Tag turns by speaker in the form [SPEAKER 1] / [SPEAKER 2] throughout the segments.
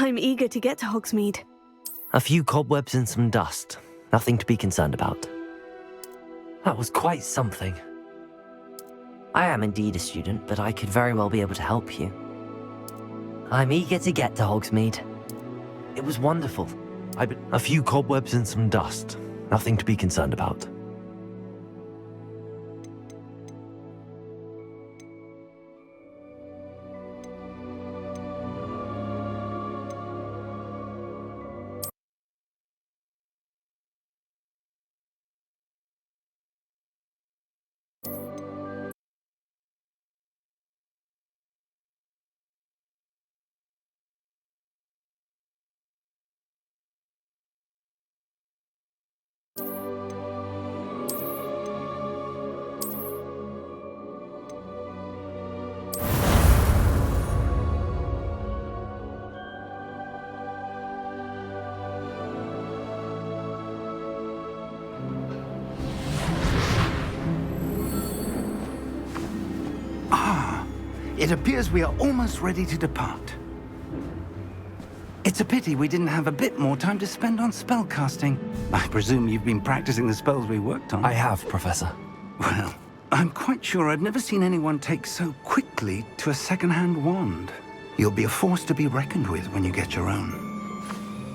[SPEAKER 1] I'm eager to get to Hogsmeade.
[SPEAKER 2] A few cobwebs and some dust. Nothing to be concerned about. That was quite something. I am indeed a student, but I could very well be able to help you. I'm eager to get to Hogsmeade. It was wonderful. A few cobwebs and some dust. Nothing to be concerned about.
[SPEAKER 3] It appears we are almost ready to depart. It's a pity we didn't have a bit more time to spend on spellcasting. I presume you've been practicing the spells we worked on.
[SPEAKER 2] I have, Professor.
[SPEAKER 3] Well, I'm quite sure I've never seen anyone take so quickly to a second-hand wand. You'll be a force to be reckoned with when you get your own.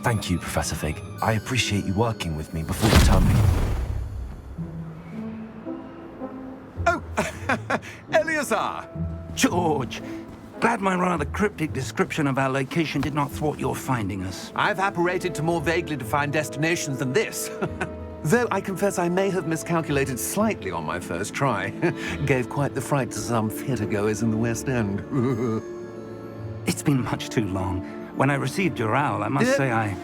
[SPEAKER 2] Thank you, Professor Fig. I appreciate you working with me before the term begins.
[SPEAKER 4] Oh, Eleazar!
[SPEAKER 3] George, glad my rather cryptic description of our location did not thwart your finding us.
[SPEAKER 4] I've apparated to more vaguely defined destinations than this. Though I confess I may have miscalculated slightly on my first try. Gave quite the fright to some theatre-goers in the West End.
[SPEAKER 3] It's been much too long. When I received your owl, I must say I...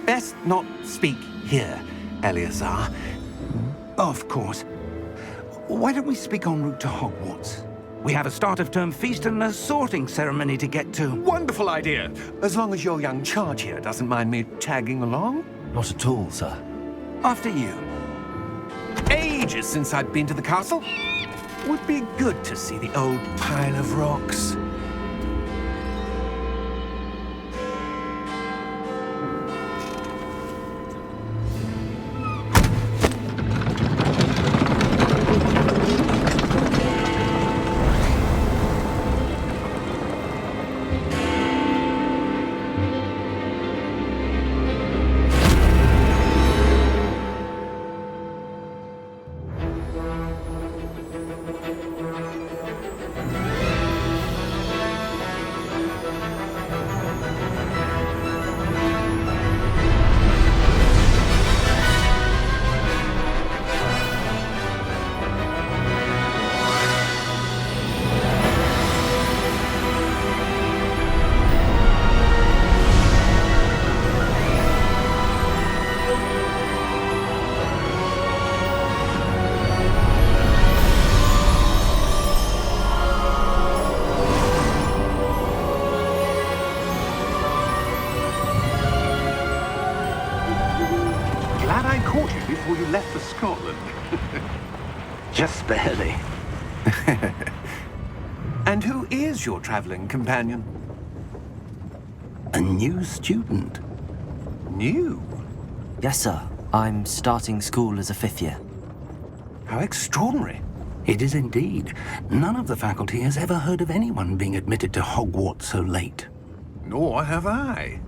[SPEAKER 4] Best not speak here, Eleazar.
[SPEAKER 3] Of course. Why don't we speak en route to Hogwarts? We have a start-of-term feast and a sorting ceremony to get to.
[SPEAKER 4] Wonderful idea! As long as your young charge here doesn't mind me tagging along.
[SPEAKER 2] Not at all, sir.
[SPEAKER 3] After you.
[SPEAKER 4] Ages since I'd been to the castle. Would be good to see the old pile of rocks. Before you left for Scotland.
[SPEAKER 3] Just barely.
[SPEAKER 4] And who is your traveling companion?
[SPEAKER 3] A new student.
[SPEAKER 4] New?
[SPEAKER 2] Yes, sir. I'm starting school as a 5th year.
[SPEAKER 4] How extraordinary.
[SPEAKER 3] It is indeed. None of the faculty has ever heard of anyone being admitted to Hogwarts so late.
[SPEAKER 4] Nor have I.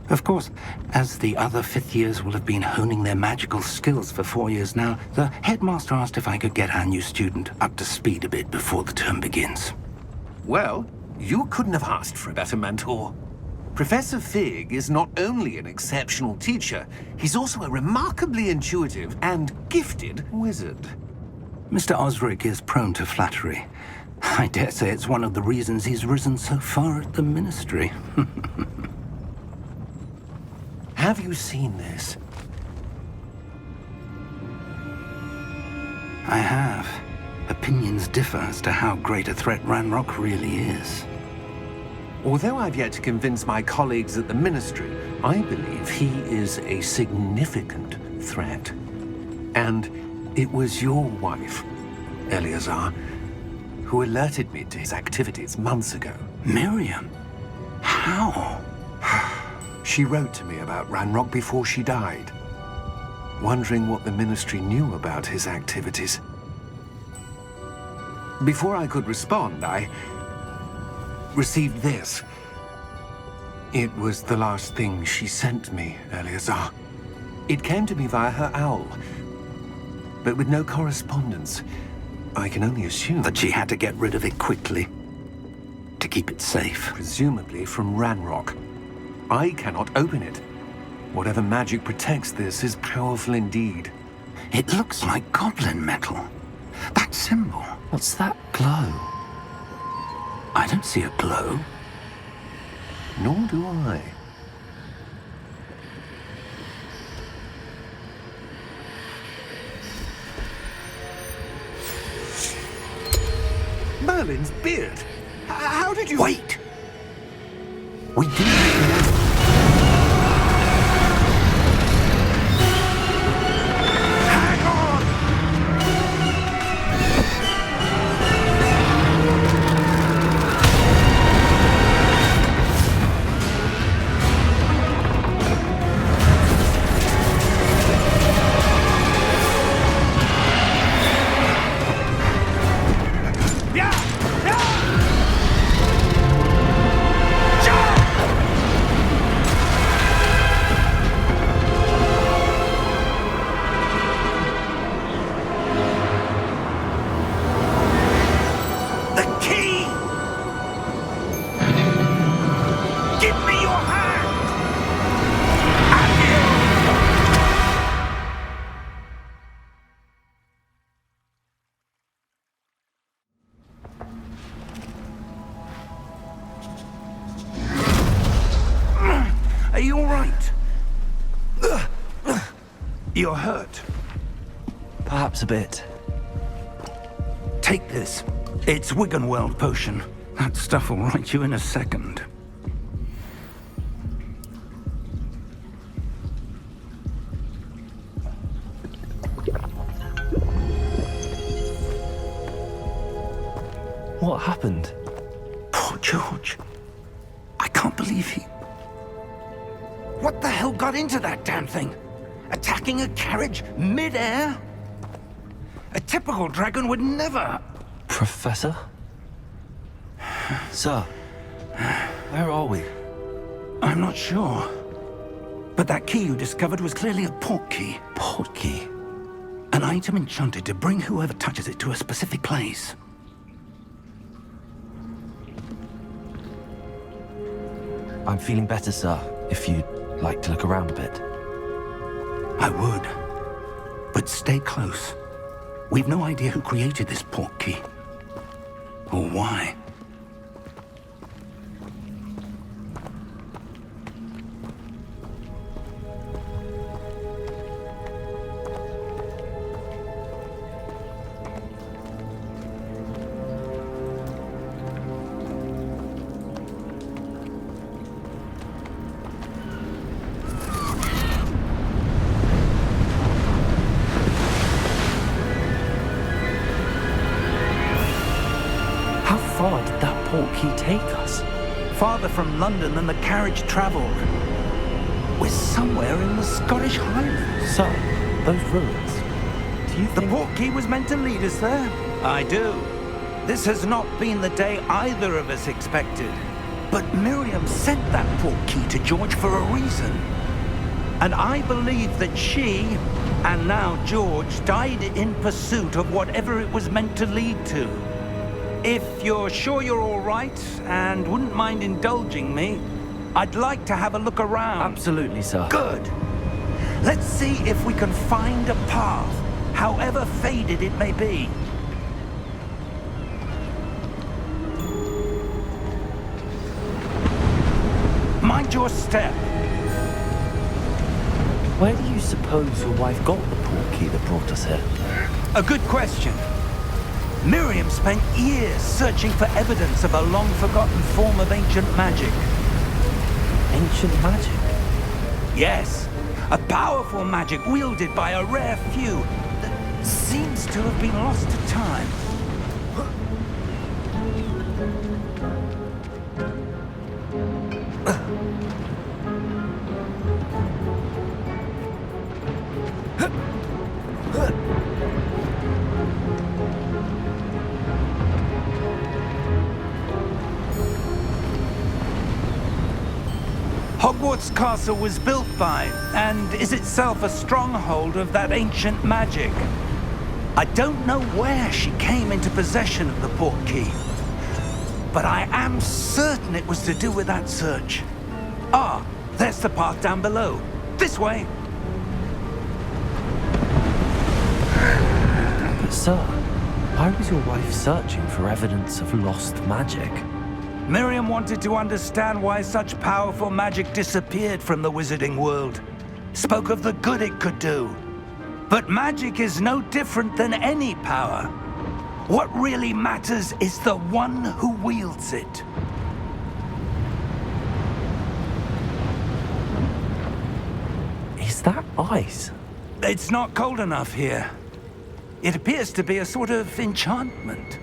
[SPEAKER 3] Of course, as the other 5th years will have been honing their magical skills for 4 years now, the headmaster asked if I could get our new student up to speed a bit before the term begins.
[SPEAKER 4] Well, you couldn't have asked for a better mentor. Professor Fig is not only an exceptional teacher, he's also a remarkably intuitive and gifted wizard.
[SPEAKER 3] Mr. Osric is prone to flattery. I dare say it's one of the reasons he's risen so far at the ministry.
[SPEAKER 4] Have you seen this?
[SPEAKER 3] I have. Opinions differ as to how great a threat Ranrock really is.
[SPEAKER 4] Although I've yet to convince my colleagues at the Ministry, I believe he is a significant threat. And it was your wife, Eleazar, who alerted me to his activities months ago.
[SPEAKER 3] Miriam? How?
[SPEAKER 4] She wrote to me about Ranrock before she died, wondering what the Ministry knew about his activities. Before I could respond, I received this. It was the last thing she sent me, Eleazar. It came to me via her owl, but with no correspondence. I can only assume
[SPEAKER 3] That she had to get rid of it quickly to keep it safe.
[SPEAKER 4] presumably from Ranrock. I cannot open it. Whatever magic protects this is powerful indeed.
[SPEAKER 3] It looks like goblin metal. That symbol.
[SPEAKER 2] What's that glow?
[SPEAKER 3] I don't see a glow.
[SPEAKER 4] Nor do I. Merlin's beard. How did you...
[SPEAKER 3] Wait! We do know.
[SPEAKER 4] Hang on!
[SPEAKER 3] The key! Give me your hand! Are you all right? You're hurt.
[SPEAKER 2] Perhaps a bit.
[SPEAKER 3] Take this. It's Wiggenweld potion. That stuff will right you in a second.
[SPEAKER 2] What happened?
[SPEAKER 3] Poor George. I can't believe he... What the hell got into that damn thing? Attacking a carriage mid-air? A typical dragon would never...
[SPEAKER 2] Professor? Sir, where are we?
[SPEAKER 3] I'm not sure. But that key you discovered was clearly a port key.
[SPEAKER 2] Port key?
[SPEAKER 3] An item enchanted to bring whoever touches it to a specific place.
[SPEAKER 2] I'm feeling better, sir, if you'd like to look around a bit.
[SPEAKER 3] I would. But stay close. We've no idea who created this port key. Or why.
[SPEAKER 2] How far did that port key take us?
[SPEAKER 3] Farther from London than the carriage traveled. We're somewhere in the Scottish Highlands.
[SPEAKER 2] Sir, those ruins. Do you
[SPEAKER 3] The
[SPEAKER 2] think...
[SPEAKER 3] port key was meant to lead us there? I do. This has not been the day either of us expected. But Miriam sent that port key to George for a reason. And I believe that she, and now George, died in pursuit of whatever it was meant to lead to. If you're sure you're all right and wouldn't mind indulging me, I'd like to have a look around.
[SPEAKER 2] Absolutely, sir.
[SPEAKER 3] Good. Let's see if we can find a path, however faded it may be. Mind your step.
[SPEAKER 2] Where do you suppose your wife got the port key that brought us here?
[SPEAKER 3] A good question. Miriam spent years searching for evidence of a long-forgotten form of ancient magic.
[SPEAKER 2] Ancient magic?
[SPEAKER 3] Yes, a powerful magic wielded by a rare few that seems to have been lost to time. Hogwarts Castle was built by, and is itself a stronghold of that ancient magic. I don't know where she came into possession of the portkey, but I am certain it was to do with that search. Ah, there's the path down below. This way.
[SPEAKER 2] But sir, why was your wife searching for evidence of lost magic?
[SPEAKER 3] Miriam wanted to understand why such powerful magic disappeared from the wizarding world. Spoke of the good it could do. But magic is no different than any power. What really matters is the one who wields it.
[SPEAKER 2] Is that ice?
[SPEAKER 3] It's not cold enough here. It appears to be a sort of enchantment.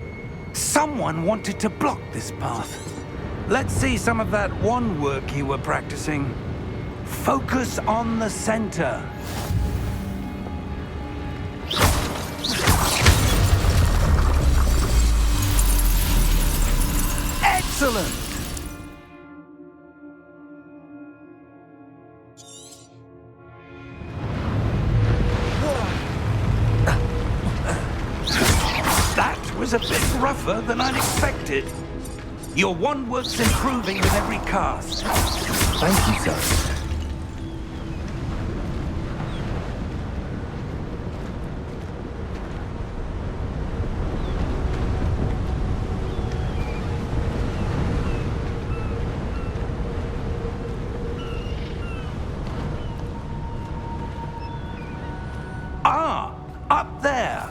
[SPEAKER 3] Someone wanted to block this path. Let's see some of that wand work you were practicing. Focus on the center. Excellent! That was a bit rougher than I'd expected. Your wand work's improving with every cast.
[SPEAKER 2] Thank you, sir.
[SPEAKER 3] Ah, up there.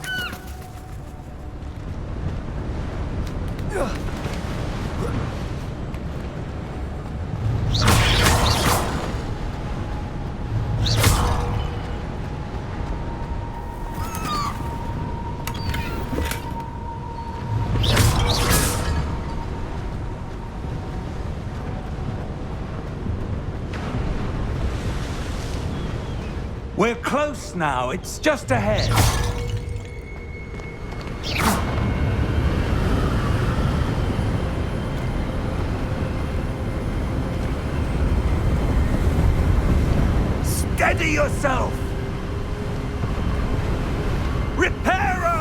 [SPEAKER 3] We're close now. It's just ahead. Steady yourself! Reparo!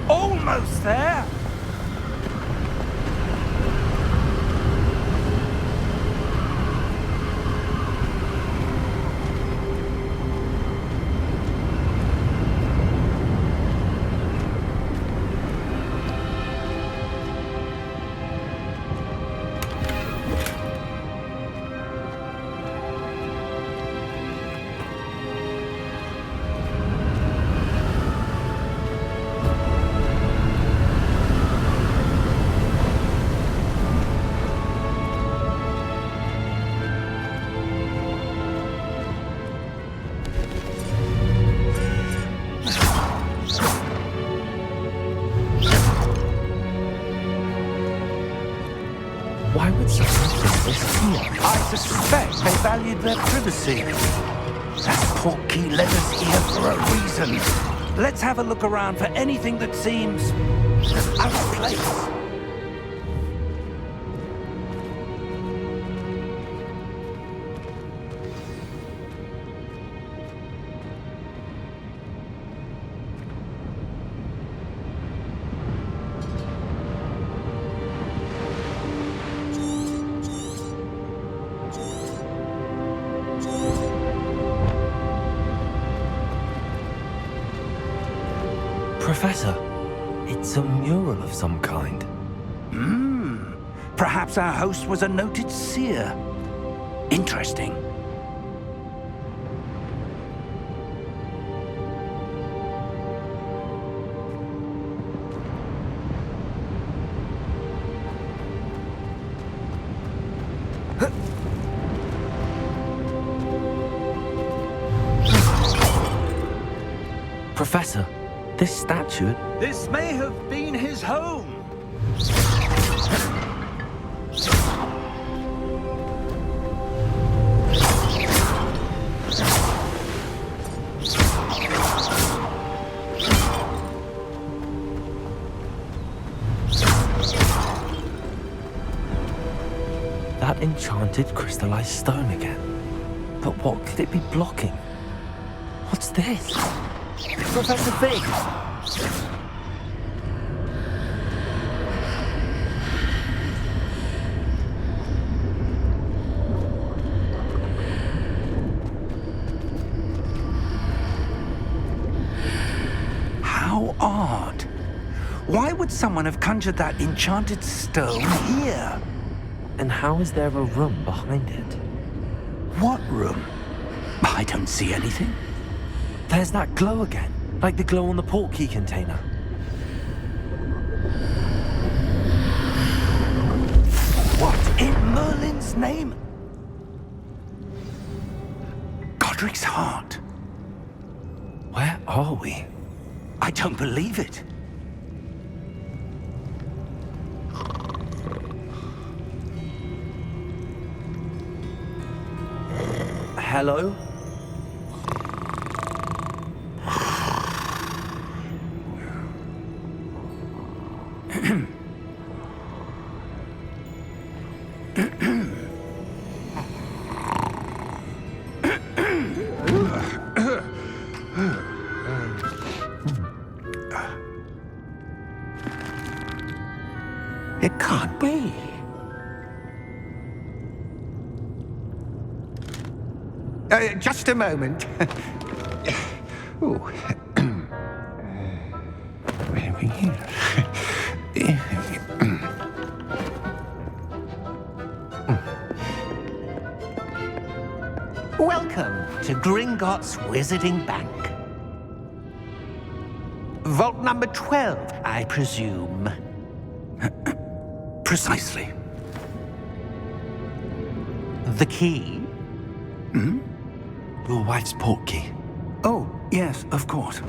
[SPEAKER 3] Almost there!
[SPEAKER 2] Why would someone think this here?
[SPEAKER 3] I suspect they valued their privacy. That portkey led us here for a reason. Let's have a look around for anything that seems out of place.
[SPEAKER 2] Professor, it's a mural of some kind.
[SPEAKER 3] Perhaps our host was a noted seer. Interesting.
[SPEAKER 2] Professor, This statue...
[SPEAKER 3] This may have been his home.
[SPEAKER 2] That enchanted crystallized stone again. But what could it be blocking? What's this? Professor Fig!
[SPEAKER 3] How odd. Why would someone have conjured that enchanted stone here?
[SPEAKER 2] And how is there a room behind it?
[SPEAKER 3] What room? I don't see anything.
[SPEAKER 2] There's that glow again, like the glow on the portkey container.
[SPEAKER 3] What in Merlin's name? Godric's heart.
[SPEAKER 2] Where are we?
[SPEAKER 3] I don't believe it.
[SPEAKER 2] Hello?
[SPEAKER 3] It can't be. Just a moment. Ooh. Where are we here? Welcome to Gringotts Wizarding Bank. Vault number 12, I presume. Precisely. The key? Hmm?
[SPEAKER 2] Your wife's portkey.
[SPEAKER 3] Oh, yes, of course.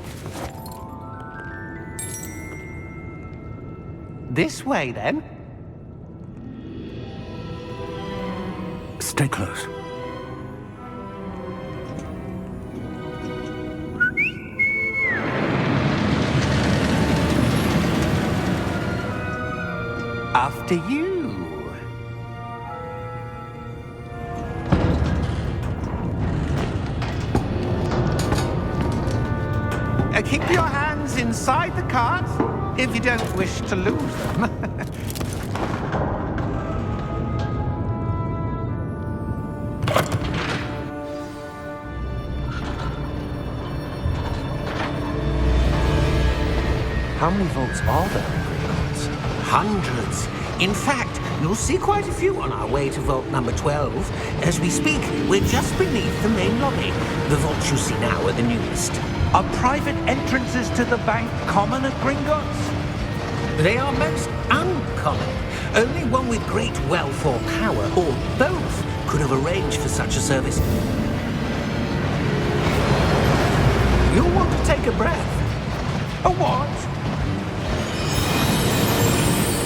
[SPEAKER 3] This way, then. Stay close. After you. Keep your hands inside the cart if you don't wish to lose them.
[SPEAKER 2] How many vaults are there in Gringotts?
[SPEAKER 1] Hundreds. In fact, you'll see quite a few on our way to vault number 12. As we speak, we're just beneath the main lobby. The vaults you see now are the newest.
[SPEAKER 3] Are private entrances to the bank common at Gringotts?
[SPEAKER 1] They are most uncommon. Only one with great wealth or power, or both, could have arranged for such a service. You'll want to take a breath.
[SPEAKER 3] A what?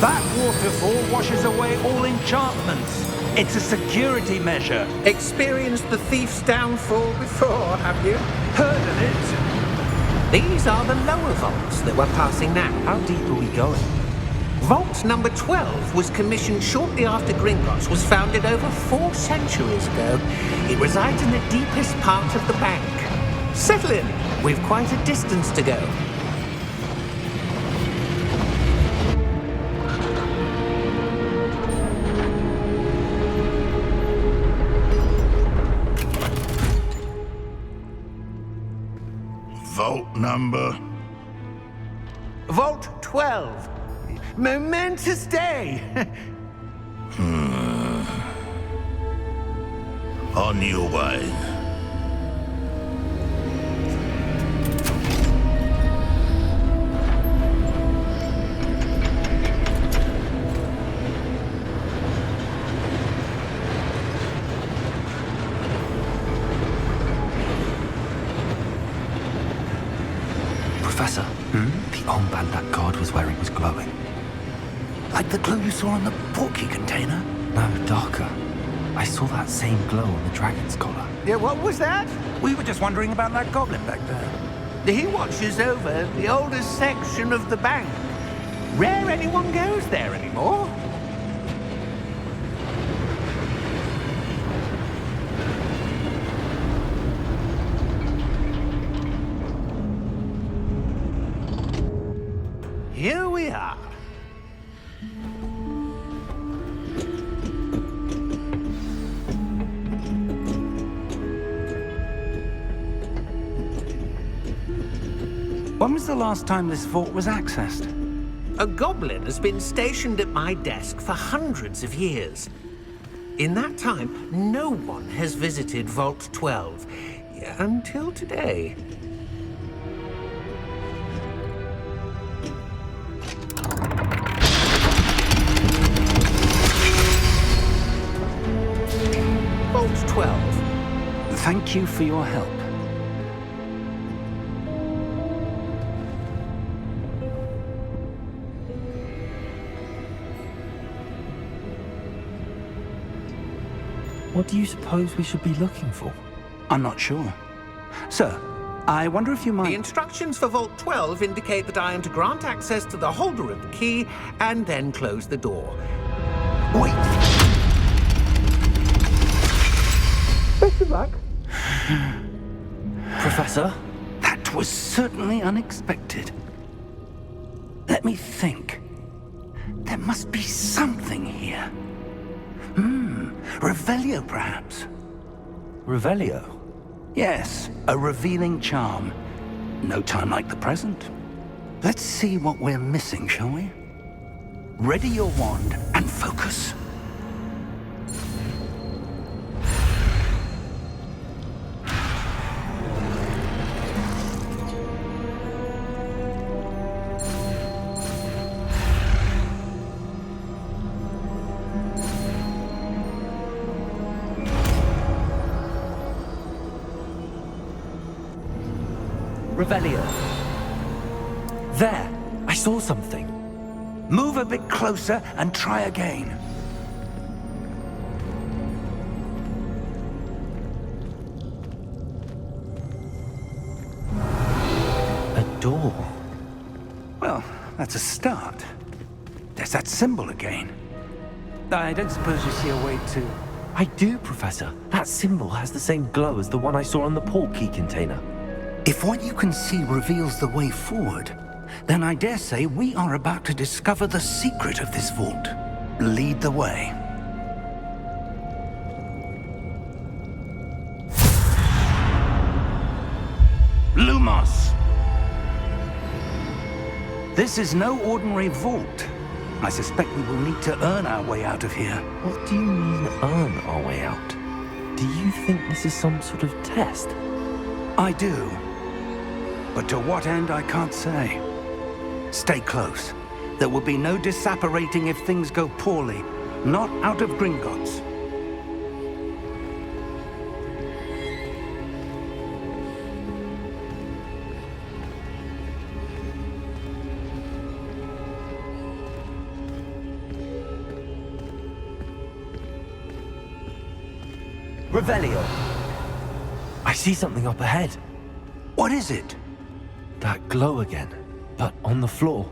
[SPEAKER 3] That waterfall washes away all enchantments. It's a security measure.
[SPEAKER 1] Experienced the thief's downfall before, have you?
[SPEAKER 3] Heard of it?
[SPEAKER 1] These are the lower vaults that we're passing now.
[SPEAKER 2] How deep are we going?
[SPEAKER 1] Vault number 12 was commissioned shortly after Gringotts was founded over 4 centuries ago. It resides in the deepest part of the bank. Settle in. We've quite a distance to go.
[SPEAKER 5] Vault number?
[SPEAKER 3] Vault 12. Momentous day.
[SPEAKER 5] On your way.
[SPEAKER 2] Professor, the armband that guard was wearing was glowing.
[SPEAKER 3] Like the glow you saw on the portkey container?
[SPEAKER 2] No, darker. I saw that same glow on the dragon's collar.
[SPEAKER 1] Yeah, what was that?
[SPEAKER 3] We were just wondering about that goblin back there.
[SPEAKER 1] He watches over the oldest section of the bank. Rare anyone goes there anymore. Here we are.
[SPEAKER 3] When was the last time this vault was accessed?
[SPEAKER 1] A goblin has been stationed at my desk for hundreds of years. In that time, no one has visited Vault 12 until today. Vault 12.
[SPEAKER 3] Thank you for your help.
[SPEAKER 2] What do you suppose we should be looking for?
[SPEAKER 3] I'm not sure. Sir, I wonder if you
[SPEAKER 1] The
[SPEAKER 3] might...
[SPEAKER 1] instructions for Vault 12 indicate that I am to grant access to the holder of the key and then close the door.
[SPEAKER 3] Wait!
[SPEAKER 1] Best of luck.
[SPEAKER 2] Professor?
[SPEAKER 3] That was certainly unexpected. Let me think. There must be something here. Revelio, perhaps?
[SPEAKER 2] Revelio?
[SPEAKER 3] Yes, a revealing charm. No time like the present. Let's see what we're missing, shall we? Ready your wand and focus.
[SPEAKER 2] Revelio. There! I saw something.
[SPEAKER 3] Move a bit closer and try again.
[SPEAKER 2] A door.
[SPEAKER 3] Well, that's a start. There's that symbol again. I don't suppose you see a way to...
[SPEAKER 2] I do, Professor. That symbol has the same glow as the one I saw on the portkey container.
[SPEAKER 3] If what you can see reveals the way forward, then I dare say we are about to discover the secret of this vault. Lead the way. Lumos! This is no ordinary vault. I suspect we will need to earn our way out of here.
[SPEAKER 2] What do you mean, earn our way out? Do you think this is some sort of test?
[SPEAKER 3] I do. But to what end, I can't say. Stay close. There will be no disapparating if things go poorly. Not out of Gringotts.
[SPEAKER 2] Revelio! I see something up ahead.
[SPEAKER 3] What is it?
[SPEAKER 2] That glow again, but on the floor.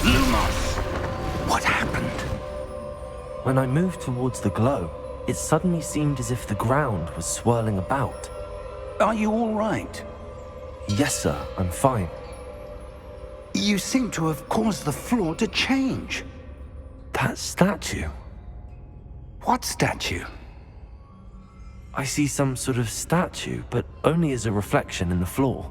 [SPEAKER 3] Lumos! What happened?
[SPEAKER 2] When I moved towards the glow, it suddenly seemed as if the ground was swirling about.
[SPEAKER 3] Are you all right?
[SPEAKER 2] Yes, sir, I'm fine.
[SPEAKER 3] You seem to have caused the floor to change.
[SPEAKER 2] That statue.
[SPEAKER 3] What statue?
[SPEAKER 2] I see some sort of statue, but only as a reflection in the floor.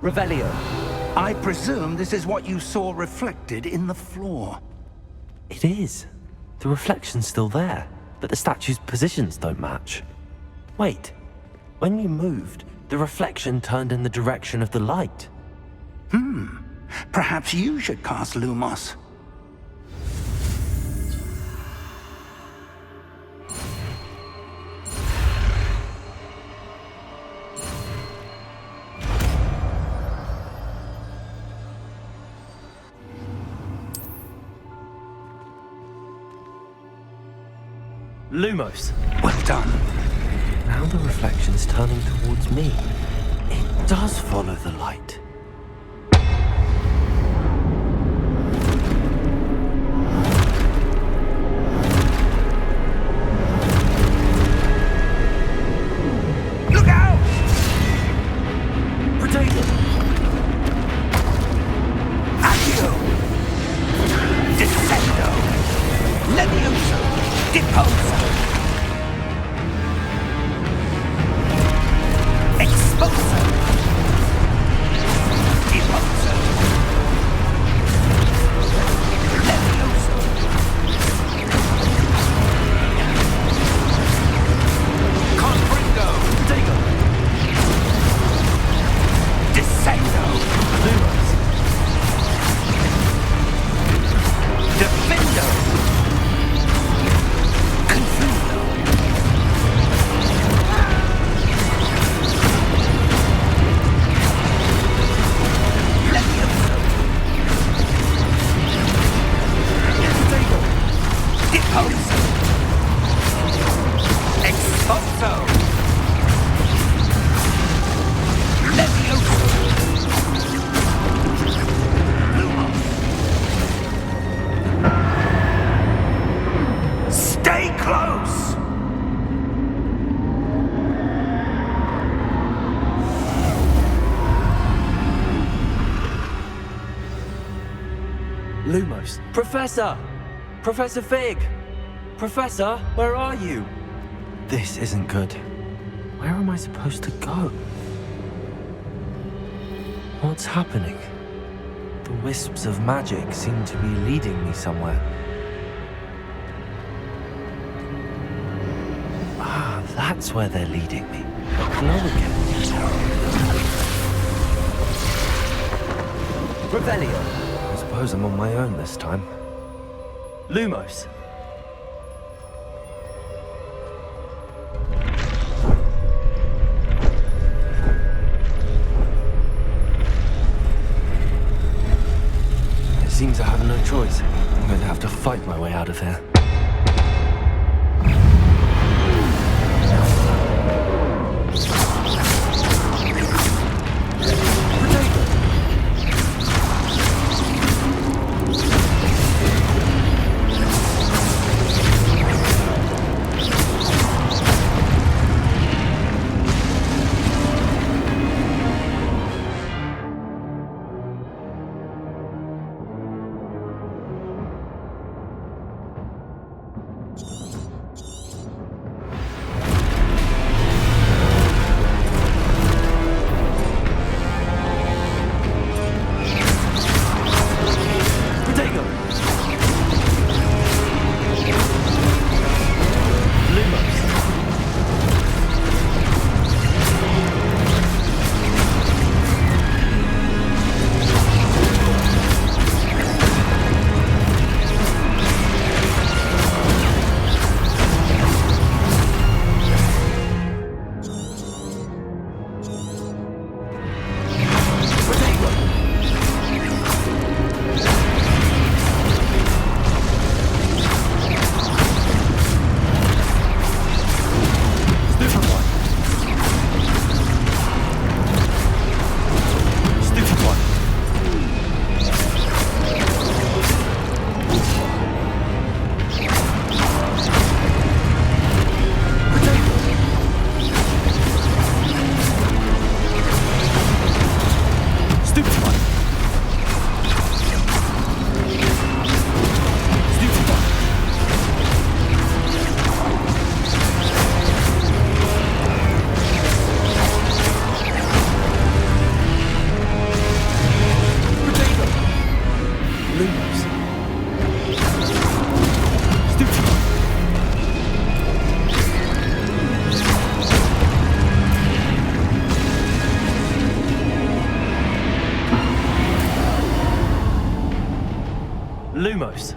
[SPEAKER 3] Revelio, I presume this is what you saw reflected in the floor.
[SPEAKER 2] It is. The reflection's still there, but the statue's positions don't match. Wait, when you moved, the reflection turned in the direction of the light.
[SPEAKER 3] Perhaps you should cast Lumos.
[SPEAKER 2] Lumos.
[SPEAKER 3] Well done.
[SPEAKER 2] Now the reflection's turning towards me. It does follow the light.
[SPEAKER 3] Look out!
[SPEAKER 2] Potato!
[SPEAKER 3] Accio! Descendo! Levioso! Deposo! Exposo! Deposo! Levioso! Confringo!
[SPEAKER 2] Potato!
[SPEAKER 3] Descendo!
[SPEAKER 2] Lumos!
[SPEAKER 3] Defendo! Confundo! Levioso!
[SPEAKER 2] Potato!
[SPEAKER 3] Deposo! Exposo! Levioso! Lumos! Stay close!
[SPEAKER 2] Lumos! Professor! Professor Fig! Professor, where are you? This isn't good. Where am I supposed to go? What's happening? The wisps of magic seem to be leading me somewhere. Ah, that's where they're leading me. Hello again. Revelio! I suppose I'm on my own this time. Lumos! It seems I have no choice. I'm going to have to fight my way out of here. Lumos.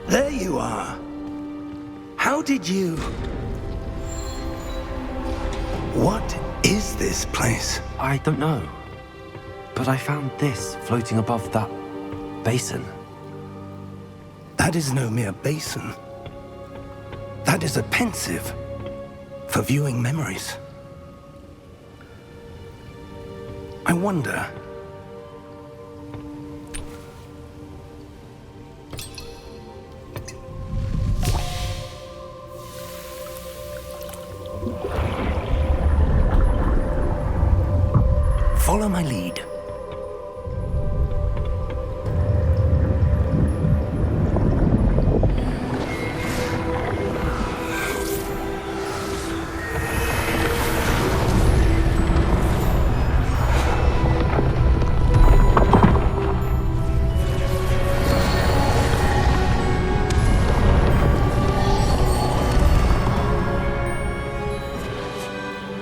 [SPEAKER 3] There you are. How did you... What is this place?
[SPEAKER 2] I don't know. But I found this floating above that basin.
[SPEAKER 3] That is no mere basin. That is a pensive for viewing memories. I wonder... Follow my lead.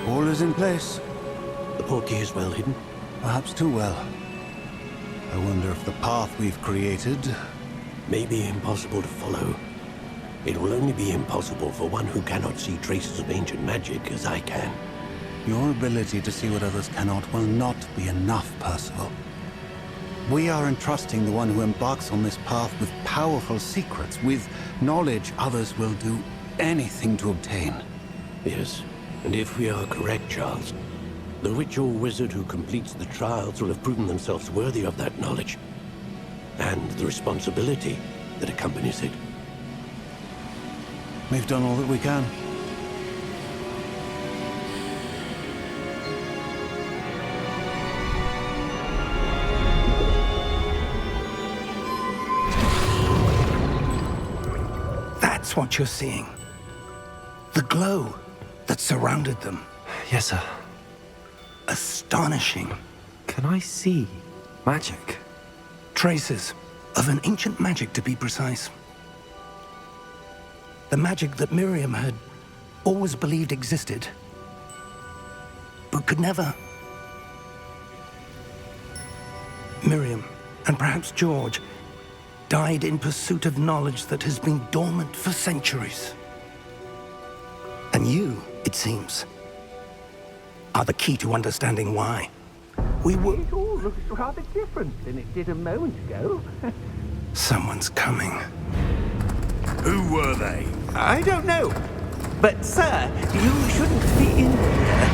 [SPEAKER 6] All is in place.
[SPEAKER 7] The portkey is well hidden.
[SPEAKER 6] Perhaps too well. I wonder if the path we've created...
[SPEAKER 7] May be impossible to follow. It will only be impossible for one who cannot see traces of ancient magic as I can.
[SPEAKER 6] Your ability to see what others cannot will not be enough, Percival. We are entrusting the one who embarks on this path with powerful secrets, with knowledge others will do anything to obtain.
[SPEAKER 7] Yes, and if we are correct, Charles, the witch or wizard who completes the trials will have proven themselves worthy of that knowledge, and the responsibility that accompanies it.
[SPEAKER 6] We've done all that we can.
[SPEAKER 3] That's what you're seeing. The glow that surrounded them.
[SPEAKER 2] Yes, sir.
[SPEAKER 3] Astonishing.
[SPEAKER 2] Can I see magic?
[SPEAKER 3] Traces of an ancient magic, to be precise. The magic that Miriam had always believed existed, but could never. Miriam, and perhaps George, died in pursuit of knowledge that has been dormant for centuries. And you, it seems, are the key to understanding why. We were...
[SPEAKER 1] It all looks rather different than it did a moment ago.
[SPEAKER 3] Someone's coming.
[SPEAKER 5] Who were they?
[SPEAKER 1] I don't know. But, sir, you shouldn't be in here.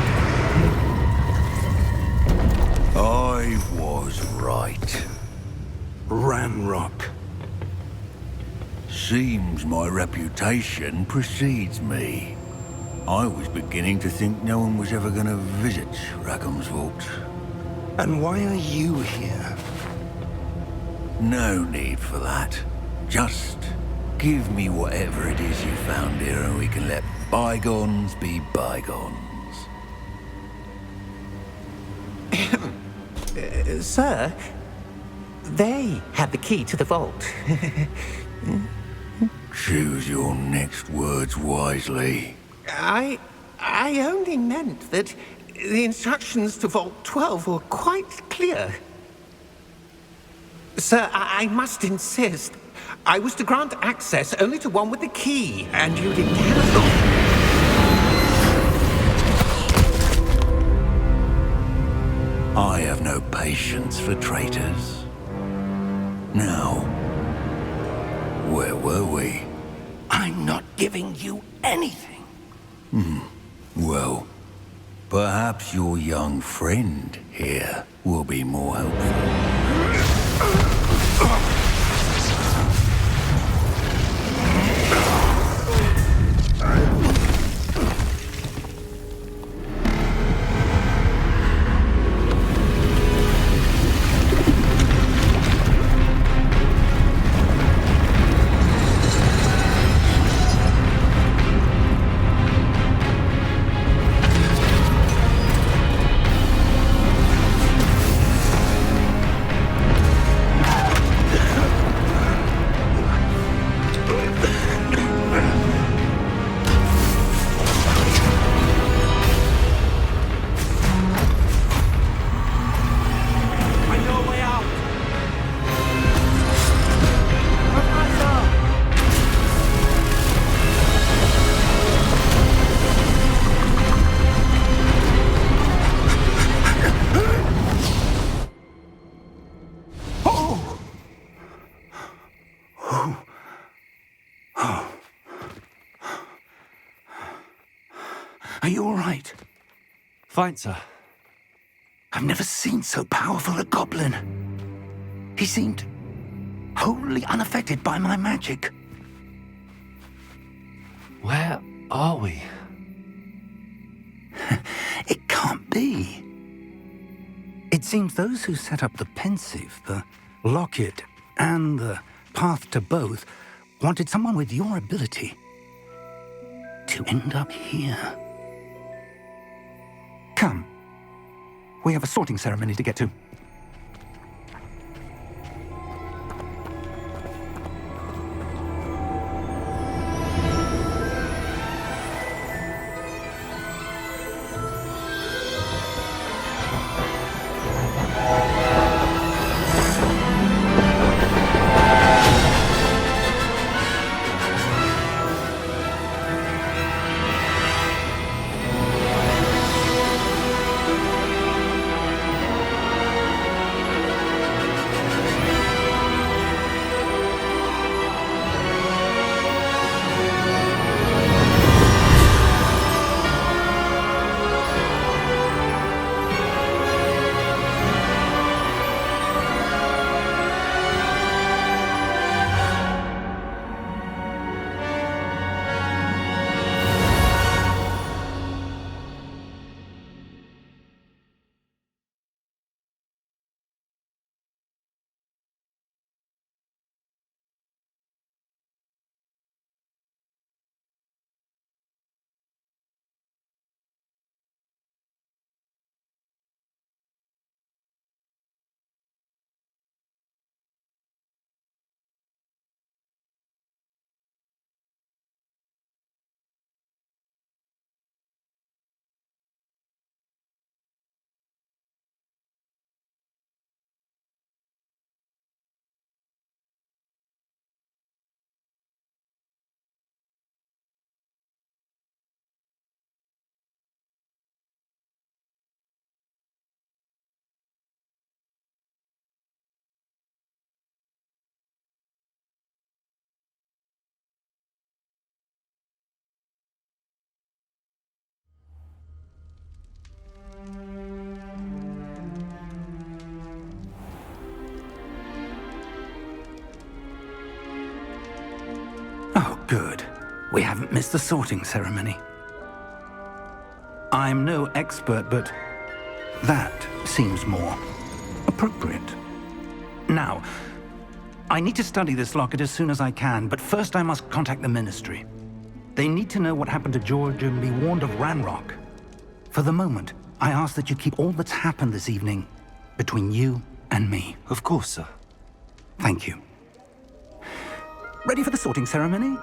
[SPEAKER 5] I was right.
[SPEAKER 3] Ramrock.
[SPEAKER 5] Seems my reputation precedes me. I was beginning to think no one was ever going to visit Rackham's vault.
[SPEAKER 3] And why are you here?
[SPEAKER 5] No need for that. Just give me whatever it is you found here and we can let bygones be bygones.
[SPEAKER 1] Sir, they had the key to the vault.
[SPEAKER 5] Choose your next words wisely.
[SPEAKER 1] I only meant that the instructions to Vault 12 were quite clear. Sir, I must insist. I was to grant access only to one with the key, and you didn't have them.
[SPEAKER 5] I have no patience for traitors. Now, Where were we?
[SPEAKER 3] I'm not giving you anything.
[SPEAKER 5] Well, perhaps your young friend here will be more helpful.
[SPEAKER 3] Are you all right?
[SPEAKER 2] Fine, sir.
[SPEAKER 3] I've never seen so powerful a goblin. He seemed wholly unaffected by my magic.
[SPEAKER 2] Where are we?
[SPEAKER 3] It can't be. It seems those who set up the pensive, the locket, and the path to both wanted someone with your ability to end up here. Come. We have a sorting ceremony to get to. Oh, good. We haven't missed the sorting ceremony. I'm no expert, but that seems more appropriate. Now, I need to study this locket as soon as I can, but first I must contact the Ministry. They need to know what happened to George and be warned of Ranrock. For the moment, I ask that you keep all that's happened this evening between you and me.
[SPEAKER 2] Of course, sir.
[SPEAKER 3] Thank you. Ready for the sorting ceremony?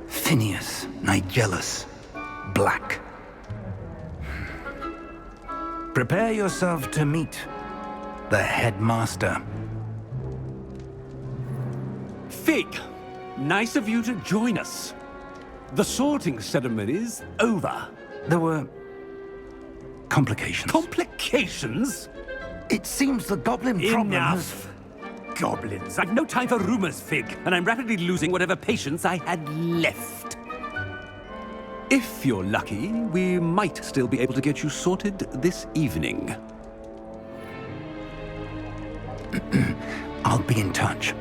[SPEAKER 3] Phineas Nigellus Black. Prepare yourself to meet the headmaster.
[SPEAKER 8] Fig, nice of you to join us. The sorting ceremony's over.
[SPEAKER 3] There were complications.
[SPEAKER 8] Complications?
[SPEAKER 3] It seems the goblin problem has...
[SPEAKER 8] Enough! Goblins. I've no time for rumors, Fig, and I'm rapidly losing whatever patience I had left. If you're lucky, we might still be able to get you sorted this evening.
[SPEAKER 3] I'll be in touch.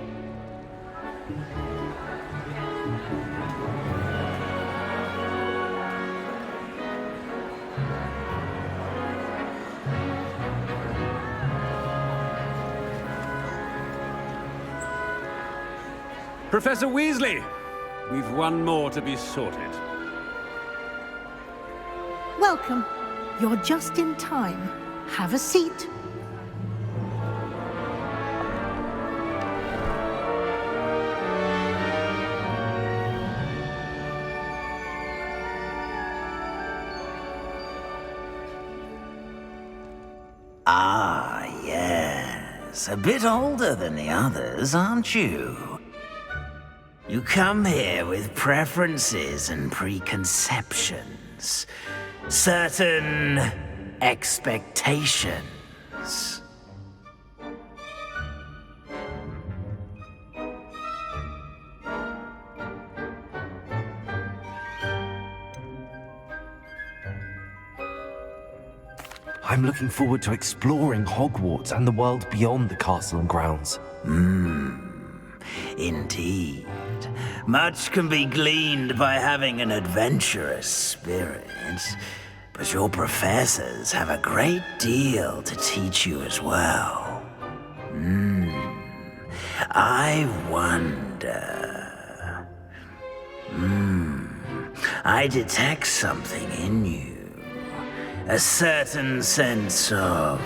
[SPEAKER 8] Professor Weasley, we've one more to be sorted.
[SPEAKER 9] Welcome. You're just in time. Have a seat.
[SPEAKER 10] Ah, yes. A bit older than the others, aren't you? You come here with preferences and preconceptions. Certain expectations.
[SPEAKER 2] I'm looking forward to exploring Hogwarts and the world beyond the castle and grounds.
[SPEAKER 10] Indeed. Much can be gleaned by having an adventurous spirit, but your professors have a great deal to teach you as well. I wonder... I detect something in you. A certain sense of...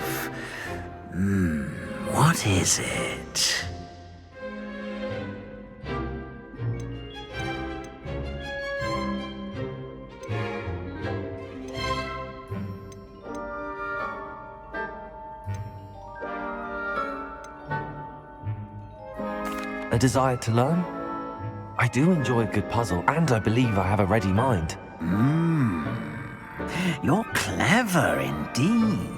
[SPEAKER 10] what is it?
[SPEAKER 2] A desire to learn? I do enjoy a good puzzle, and I believe I have a ready mind.
[SPEAKER 10] You're clever indeed.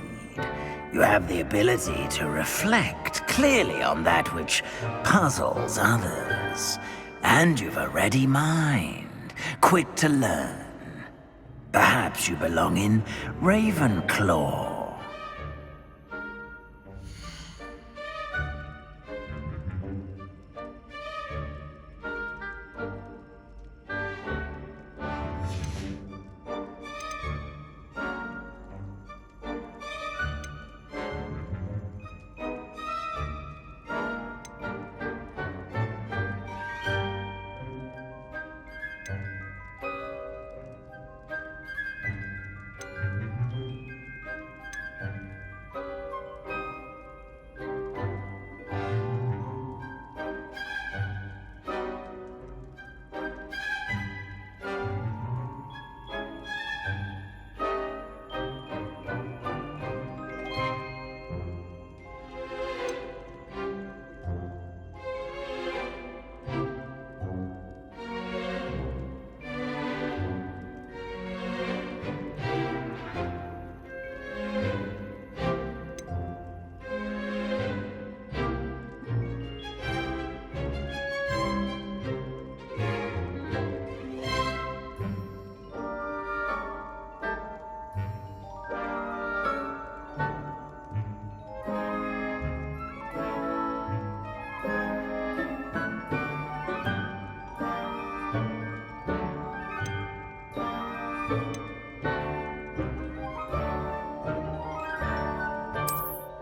[SPEAKER 10] You have the ability to reflect clearly on that which puzzles others. And you've a ready mind, quick to learn. Perhaps you belong in Ravenclaw.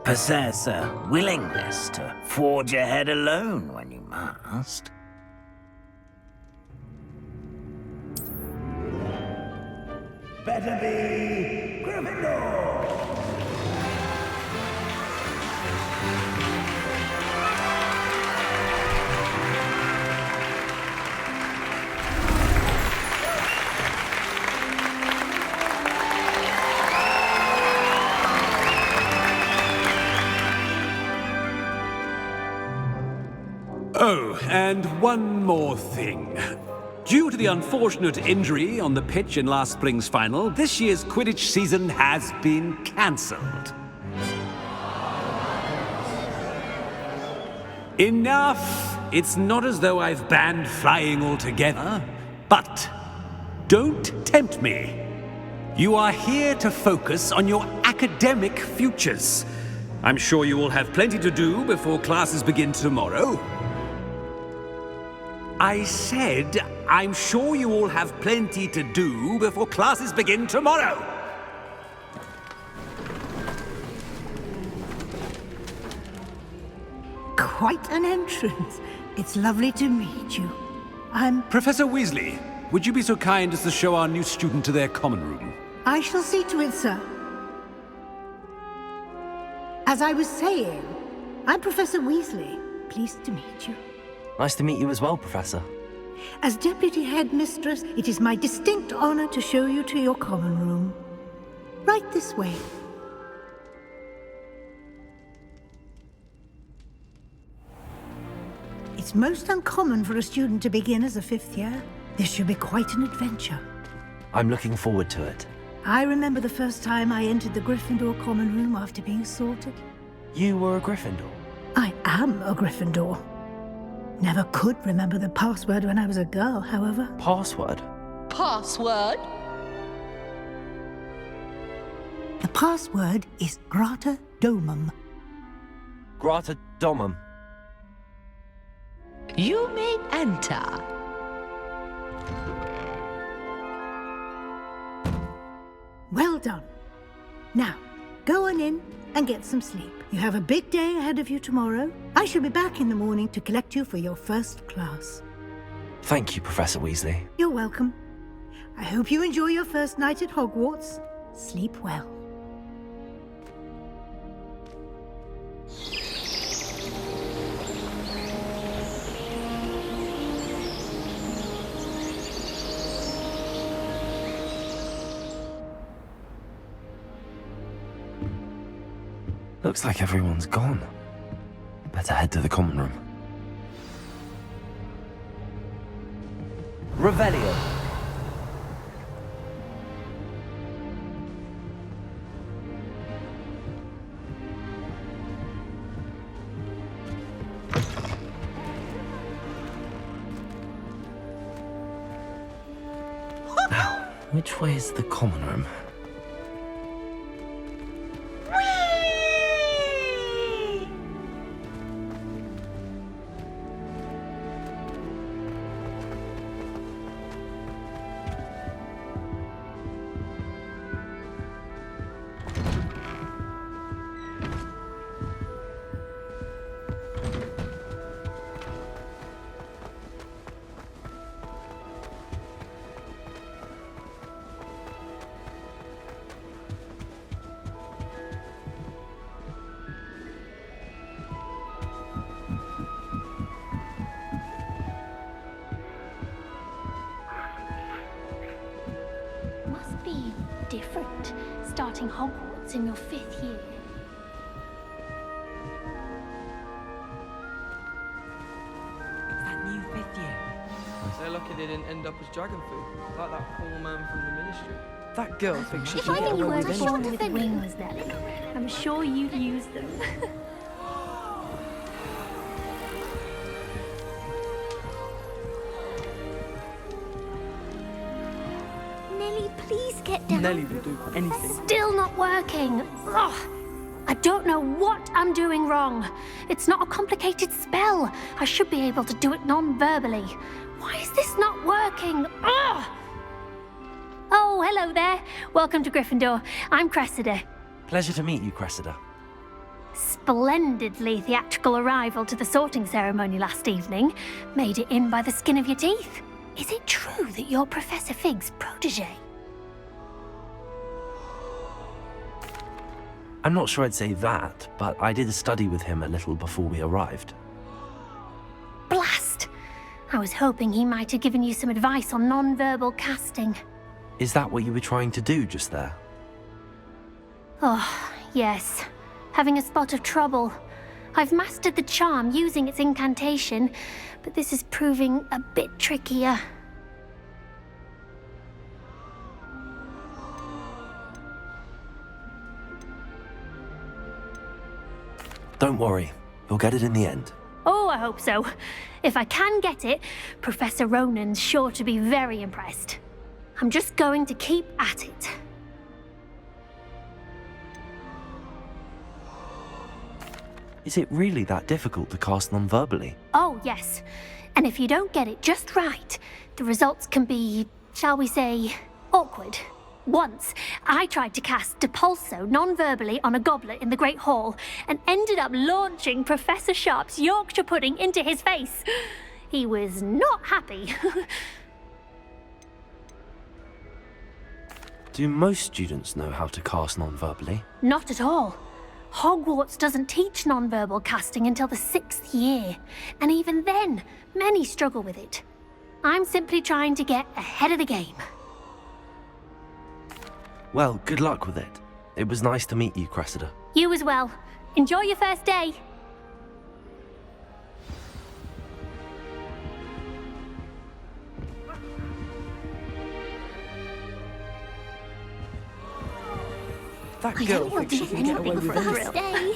[SPEAKER 10] Possess a willingness to forge ahead alone when you must. Better be Gryffindor!
[SPEAKER 8] Oh, and one more thing. Due to the unfortunate injury on the pitch in last spring's final, this year's Quidditch season has been cancelled. Enough! It's not as though I've banned flying altogether, but don't tempt me. You are here to focus on your academic futures. I'm sure you will have plenty to do before classes begin tomorrow. I said, I'm sure you all have plenty to do before classes begin tomorrow.
[SPEAKER 9] Quite an entrance. It's lovely to meet you.
[SPEAKER 8] Professor Weasley, would you be so kind as to show our new student to their common room?
[SPEAKER 9] I shall see to it, sir. As I was saying, I'm Professor Weasley. Pleased to meet you.
[SPEAKER 2] Nice to meet you as well, Professor.
[SPEAKER 9] As Deputy Headmistress, it is my distinct honor to show you to your common room. Right this way. It's most uncommon for a student to begin as a fifth year. This should be quite an adventure.
[SPEAKER 2] I'm looking forward to it.
[SPEAKER 9] I remember the first time I entered the Gryffindor common room after being sorted.
[SPEAKER 2] You were a Gryffindor?
[SPEAKER 9] I am a Gryffindor. Never could remember the password when I was a girl, however.
[SPEAKER 2] Password?
[SPEAKER 11] Password?
[SPEAKER 9] The password is Grata Domum.
[SPEAKER 2] Grata Domum.
[SPEAKER 11] You may enter.
[SPEAKER 9] Well done. Now, go on in and get some sleep. You have a big day ahead of you tomorrow. I shall be back in the morning to collect you for your first class.
[SPEAKER 2] Thank you, Professor Weasley.
[SPEAKER 9] You're welcome. I hope you enjoy your first night at Hogwarts. Sleep well.
[SPEAKER 2] Looks like everyone's gone. Better head to the common room. Revelio. Now, which way is the common room?
[SPEAKER 12] Must be different, starting Hogwarts in your 5th year.
[SPEAKER 13] It's that new 5th year.
[SPEAKER 14] They're lucky they didn't end up as dragon food, like that poor man from the ministry.
[SPEAKER 13] That girl thinks she
[SPEAKER 12] If
[SPEAKER 13] should
[SPEAKER 12] I
[SPEAKER 13] get
[SPEAKER 12] knew you
[SPEAKER 13] away
[SPEAKER 12] weren't
[SPEAKER 13] with
[SPEAKER 12] born
[SPEAKER 13] anything.
[SPEAKER 12] with wings, Nelly, I'm sure you'd use them. Nelly, please get down.
[SPEAKER 13] Nelly will do anything.
[SPEAKER 12] Still not working. Ugh. I don't know what I'm doing wrong. It's not a complicated spell. I should be able to do it non-verbally. Why is this not working? Ugh. Oh, hello there. Welcome to Gryffindor. I'm Cressida.
[SPEAKER 2] Pleasure to meet you, Cressida.
[SPEAKER 12] Splendidly theatrical arrival to the sorting ceremony last evening. Made it in by the skin of your teeth. Is it true that you're Professor Fig's protege?
[SPEAKER 2] I'm not sure I'd say that, but I did study with him a little before we arrived.
[SPEAKER 12] Blast! I was hoping he might have given you some advice on non-verbal casting.
[SPEAKER 2] Is that what you were trying to do just there?
[SPEAKER 12] Oh, yes. Having a spot of trouble. I've mastered the charm using its incantation, but this is proving a bit trickier.
[SPEAKER 2] Don't worry, you'll get it in the end.
[SPEAKER 12] Oh, I hope so. If I can get it, Professor Ronan's sure to be very impressed. I'm just going to keep at it.
[SPEAKER 2] Is it really that difficult to cast non-verbally?
[SPEAKER 12] Oh, yes. And if you don't get it just right, the results can be, shall we say, awkward. Once, I tried to cast Depulso non-verbally on a goblet in the Great Hall and ended up launching Professor Sharp's Yorkshire pudding into his face. He was not happy.
[SPEAKER 2] Do most students know how to cast non-verbally?
[SPEAKER 12] Not at all. Hogwarts doesn't teach non-verbal casting until the 6th year, and even then, many struggle with it. I'm simply trying to get ahead of the game.
[SPEAKER 2] Well, good luck with it. It was nice to meet you, Cressida.
[SPEAKER 12] You as well. Enjoy your first day.
[SPEAKER 13] That girl thinks she can get away with anything.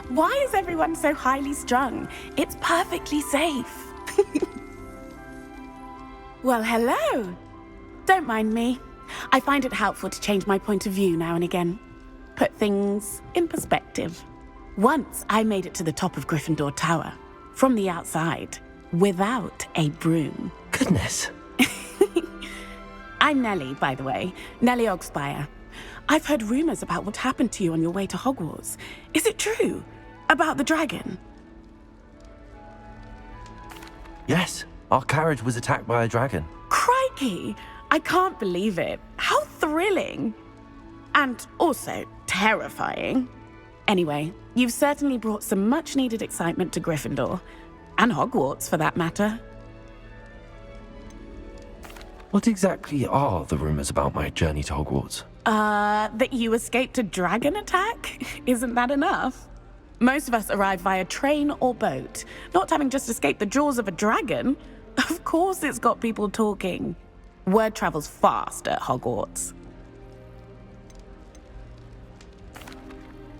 [SPEAKER 15] Why is everyone so highly strung? It's perfectly safe. Well, hello. Don't mind me. I find it helpful to change my point of view now and again. Put things in perspective. Once I made it to the top of Gryffindor Tower, from the outside, without a broom.
[SPEAKER 2] Goodness.
[SPEAKER 15] I'm Nellie, by the way. Nellie Ogspire. I've heard rumors about what happened to you on your way to Hogwarts. Is it true? About the dragon?
[SPEAKER 2] Yes, our carriage was attacked by a dragon.
[SPEAKER 15] Crikey! I can't believe it. How thrilling! And also terrifying. Anyway, you've certainly brought some much-needed excitement to Gryffindor. And Hogwarts, for that matter.
[SPEAKER 2] What exactly are the rumors about my journey to Hogwarts?
[SPEAKER 15] That you escaped a dragon attack? Isn't that enough? Most of us arrive via train or boat, not having just escaped the jaws of a dragon. Of course it's got people talking. Word travels fast at Hogwarts.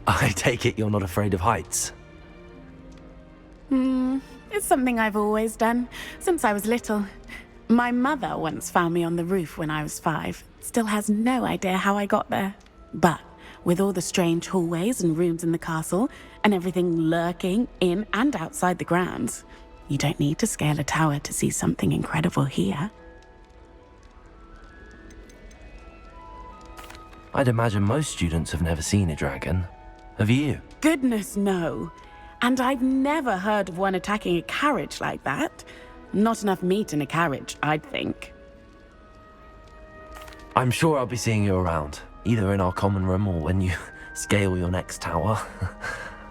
[SPEAKER 2] I take it you're not afraid of heights?
[SPEAKER 15] It's something I've always done, since I was little. My mother once found me on the roof when I was 5. Still has no idea how I got there. But with all the strange hallways and rooms in the castle, and everything lurking in and outside the grounds, you don't need to scale a tower to see something incredible here.
[SPEAKER 2] I'd imagine most students have never seen a dragon. Have you?
[SPEAKER 15] Goodness, no. And I've never heard of one attacking a carriage like that. Not enough meat in a carriage, I'd think.
[SPEAKER 2] I'm sure I'll be seeing you around, either in our common room or when you scale your next tower.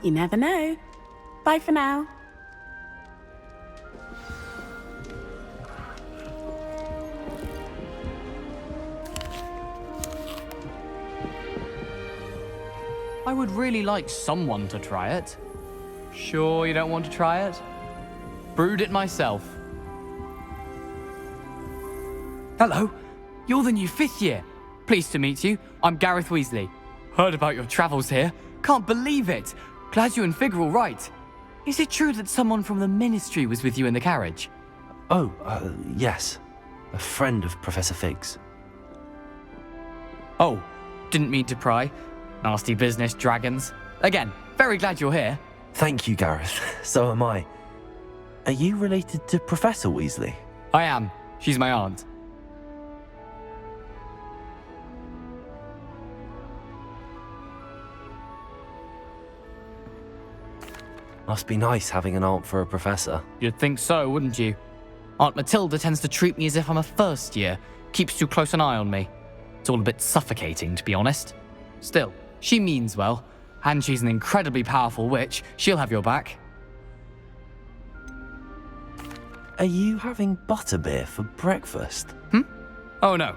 [SPEAKER 15] You never know. Bye for now.
[SPEAKER 16] I would really like someone to try it. Sure you don't want to try it? Brewed it myself. Hello, you're the new 5th year. Pleased to meet you. I'm Gareth Weasley. Heard about your travels here. Can't believe it. Glad you and Fig are all right. Is it true that someone from the Ministry was with you in the carriage?
[SPEAKER 2] Oh, yes. A friend of Professor Fig's.
[SPEAKER 16] Oh, didn't mean to pry. Nasty business, dragons. Again, very glad you're here.
[SPEAKER 2] Thank you, Gareth. So am I. Are you related to Professor Weasley?
[SPEAKER 16] I am. She's my aunt.
[SPEAKER 2] Must be nice having an aunt for a professor.
[SPEAKER 16] You'd think so, wouldn't you? Aunt Matilda tends to treat me as if I'm a first year. Keeps too close an eye on me. It's all a bit suffocating, to be honest. Still, she means well. And she's an incredibly powerful witch. She'll have your back.
[SPEAKER 2] Are you having butterbeer for breakfast?
[SPEAKER 16] Oh no.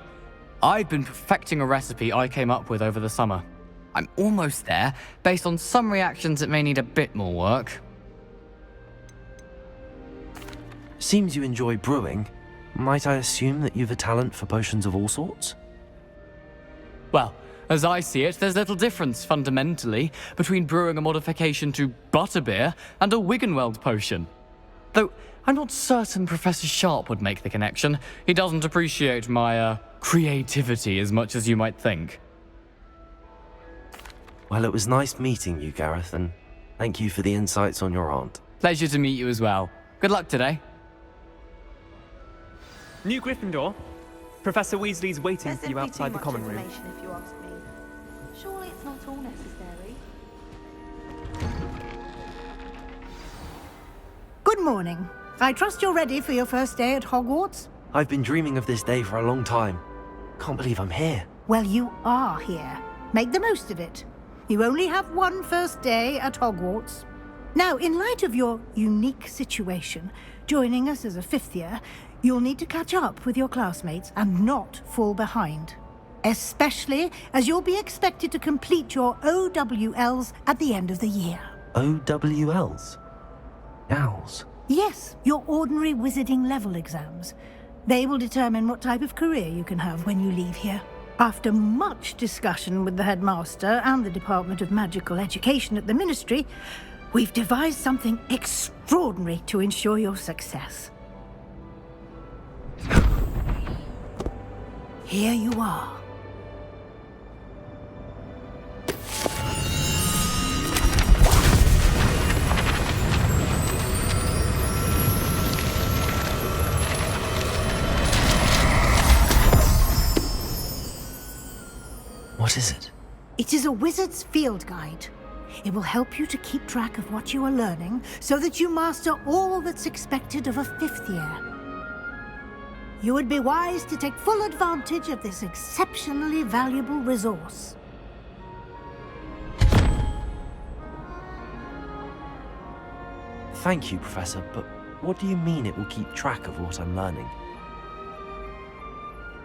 [SPEAKER 16] I've been perfecting a recipe I came up with over the summer. I'm almost there. Based on some reactions, it may need a bit more work.
[SPEAKER 2] Seems you enjoy brewing. Might I assume that you've a talent for potions of all sorts?
[SPEAKER 16] Well, as I see it, there's little difference, fundamentally, between brewing a modification to butterbeer and a Wiggenweld potion. Though, I'm not certain Professor Sharp would make the connection. He doesn't appreciate my, creativity as much as you might think.
[SPEAKER 2] Well, it was nice meeting you, Gareth, and thank you for the insights on your aunt.
[SPEAKER 16] Pleasure to meet you as well. Good luck today.
[SPEAKER 13] New Gryffindor. Professor Weasley's waiting for you outside the common room.
[SPEAKER 17] If you ask me. Surely it's not all necessary.
[SPEAKER 9] Good morning. I trust you're ready for your first day at Hogwarts?
[SPEAKER 2] I've been dreaming of this day for a long time. Can't believe I'm here.
[SPEAKER 9] Well, you are here. Make the most of it. You only have one first day at Hogwarts. Now, in light of your unique situation, joining us as a fifth year, you'll need to catch up with your classmates and not fall behind. Especially as you'll be expected to complete your OWLs at the end of the year.
[SPEAKER 2] OWLs? Owls?
[SPEAKER 9] Yes, your ordinary wizarding level exams. They will determine what type of career you can have when you leave here. After much discussion with the headmaster and the Department of Magical Education at the Ministry, we've devised something extraordinary to ensure your success. Here you are.
[SPEAKER 2] What is it?
[SPEAKER 9] It is a wizard's field guide. It will help you to keep track of what you are learning so that you master all that's expected of a fifth year. You would be wise to take full advantage of this exceptionally valuable resource.
[SPEAKER 2] Thank you, Professor, but what do you mean it will keep track of what I'm learning?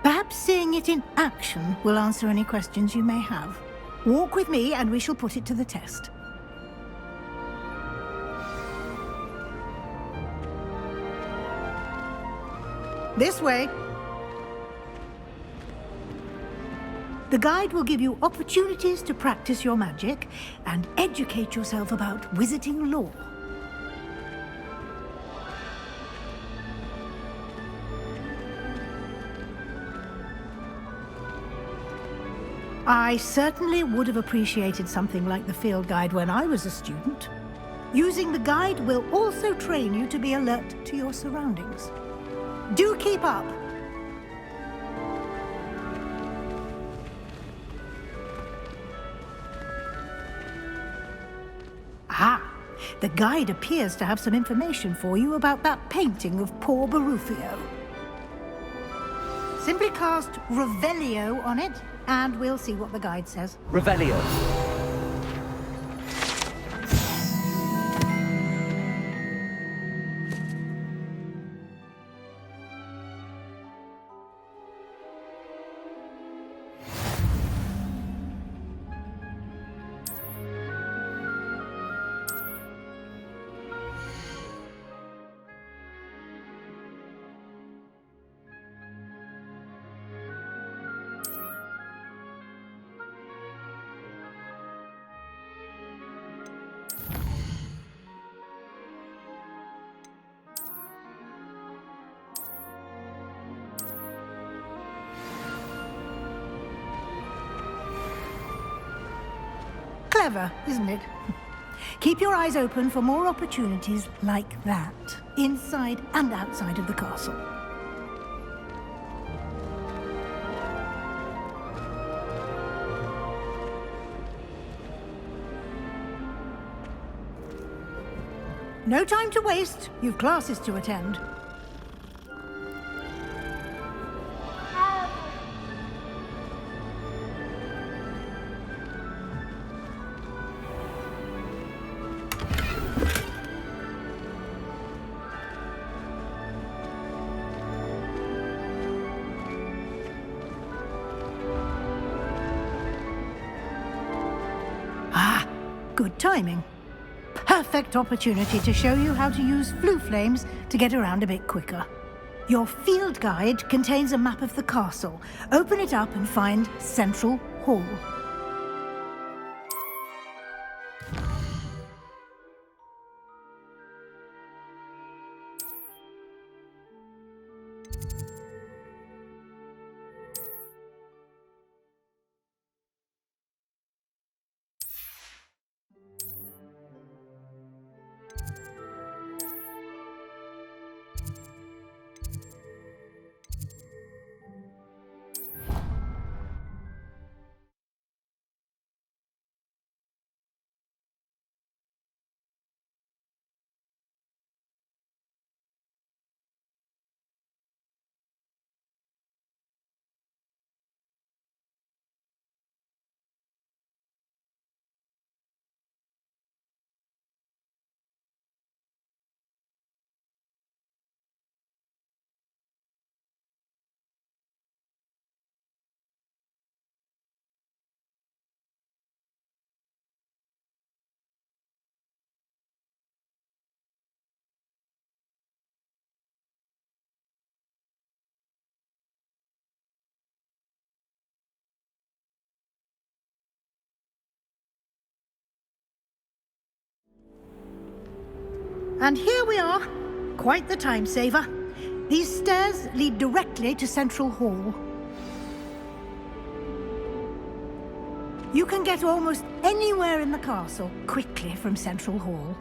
[SPEAKER 9] Perhaps seeing it in action will answer any questions you may have. Walk with me and we shall put it to the test. This way. The guide will give you opportunities to practice your magic and educate yourself about wizarding lore. I certainly would have appreciated something like the field guide when I was a student. Using the guide will also train you to be alert to your surroundings. Do keep up! Ah, the guide appears to have some information for you about that painting of poor Barufio. Simply cast Revelio on it, and we'll see what the guide says.
[SPEAKER 3] Revelio.
[SPEAKER 9] Clever, isn't it? Keep your eyes open for more opportunities like that, inside and outside of the castle. No time to waste. You've classes to attend. Good timing. Perfect opportunity to show you how to use flue flames to get around a bit quicker. Your field guide contains a map of the castle. Open it up and find Central Hall. And here we are. Quite the time saver. These stairs lead directly to Central Hall. You can get almost anywhere in the castle quickly from Central Hall.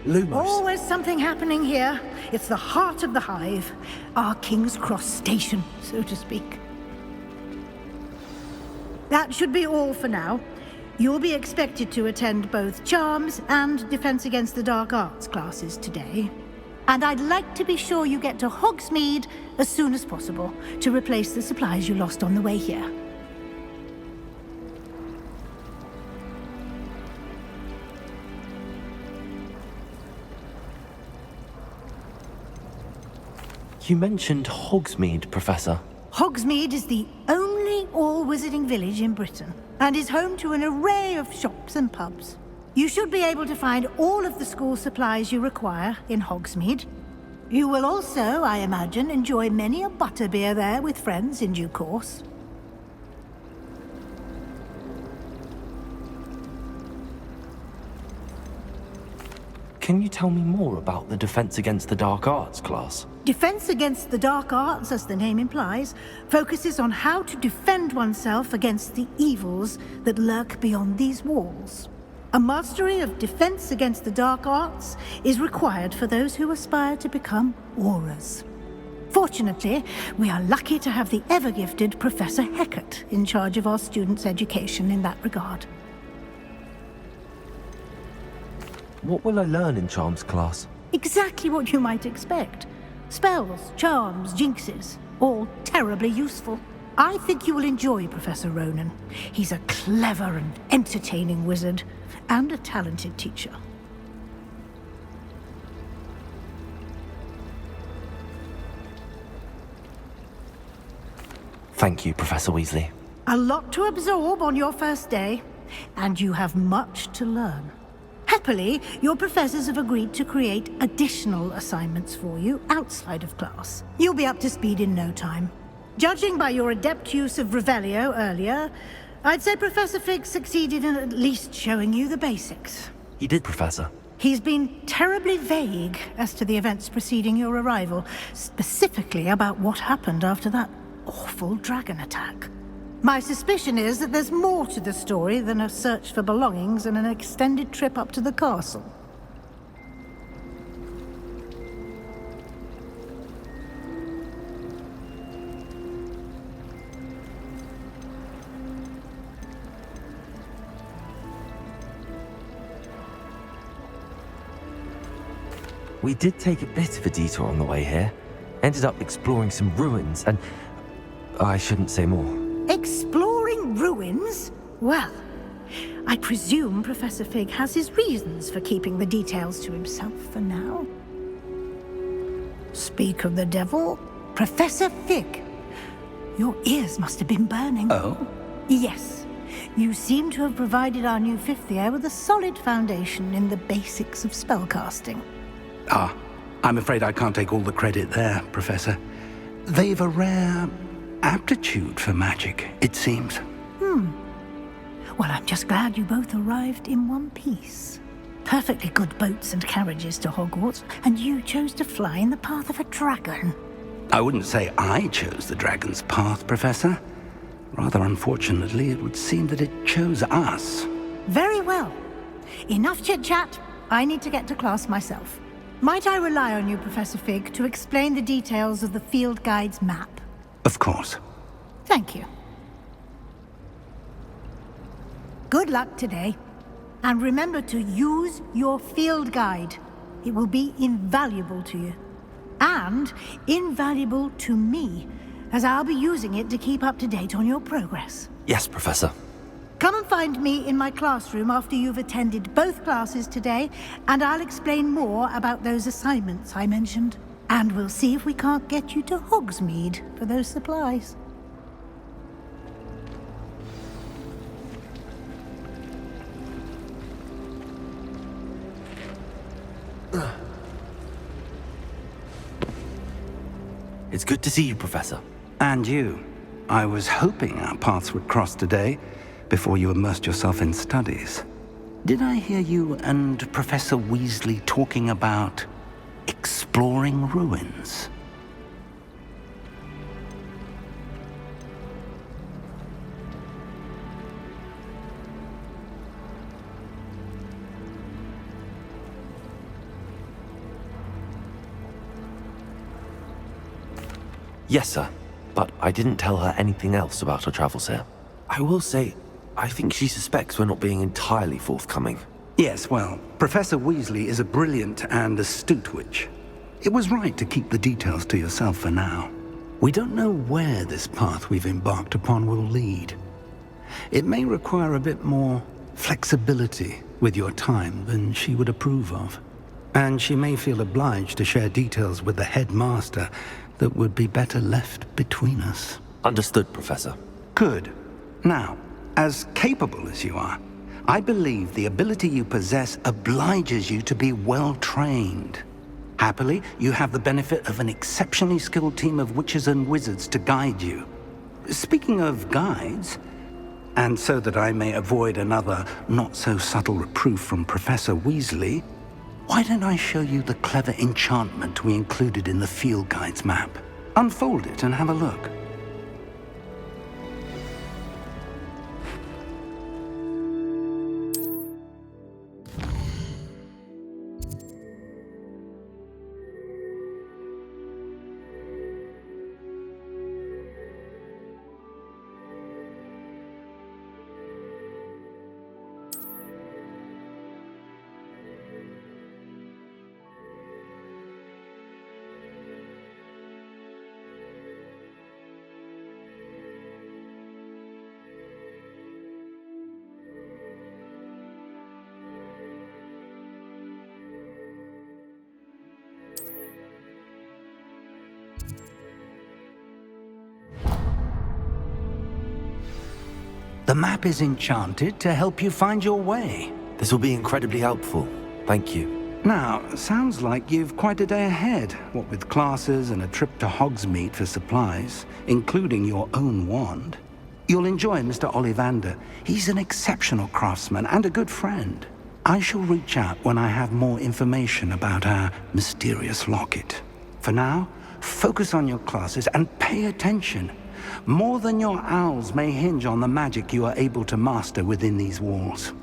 [SPEAKER 13] Lumos.
[SPEAKER 9] Always something happening here. It's the heart of the hive. Our King's Cross station, so to speak. That should be all for now. You'll be expected to attend both Charms and Defense Against the Dark Arts classes today. And I'd like to be sure you get to Hogsmeade as soon as possible to replace the supplies you lost on the way here.
[SPEAKER 2] You mentioned Hogsmeade, Professor.
[SPEAKER 9] Hogsmeade is the only all-wizarding village in Britain and is home to an array of shops and pubs. You should be able to find all of the school supplies you require in Hogsmeade. You will also, I imagine, enjoy many a butterbeer there with friends in due course.
[SPEAKER 2] Can you tell me more about the Defense Against the Dark Arts class?
[SPEAKER 9] Defense Against the Dark Arts, as the name implies, focuses on how to defend oneself against the evils that lurk beyond these walls. A mastery of Defense Against the Dark Arts is required for those who aspire to become Aurors. Fortunately, we are lucky to have the ever-gifted Professor Hecat in charge of our students' education in that regard.
[SPEAKER 2] What will I learn in Charms class?
[SPEAKER 9] Exactly what you might expect. Spells, charms, jinxes, all terribly useful. I think you will enjoy Professor Ronan. He's a clever and entertaining wizard, and a talented teacher.
[SPEAKER 2] Thank you, Professor Weasley.
[SPEAKER 9] A lot to absorb on your first day, and you have much to learn. Happily, your professors have agreed to create additional assignments for you outside of class. You'll be up to speed in no time. Judging by your adept use of Revelio earlier, I'd say Professor Fig succeeded in at least showing you the basics.
[SPEAKER 2] He did, Professor.
[SPEAKER 9] He's been terribly vague as to the events preceding your arrival, specifically about what happened after that awful dragon attack. My suspicion is that there's more to the story than a search for belongings and an extended trip up to the castle.
[SPEAKER 2] We did take a bit of a detour on the way here. Ended up exploring some ruins and... I shouldn't say more.
[SPEAKER 9] Exploring ruins? Well, I presume Professor Fig has his reasons for keeping the details to himself for now. Speak of the devil, Professor Fig. Your ears must have been burning.
[SPEAKER 3] Oh?
[SPEAKER 9] Yes. You seem to have provided our new fifth year with a solid foundation in the basics of spellcasting.
[SPEAKER 6] Ah, I'm afraid I can't take all the credit there, Professor. They've a rare aptitude for magic, it seems.
[SPEAKER 9] Well, I'm just glad you both arrived in one piece. Perfectly good boats and carriages to Hogwarts, and you chose to fly in the path of a dragon.
[SPEAKER 6] I wouldn't say I chose the dragon's path, Professor. Rather unfortunately, it would seem that it chose us.
[SPEAKER 9] Very well. Enough chit-chat. I need to get to class myself. Might I rely on you, Professor Fig, to explain the details of the field guide's map?
[SPEAKER 6] Of course.
[SPEAKER 9] Thank you. Good luck today. And remember to use your field guide. It will be invaluable to you. And invaluable to me, as I'll be using it to keep up to date on your progress.
[SPEAKER 2] Yes, Professor.
[SPEAKER 9] Come and find me in my classroom after you've attended both classes today, and I'll explain more about those assignments I mentioned. And we'll see if we can't get you to Hogsmeade for those supplies.
[SPEAKER 2] It's good to see you, Professor.
[SPEAKER 6] And you. I was hoping our paths would cross today, before you immersed yourself in studies. Did I hear you and Professor Weasley talking about exploring ruins?
[SPEAKER 2] Yes, sir. But I didn't tell her anything else about her travels here. I will say, I think she suspects we're not being entirely forthcoming.
[SPEAKER 6] Yes, well, Professor Weasley is a brilliant and astute witch. It was right to keep the details to yourself for now. We don't know where this path we've embarked upon will lead. It may require a bit more flexibility with your time than she would approve of. And she may feel obliged to share details with the headmaster that would be better left between us.
[SPEAKER 2] Understood, Professor.
[SPEAKER 6] Good. Now, as capable as you are, I believe the ability you possess obliges you to be well trained. Happily, you have the benefit of an exceptionally skilled team of witches and wizards to guide you. Speaking of guides, and so that I may avoid another not-so-subtle reproof from Professor Weasley, why don't I show you the clever enchantment we included in the field guide's map? Unfold it and have a look. The map is enchanted to help you find your way.
[SPEAKER 2] This will be incredibly helpful. Thank you.
[SPEAKER 6] Now, sounds like you've quite a day ahead, what with classes and a trip to Hogsmeade for supplies, including your own wand. You'll enjoy Mr. Ollivander. He's an exceptional craftsman and a good friend. I shall reach out when I have more information about our mysterious locket. For now, focus on your classes and pay attention. More than your owls may hinge on the magic you are able to master within these walls.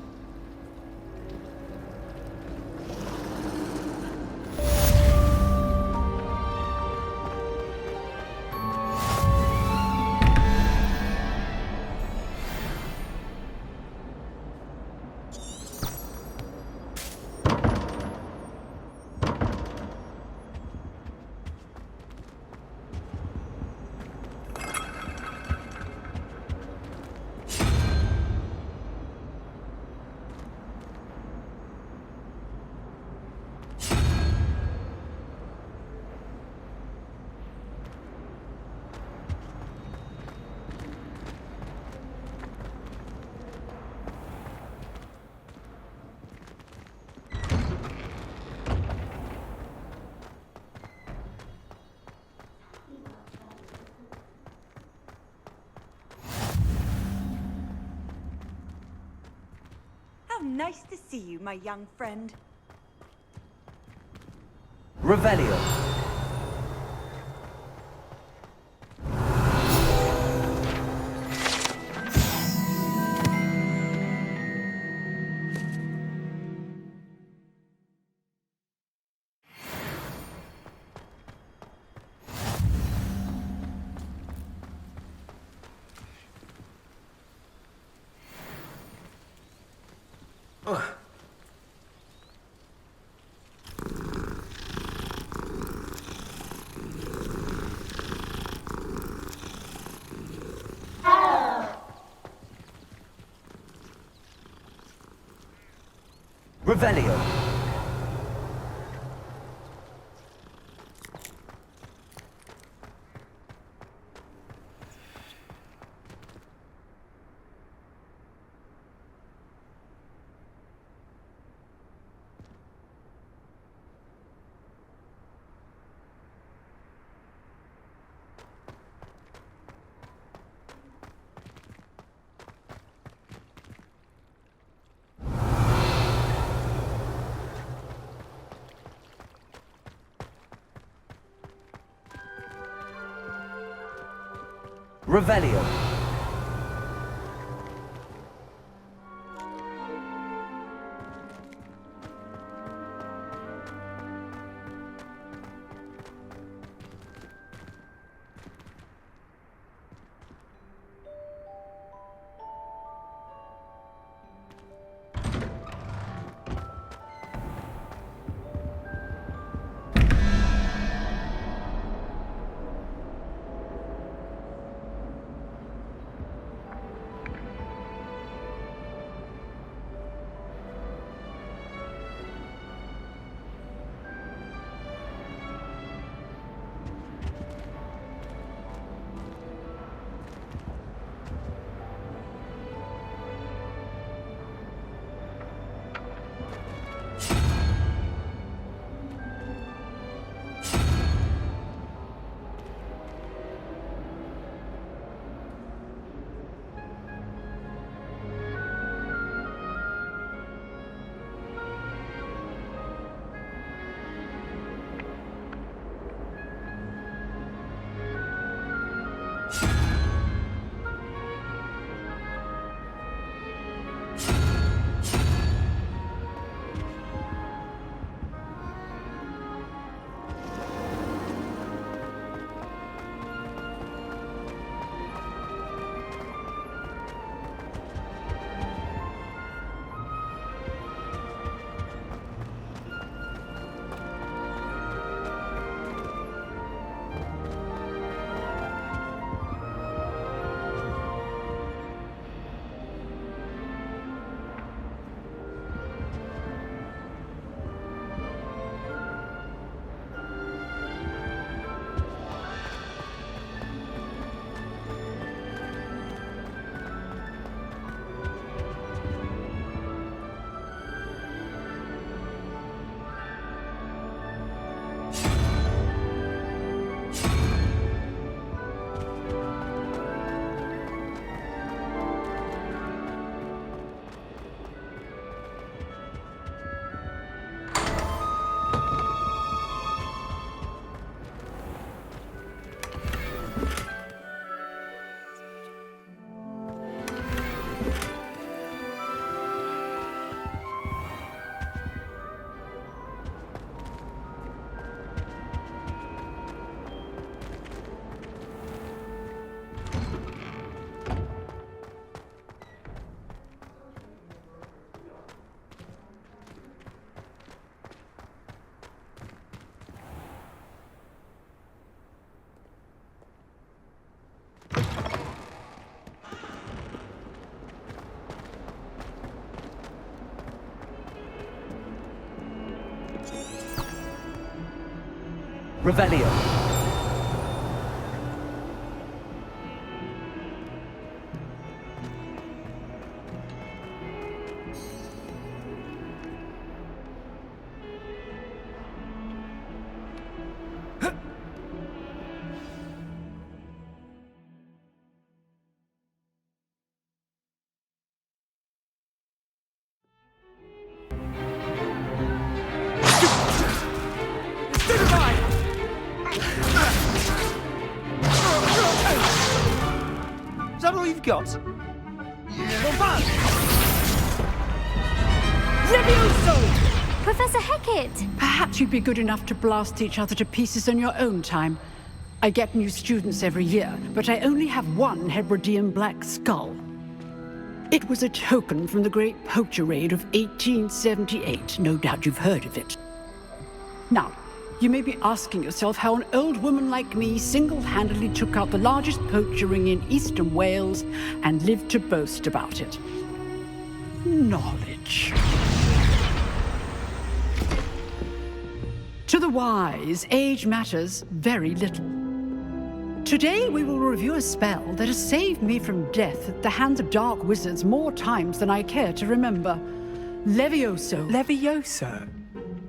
[SPEAKER 18] Nice to see you, my young friend.
[SPEAKER 10] Revelio. Revelio. Revelio. Revelio.
[SPEAKER 19] that all you've got?
[SPEAKER 20] Levioso!
[SPEAKER 12] Professor Hecat!
[SPEAKER 20] Perhaps you'd be good enough to blast each other to pieces on your own time. I get new students every year, but I only have one Hebridean black skull. It was a token from the Great Poacher Raid of 1878. No doubt you've heard of it. Now, you may be asking yourself how an old woman like me single-handedly took out the largest poacher ring in eastern Wales and lived to boast about it. Knowledge. To the wise, age matters very little. Today we will review a spell that has saved me from death at the hands of dark wizards more times than I care to remember. Levioso.
[SPEAKER 13] Levioso?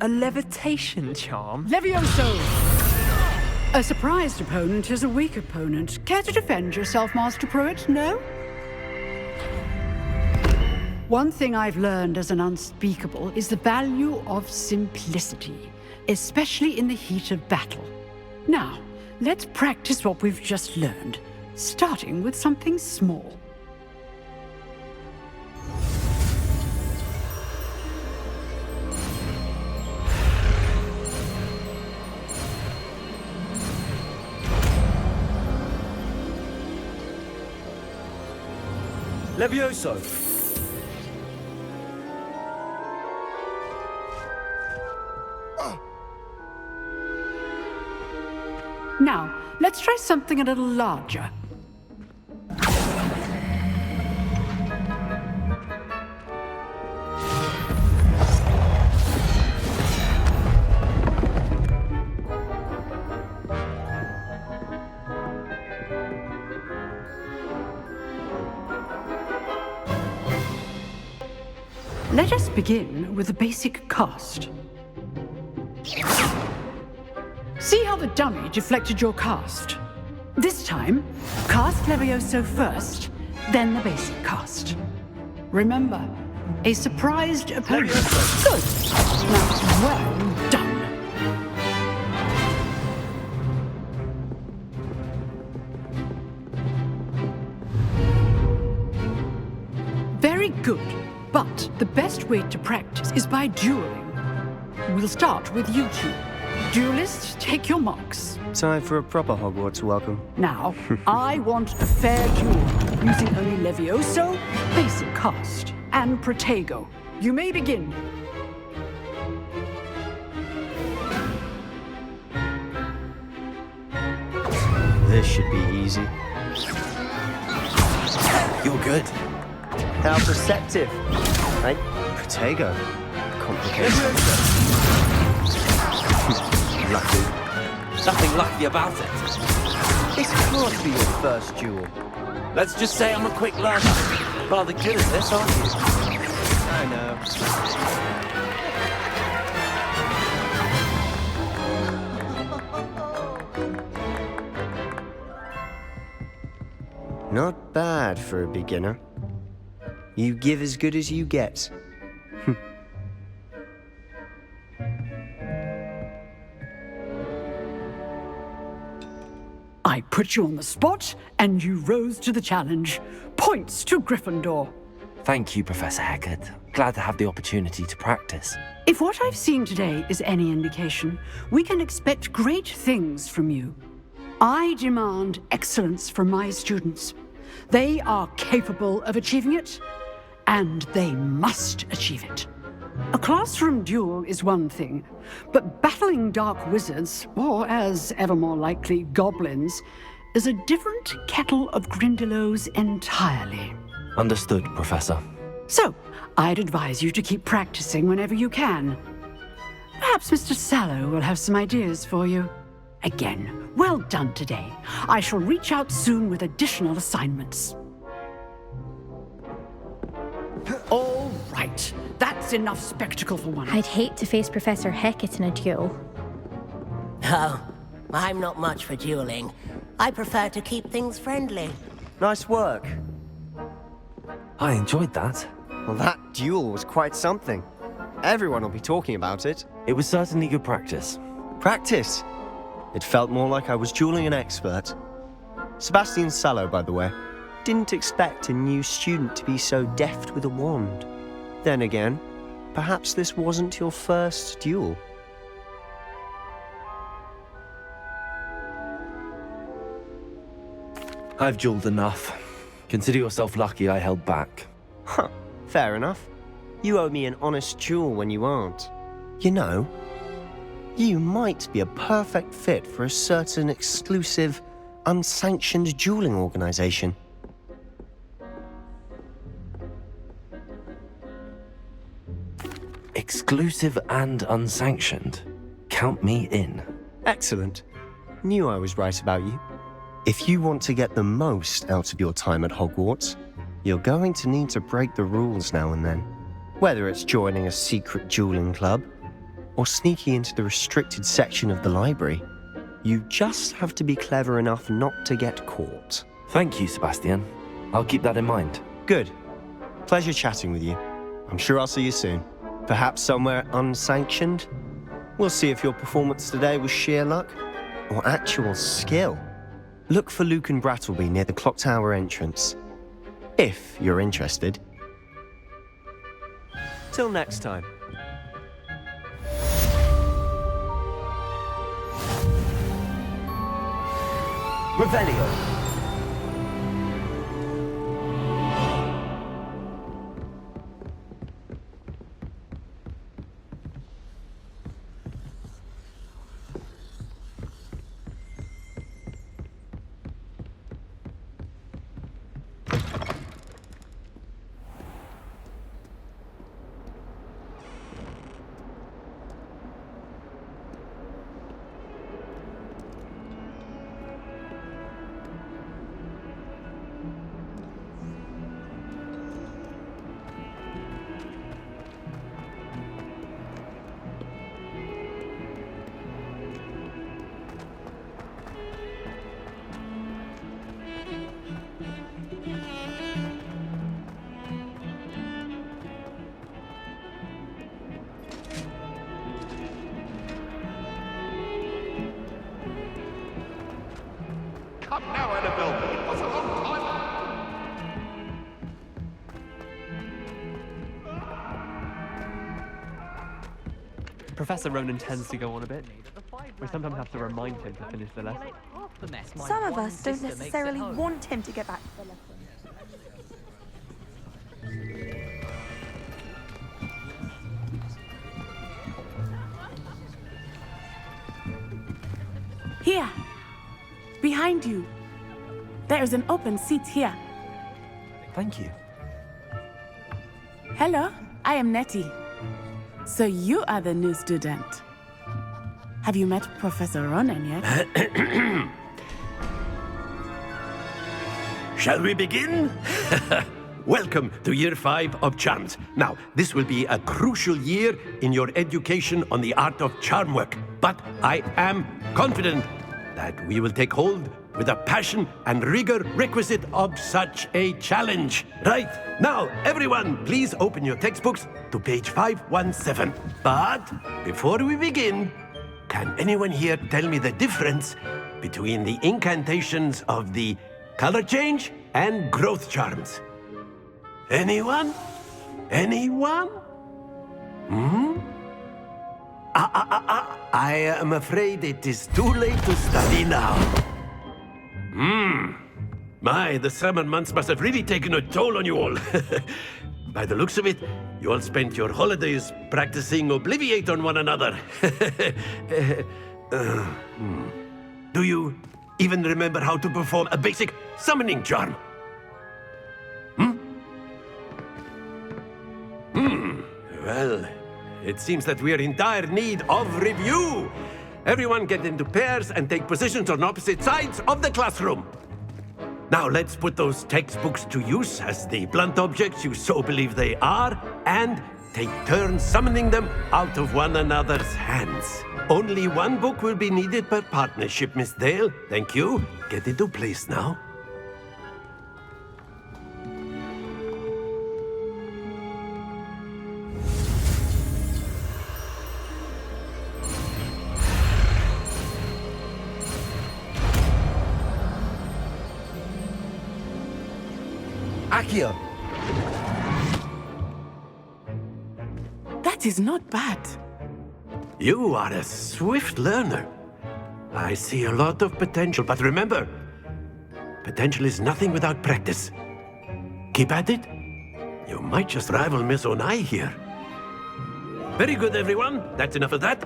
[SPEAKER 13] A levitation charm?
[SPEAKER 20] Levioso! A surprised opponent is a weak opponent. Care to defend yourself, Master Pruitt? No? One thing I've learned as an unspeakable is the value of simplicity, especially in the heat of battle. Now, let's practice what we've just learned, starting with something small.
[SPEAKER 19] Levioso!
[SPEAKER 20] Now, let's try something a little larger. Let us begin with the basic cast. See how the dummy deflected your cast? This time, cast Levioso first, then the basic cast. Remember, a surprised opponent. Good. Now, well done. Very good. But the best way to practice is by dueling. We'll start with you two. Duelists, take your marks.
[SPEAKER 19] Time for a proper Hogwarts welcome.
[SPEAKER 20] Now, I want a fair duel, using only Levioso, basic cast, and Protego. You may begin.
[SPEAKER 19] This should be easy. You're good. How perceptive. Right? Protego. Complicated. Lucky.
[SPEAKER 21] Nothing lucky about it.
[SPEAKER 19] This can't be your first duel.
[SPEAKER 21] Let's just say I'm a quick learner. Rather good at this, aren't you?
[SPEAKER 19] I know. Not bad for a beginner. You give as good as you get.
[SPEAKER 20] I put you on the spot, and you rose to the challenge. Points to Gryffindor.
[SPEAKER 2] Thank you, Professor Hecat. Glad to have the opportunity to practice.
[SPEAKER 20] If what I've seen today is any indication, we can expect great things from you. I demand excellence from my students. They are capable of achieving it, and they must achieve it. A classroom duel is one thing, but battling dark wizards, or as ever more likely, goblins, is a different kettle of Grindylows entirely.
[SPEAKER 2] Understood, Professor.
[SPEAKER 20] So, I'd advise you to keep practicing whenever you can. Perhaps Mr. Sallow will have some ideas for you. Again, well done today. I shall reach out soon with additional assignments. All right. That's enough spectacle for one.
[SPEAKER 22] I'd hate to face Professor Hecat in a duel.
[SPEAKER 23] Oh, I'm not much for dueling. I prefer to keep things friendly.
[SPEAKER 19] Nice work.
[SPEAKER 2] I enjoyed that.
[SPEAKER 19] Well, that duel was quite something. Everyone will be talking about it.
[SPEAKER 2] It was certainly good practice.
[SPEAKER 19] Practice? It felt more like I was dueling an expert. Sebastian Sallow, by the way. didn't expect a new student to be so deft with a wand. Then again, perhaps this wasn't your first duel.
[SPEAKER 1] I've dueled enough. Consider yourself lucky I held back.
[SPEAKER 19] Huh, fair enough. You owe me an honest duel when you aren't. You know, you might be a perfect fit for a certain exclusive, unsanctioned dueling organization.
[SPEAKER 1] Exclusive and unsanctioned. Count me in.
[SPEAKER 19] Excellent. Knew I was right about you. If you want to get the most out of your time at Hogwarts, you're going to need to break the rules now and then. Whether it's joining a secret dueling club, or sneaking into the restricted section of the library, you just have to be clever enough not to get caught.
[SPEAKER 1] Thank you, Sebastian. I'll keep that in mind.
[SPEAKER 19] Good. Pleasure chatting with you. I'm sure I'll see you soon. Perhaps somewhere unsanctioned? We'll see if your performance today was sheer luck or actual skill. Look for Luke and Brattleby near the clock tower entrance, if you're interested. Till next time.
[SPEAKER 1] Revelio.
[SPEAKER 4] Come now, Annabelle. It was a long time.
[SPEAKER 13] Professor Ronan tends to go on a bit. We sometimes have to remind him to finish the lesson.
[SPEAKER 18] Some of us don't necessarily want him to get back to the lesson.
[SPEAKER 15] Here! Behind you! There is an open seat here.
[SPEAKER 1] Thank you.
[SPEAKER 15] Hello, I am Nettie. So you are the new student. Have you met Professor Ronan yet?
[SPEAKER 21] Shall we begin? Welcome to Year 5 of Charms. Now, this will be a crucial year in your education on the art of charm work. But I am confident that we will take hold with the passion and rigor requisite of such a challenge. Right, now, everyone, please open your textbooks to page 517. But before we begin, can anyone here tell me the difference between the incantations of the color change and growth charms? Anyone? Anyone? I am afraid it is too late to study now. My, the summer months must have really taken a toll on you all. By the looks of it, you all spent your holidays practicing Obliviate on one another. Do you even remember how to perform a basic summoning charm? Well, it seems that we are in dire need of review. Everyone get into pairs and take positions on opposite sides of the classroom. Now let's put those textbooks to use as the blunt objects you so believe they are, and take turns summoning them out of one another's hands. Only one book will be needed per partnership, Miss Dale. Thank you. Get into place now. Accio!
[SPEAKER 15] That is not bad.
[SPEAKER 21] You are a swift learner. I see a lot of potential, but remember, potential is nothing without practice. Keep at it. You might just rival Miss Onai here. Very good, everyone. That's enough of that.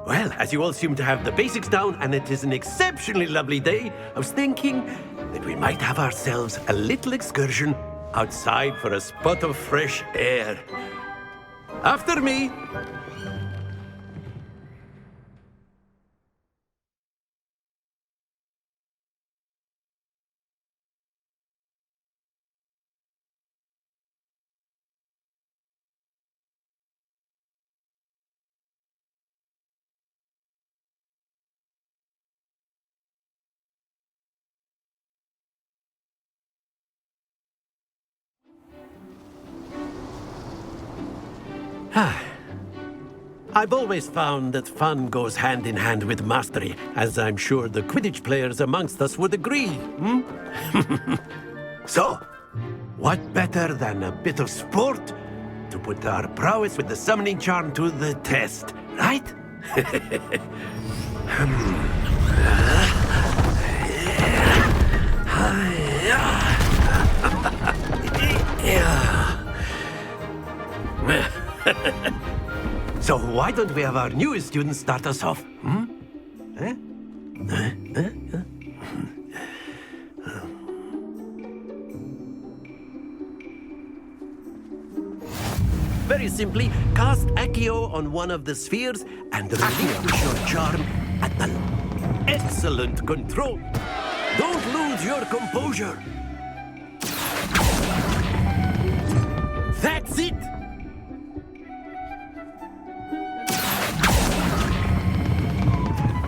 [SPEAKER 21] Well, as you all seem to have the basics down, and it is an exceptionally lovely day, I was thinking that we might have ourselves a little excursion outside for a spot of fresh air. After me! I've always found that fun goes hand in hand with mastery, as I'm sure the Quidditch players amongst us would agree, hmm? So, what better than a bit of sport to put our prowess with the summoning charm to the test, right? So why don't we have our newest student start us off? Hmm? Very simply, cast Accio on one of the spheres and relinquish your charm at the... Excellent control! Don't lose your composure! That's it!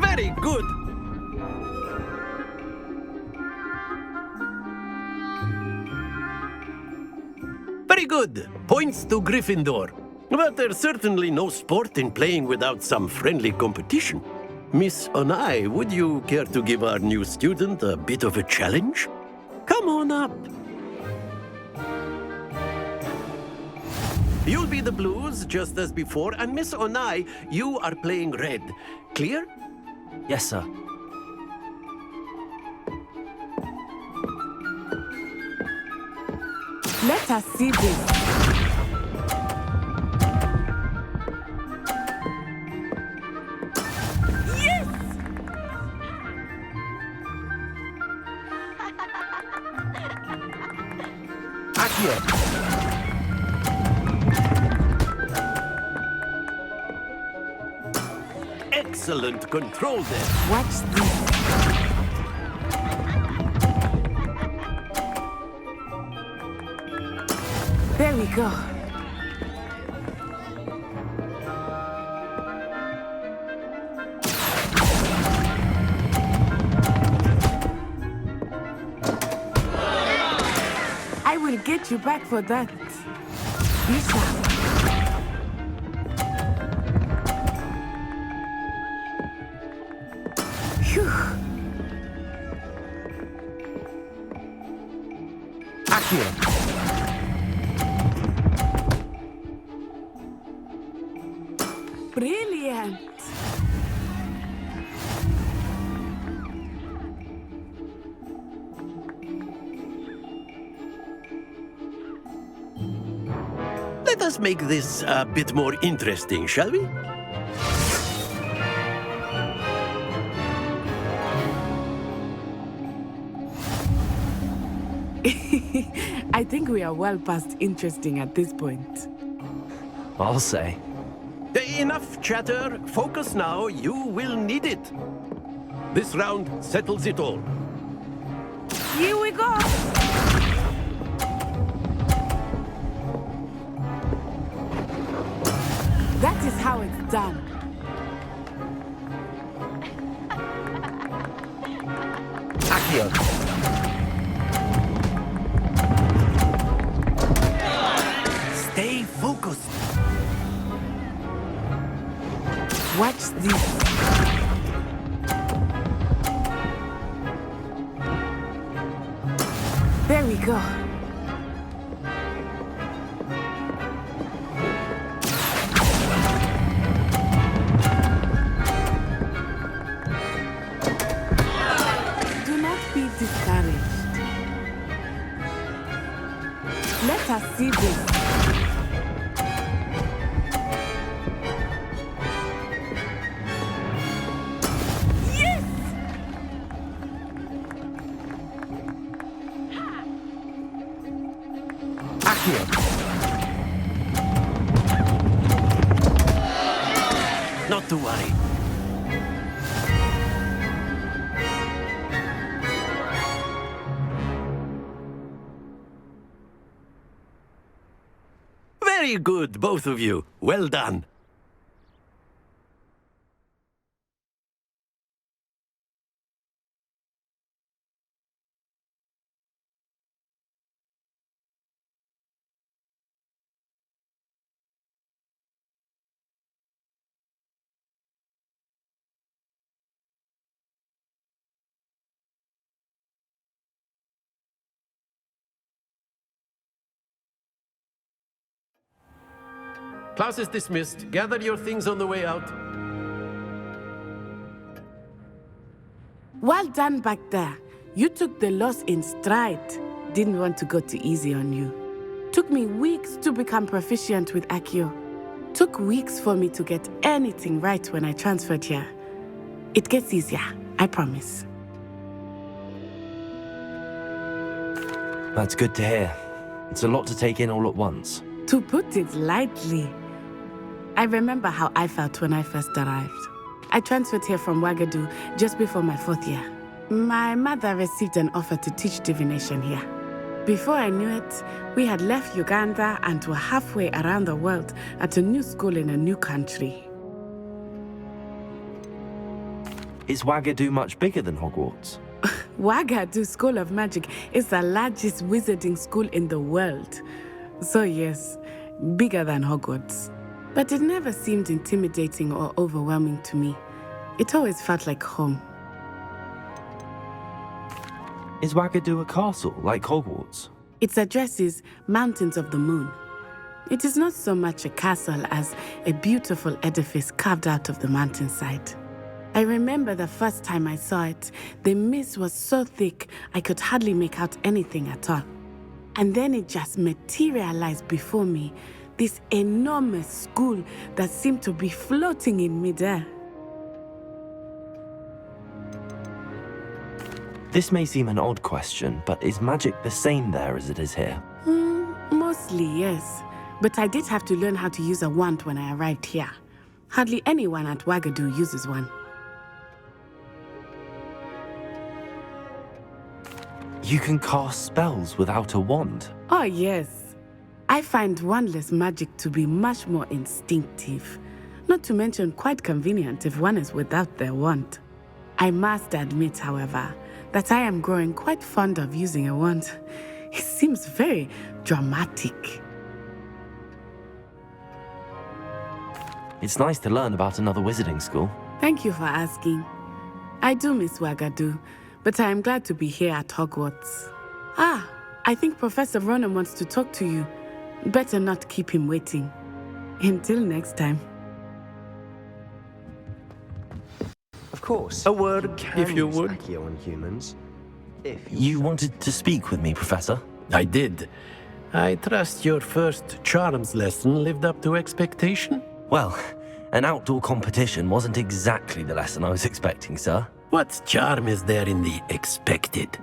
[SPEAKER 21] Very good! Very good! Points to Gryffindor. But there's certainly no sport in playing without some friendly competition. Miss Onai, would you care to give our new student a bit of a challenge? Come on up. You'll be the blues, just as before, and Miss Onai, you are playing red. Clear?
[SPEAKER 2] Yes, sir.
[SPEAKER 15] Let us see this. Yes!
[SPEAKER 21] Accio! Excellent control there.
[SPEAKER 15] Watch this. There we go. I will get you back for that. Be sharp. Brilliant!
[SPEAKER 21] Let us make this a bit more interesting, shall we?
[SPEAKER 15] I think we are well past interesting at this point.
[SPEAKER 2] I'll say.
[SPEAKER 21] Enough chatter. Focus now. You will need it. This round settles it all.
[SPEAKER 15] Here we go! That is how it's done.
[SPEAKER 21] Accio. Stay focused.
[SPEAKER 15] Watch this. There we go. Let us see this.
[SPEAKER 21] Not to worry. Very good, both of you. Well done. Class is dismissed. Gather your things on the way out.
[SPEAKER 15] Well done back there. You took the loss in stride. Didn't want to go too easy on you. Took me weeks to become proficient with Accio. Took weeks for me to get anything right when I transferred here. It gets easier, I promise.
[SPEAKER 1] That's good to hear. It's a lot to take in all at once.
[SPEAKER 15] To put it lightly, I remember how I felt when I first arrived. I transferred here from Wagadu just before my 4th year. My mother received an offer to teach divination here. Before I knew it, we had left Uganda and were halfway around the world at a new school in a new country.
[SPEAKER 1] Is Wagadu much bigger than Hogwarts?
[SPEAKER 15] Wagadu School of Magic is the largest wizarding school in the world. So yes, bigger than Hogwarts. But it never seemed intimidating or overwhelming to me. It always felt like home.
[SPEAKER 1] Is Wagadu a castle, like Hogwarts?
[SPEAKER 15] Its address is Mountains of the Moon. It is not so much a castle as a beautiful edifice carved out of the mountainside. I remember the first time I saw it, the mist was so thick I could hardly make out anything at all. And then it just materialized before me, this enormous school that seemed to be floating in midair.
[SPEAKER 1] This may seem an odd question, but is magic the same there as it is here?
[SPEAKER 15] Mostly, yes. But I did have to learn how to use a wand when I arrived here. Hardly anyone at Wagadu uses one.
[SPEAKER 1] You can cast spells without a wand?
[SPEAKER 15] Oh, yes. I find wandless magic to be much more instinctive. Not to mention quite convenient if one is without their wand. I must admit, however, that I am growing quite fond of using a wand. It seems very dramatic.
[SPEAKER 1] It's nice to learn about another wizarding school.
[SPEAKER 15] Thank you for asking. I do miss Wagadu, but I am glad to be here at Hogwarts. I think Professor Ronan wants to talk to you. Better not keep him waiting. Until next time.
[SPEAKER 19] Of course.
[SPEAKER 21] A word, if you would.
[SPEAKER 19] Accio on humans.
[SPEAKER 1] You wanted to speak with me, Professor?
[SPEAKER 21] I did. I trust your first charms lesson lived up to expectation?
[SPEAKER 1] Well, an outdoor competition wasn't exactly the lesson I was expecting, sir.
[SPEAKER 21] What charm is there in the expected?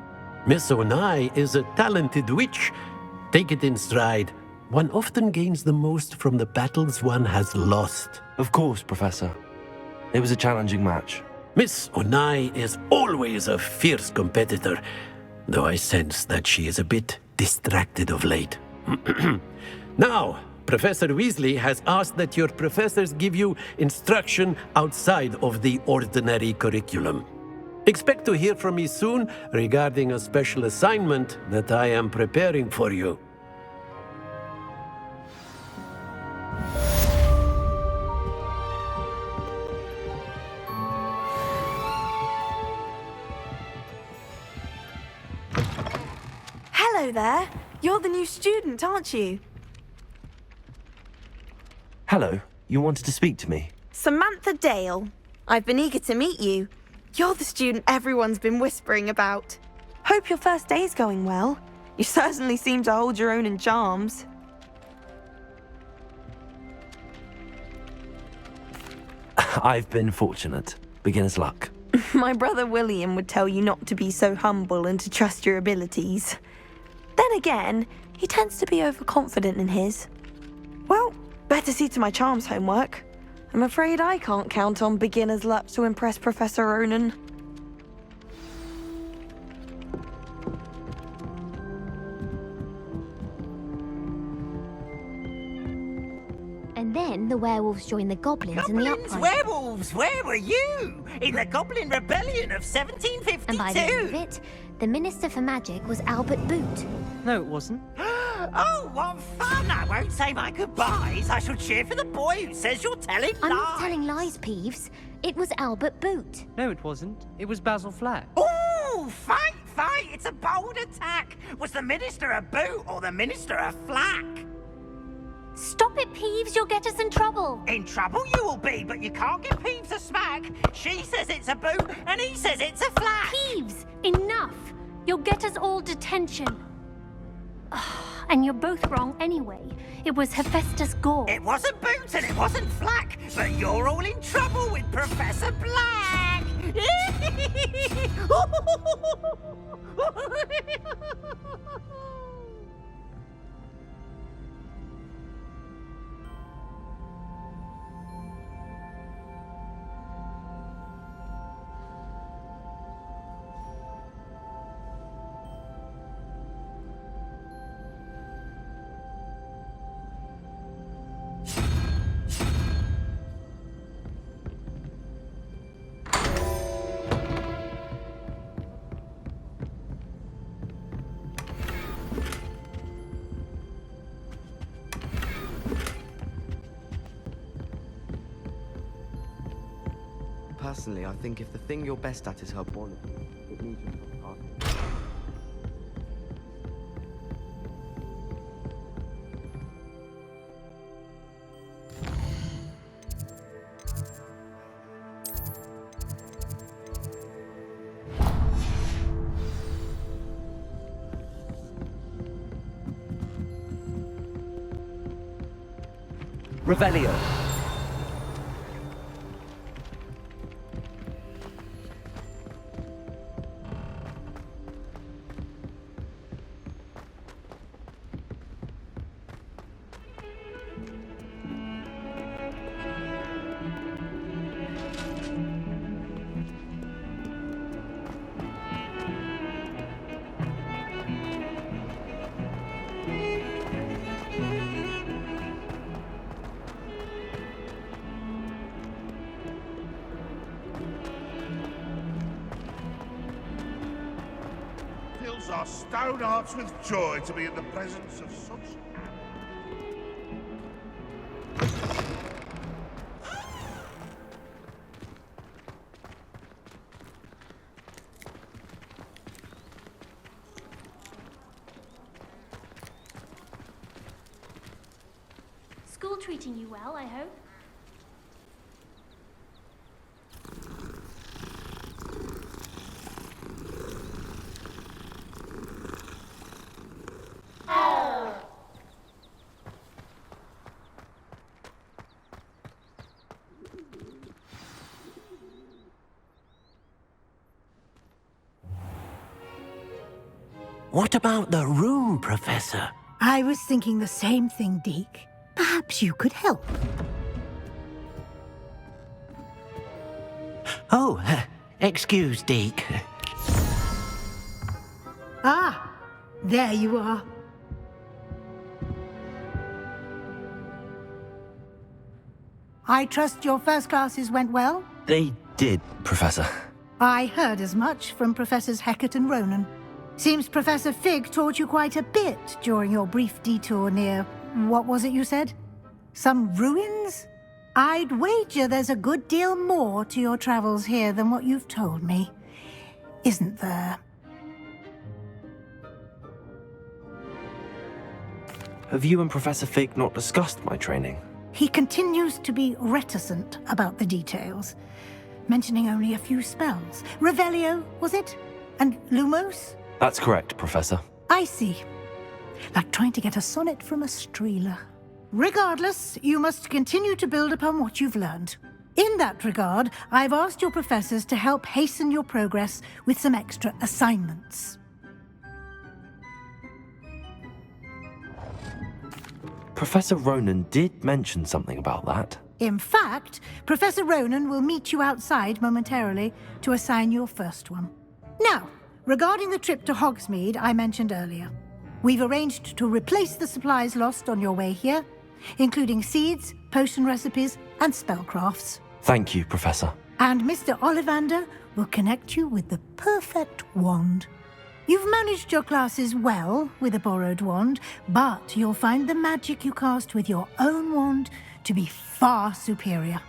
[SPEAKER 21] Miss Onai is a talented witch. Take it in stride. One often gains the most from the battles one has lost.
[SPEAKER 1] Of course, Professor. It was a challenging match.
[SPEAKER 21] Miss Onai is always a fierce competitor, though I sense that she is a bit distracted of late. Now, Professor Weasley has asked that your professors give you instruction outside of the ordinary curriculum. Expect to hear from me soon regarding a special assignment that I am preparing for you.
[SPEAKER 18] Hello there. You're the new student, aren't you?
[SPEAKER 1] Hello. You wanted to speak to me?
[SPEAKER 18] Samantha Dale. I've been eager to meet you. You're the student everyone's been whispering about. Hope your first day's going well. You certainly seem to hold your own in charms.
[SPEAKER 1] I've been fortunate. Beginner's luck.
[SPEAKER 18] My brother William would tell you not to be so humble and to trust your abilities. Then again, he tends to be overconfident in his. Well, better see to my charms homework. I'm afraid I can't count on beginner's luck to impress Professor Ronan.
[SPEAKER 5] And then the werewolves joined the goblins in the uprising.
[SPEAKER 10] Werewolves, where were you? In the Goblin Rebellion of 1752?
[SPEAKER 5] And by the end of it, the Minister for Magic was Albert Boot.
[SPEAKER 13] No, it wasn't.
[SPEAKER 10] Oh, what fun! I won't say my goodbyes. I shall cheer for the boy who says you're telling lies.
[SPEAKER 5] I'm not telling lies, Peeves. It was Albert Boot.
[SPEAKER 13] No, it wasn't. It was Basil Flack.
[SPEAKER 10] Ooh, fight, fight! It's a bold attack. Was the Minister a boot or the Minister a flack?
[SPEAKER 12] Stop it, Peeves. You'll get us in trouble.
[SPEAKER 10] In trouble you will be, but you can't give Peeves a smack. She says it's a boot, and he says it's a flack.
[SPEAKER 12] Peeves, enough. You'll get us all detention. And you're both wrong anyway. It was Hephaestus Gore.
[SPEAKER 10] It wasn't boot and it wasn't flack, but you're all in trouble with Professor Black.
[SPEAKER 14] Personally, I think if the thing you're best at is herbology, it needs your top part.
[SPEAKER 1] Revelio.
[SPEAKER 4] Fills our stone hearts with joy to be in the presence of such.
[SPEAKER 12] School treating you well, I hope.
[SPEAKER 10] What about the room, Professor?
[SPEAKER 9] I was thinking the same thing, Deke. Perhaps you could help.
[SPEAKER 10] Oh, excuse, Deke.
[SPEAKER 9] Ah, there you are. I trust your first classes went well?
[SPEAKER 1] They did, Professor.
[SPEAKER 9] I heard as much from Professors Hecat and Ronan. Seems Professor Fig taught you quite a bit during your brief detour near... what was it you said? Some ruins? I'd wager there's a good deal more to your travels here than what you've told me. Isn't there?
[SPEAKER 1] Have you and Professor Fig not discussed my training?
[SPEAKER 9] He continues to be reticent about the details, mentioning only a few spells. Revelio, was it? And Lumos?
[SPEAKER 1] That's correct, Professor.
[SPEAKER 9] I see. Like trying to get a sonnet from a streeler. Regardless, you must continue to build upon what you've learned. In that regard, I've asked your professors to help hasten your progress with some extra assignments.
[SPEAKER 1] Professor Ronan did mention something about that.
[SPEAKER 9] In fact, Professor Ronan will meet you outside momentarily to assign your first one. Now, regarding the trip to Hogsmeade I mentioned earlier, we've arranged to replace the supplies lost on your way here, including seeds, potion recipes, and spellcrafts.
[SPEAKER 1] Thank you, Professor.
[SPEAKER 9] And Mr. Ollivander will connect you with the perfect wand. You've managed your classes well with a borrowed wand, but you'll find the magic you cast with your own wand to be far superior.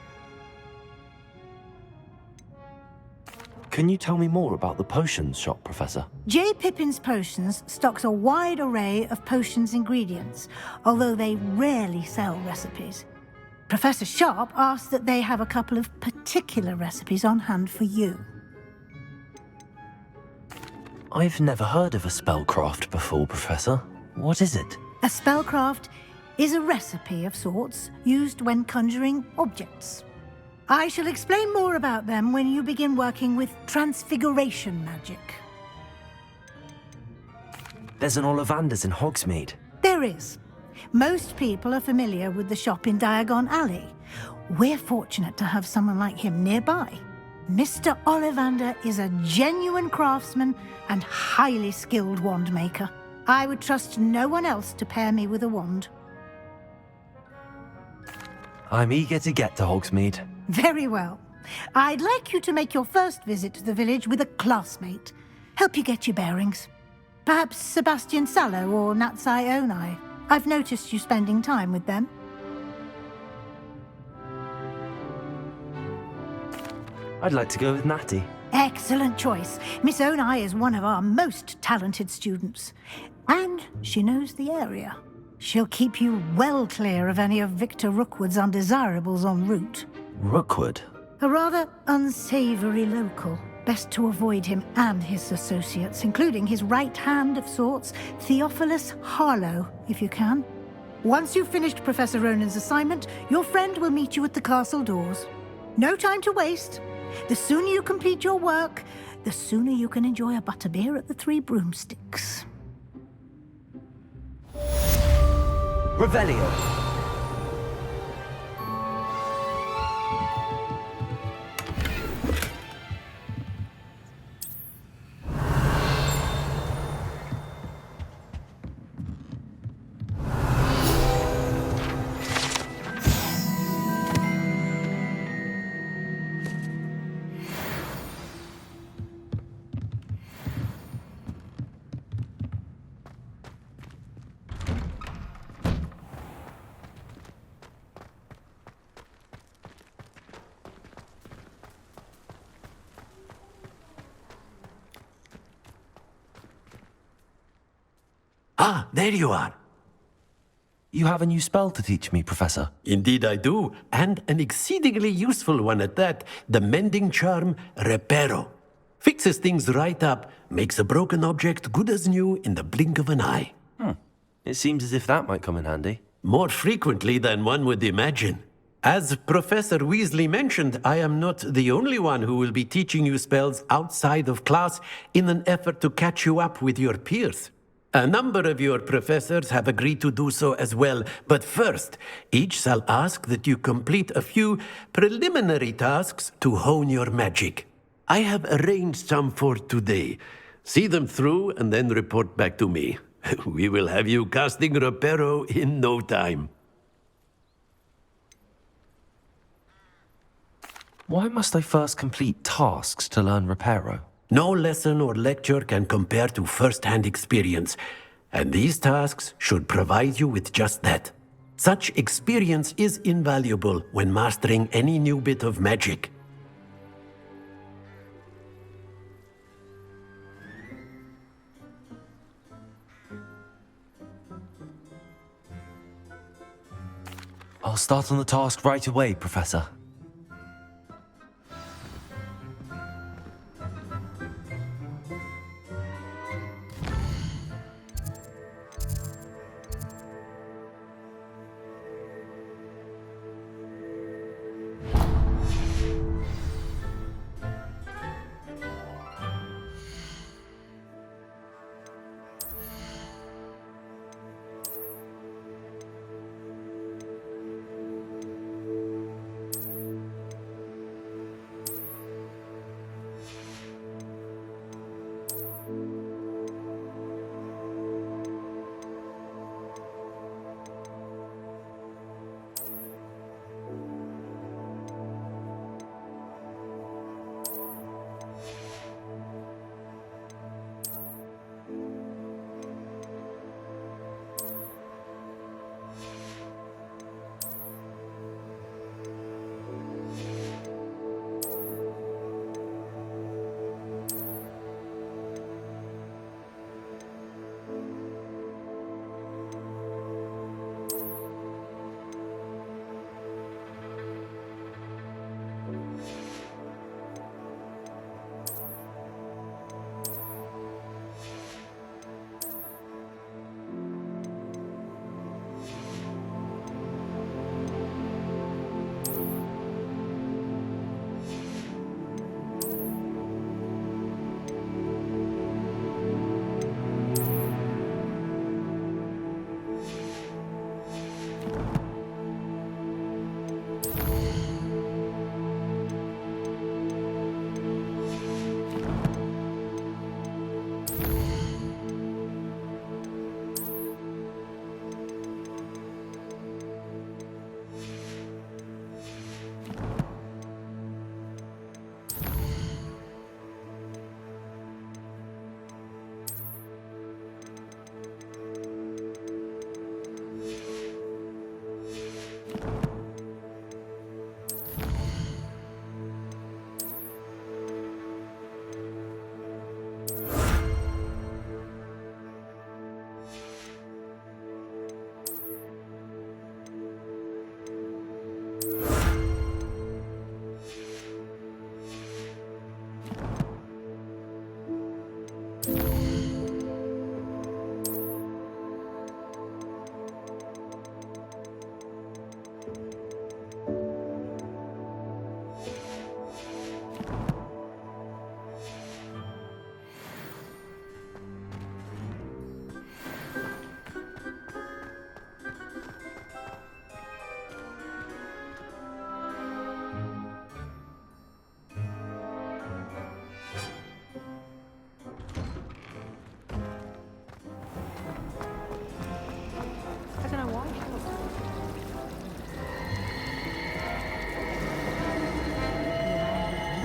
[SPEAKER 1] Can you tell me more about the potions shop, Professor?
[SPEAKER 9] J. Pippin's Potions stocks a wide array of potions ingredients, although they rarely sell recipes. Professor Sharp asked that they have a couple of particular recipes on hand for you.
[SPEAKER 1] I've never heard of a spellcraft before, Professor. What is it?
[SPEAKER 9] A spellcraft is a recipe of sorts used when conjuring objects. I shall explain more about them when you begin working with transfiguration magic.
[SPEAKER 1] There's an Ollivander's in Hogsmeade.
[SPEAKER 9] There is. Most people are familiar with the shop in Diagon Alley. We're fortunate to have someone like him nearby. Mr. Ollivander is a genuine craftsman and highly skilled wand maker. I would trust no one else to pair me with a wand.
[SPEAKER 1] I'm eager to get to Hogsmeade.
[SPEAKER 9] Very well. I'd like you to make your first visit to the village with a classmate. Help you get your bearings. Perhaps Sebastian Sallow or Natsai Onai. I've noticed you spending time with them.
[SPEAKER 1] I'd like to go with Natty.
[SPEAKER 9] Excellent choice. Miss Onai is one of our most talented students. And she knows the area. She'll keep you well clear of any of Victor Rookwood's undesirables en route.
[SPEAKER 1] Rookwood?
[SPEAKER 9] A rather unsavory local. Best to avoid him and his associates, including his right hand of sorts, Theophilus Harlow, if you can. Once you've finished Professor Ronan's assignment, your friend will meet you at the castle doors. No time to waste. The sooner you complete your work, the sooner you can enjoy a butterbeer at the Three Broomsticks.
[SPEAKER 1] Revelio.
[SPEAKER 21] Ah, there you are.
[SPEAKER 1] You have a new spell to teach me, Professor.
[SPEAKER 21] Indeed I do, and an exceedingly useful one at that, the mending charm Reparo. Fixes things right up, makes a broken object good as new in the blink of an eye.
[SPEAKER 1] It seems as if that might come in handy.
[SPEAKER 21] More frequently than one would imagine. As Professor Weasley mentioned, I am not the only one who will be teaching you spells outside of class in an effort to catch you up with your peers. A number of your professors have agreed to do so as well, but first, each shall ask that you complete a few preliminary tasks to hone your magic. I have arranged some for today. See them through and then report back to me. We will have you casting Reparo in no time.
[SPEAKER 1] Why must I first complete tasks to learn Reparo?
[SPEAKER 21] No lesson or lecture can compare to first-hand experience, and these tasks should provide you with just that. Such experience is invaluable when mastering any new bit of magic.
[SPEAKER 1] I'll start on the task right away, Professor.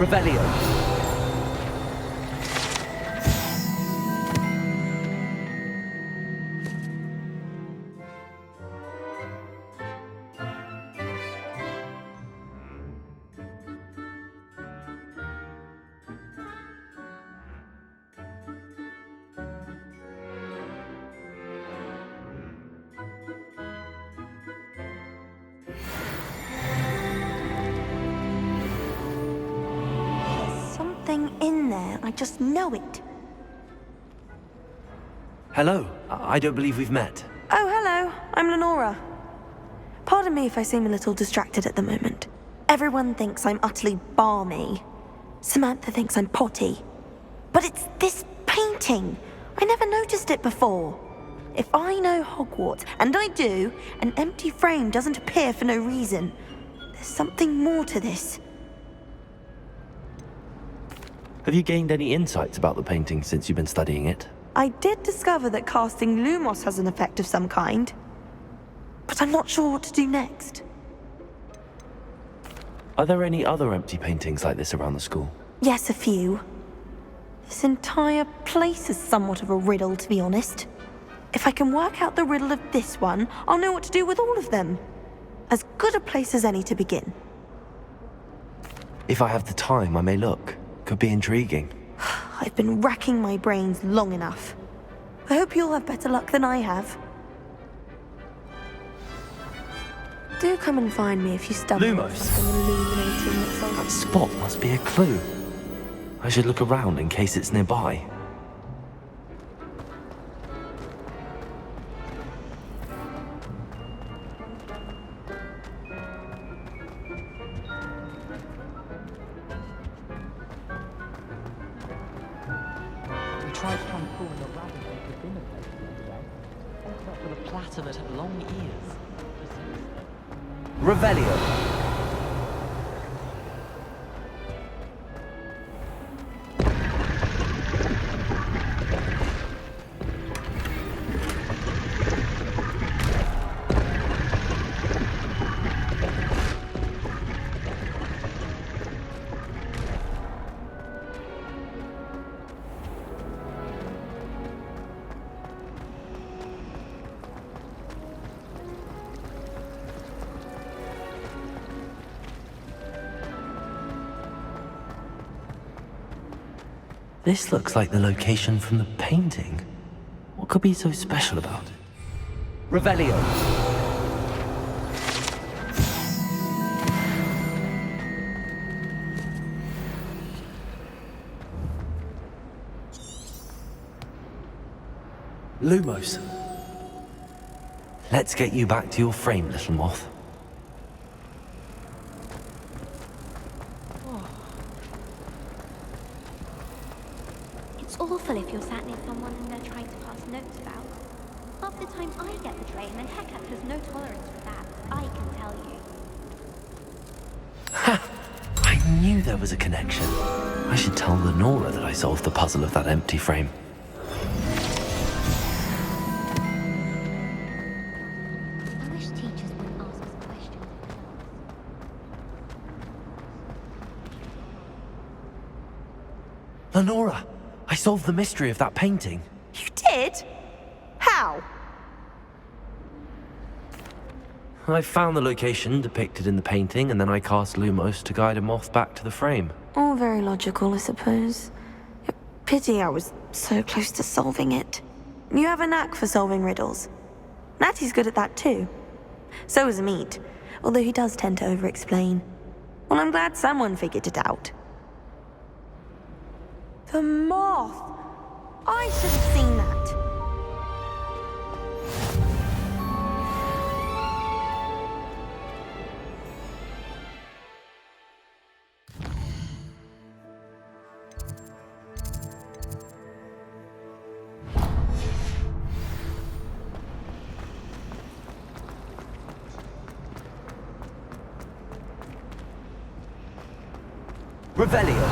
[SPEAKER 1] Revelio.
[SPEAKER 18] Something in there, I just know it.
[SPEAKER 1] Hello. I don't believe we've met.
[SPEAKER 18] Oh, hello. I'm Lenora. Pardon me if I seem a little distracted at the moment. Everyone thinks I'm utterly balmy. Samantha thinks I'm potty. But it's this painting. I never noticed it before. If I know Hogwarts, and I do, an empty frame doesn't appear for no reason. There's something more to this.
[SPEAKER 1] Have you gained any insights about the painting since you've been studying it?
[SPEAKER 18] I did discover that casting Lumos has an effect of some kind. But I'm not sure what to do next.
[SPEAKER 1] Are there any other empty paintings like this around the school?
[SPEAKER 18] Yes, a few. This entire place is somewhat of a riddle, to be honest. If I can work out the riddle of this one, I'll know what to do with all of them. As good a place as any to begin.
[SPEAKER 1] If I have the time, I may look. Could be intriguing.
[SPEAKER 18] I've been racking my brains long enough. I hope you'll have better luck than I have. Do come and find me if you stumble on
[SPEAKER 1] Lumos.
[SPEAKER 18] something illuminating that's on.
[SPEAKER 1] That spot must be a clue. I should look around in case it's nearby.
[SPEAKER 2] Tried trying to pull in a rabbit out of dinner plate the other day. Ended up with a platter that had long ears.
[SPEAKER 1] Revelio. This looks like the location from the painting. What could be so special about it? Revelio. Lumos. Let's get you back to your frame, little moth.
[SPEAKER 5] It's awful if you're sat near someone and they're trying to pass notes about. Half the time I get the blame, and Hecate has no tolerance for that. I can tell you.
[SPEAKER 1] Ha! I knew there was a connection. I should tell Lenora that I solved the puzzle of that empty frame.
[SPEAKER 5] I wish teachers wouldn't ask us questions.
[SPEAKER 1] Lenora! I solved the mystery of that painting.
[SPEAKER 18] You did? How?
[SPEAKER 1] I found the location depicted in the painting, and then I cast Lumos to guide a moth back to the frame.
[SPEAKER 18] All very logical, I suppose. Pity I was so close to solving it. You have a knack for solving riddles. Natty's good at that too. So is Meat, although he does tend to over-explain. Well, I'm glad someone figured it out. The moth! I should have seen that.
[SPEAKER 1] Revelio.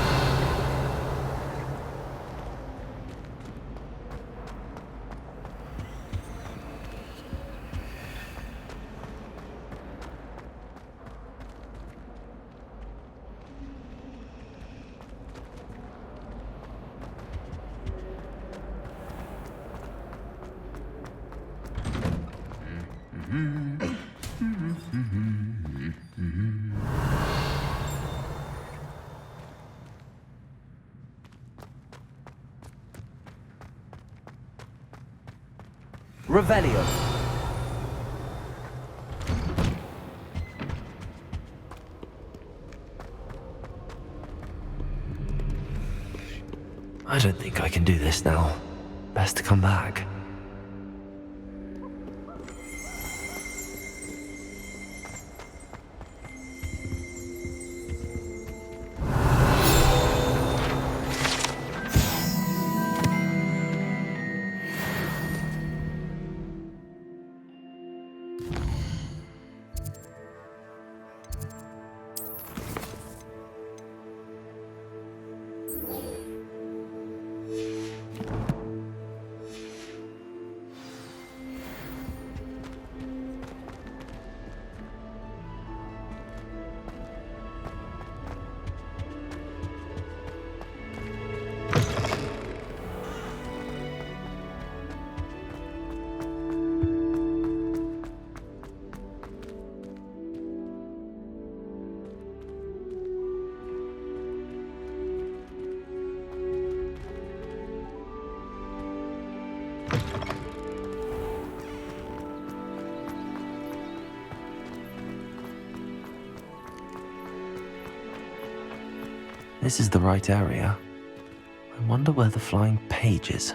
[SPEAKER 2] Revelio.
[SPEAKER 1] I don't think I can do this now. Best to come back. This is the right area. I wonder where the flying page is.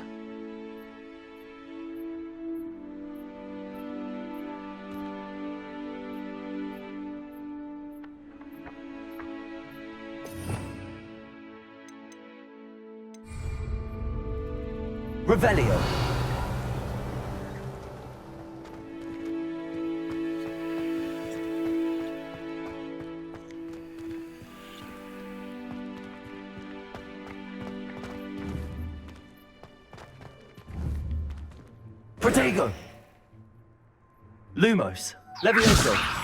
[SPEAKER 2] Revelio. Protego! Lumos! Levioso!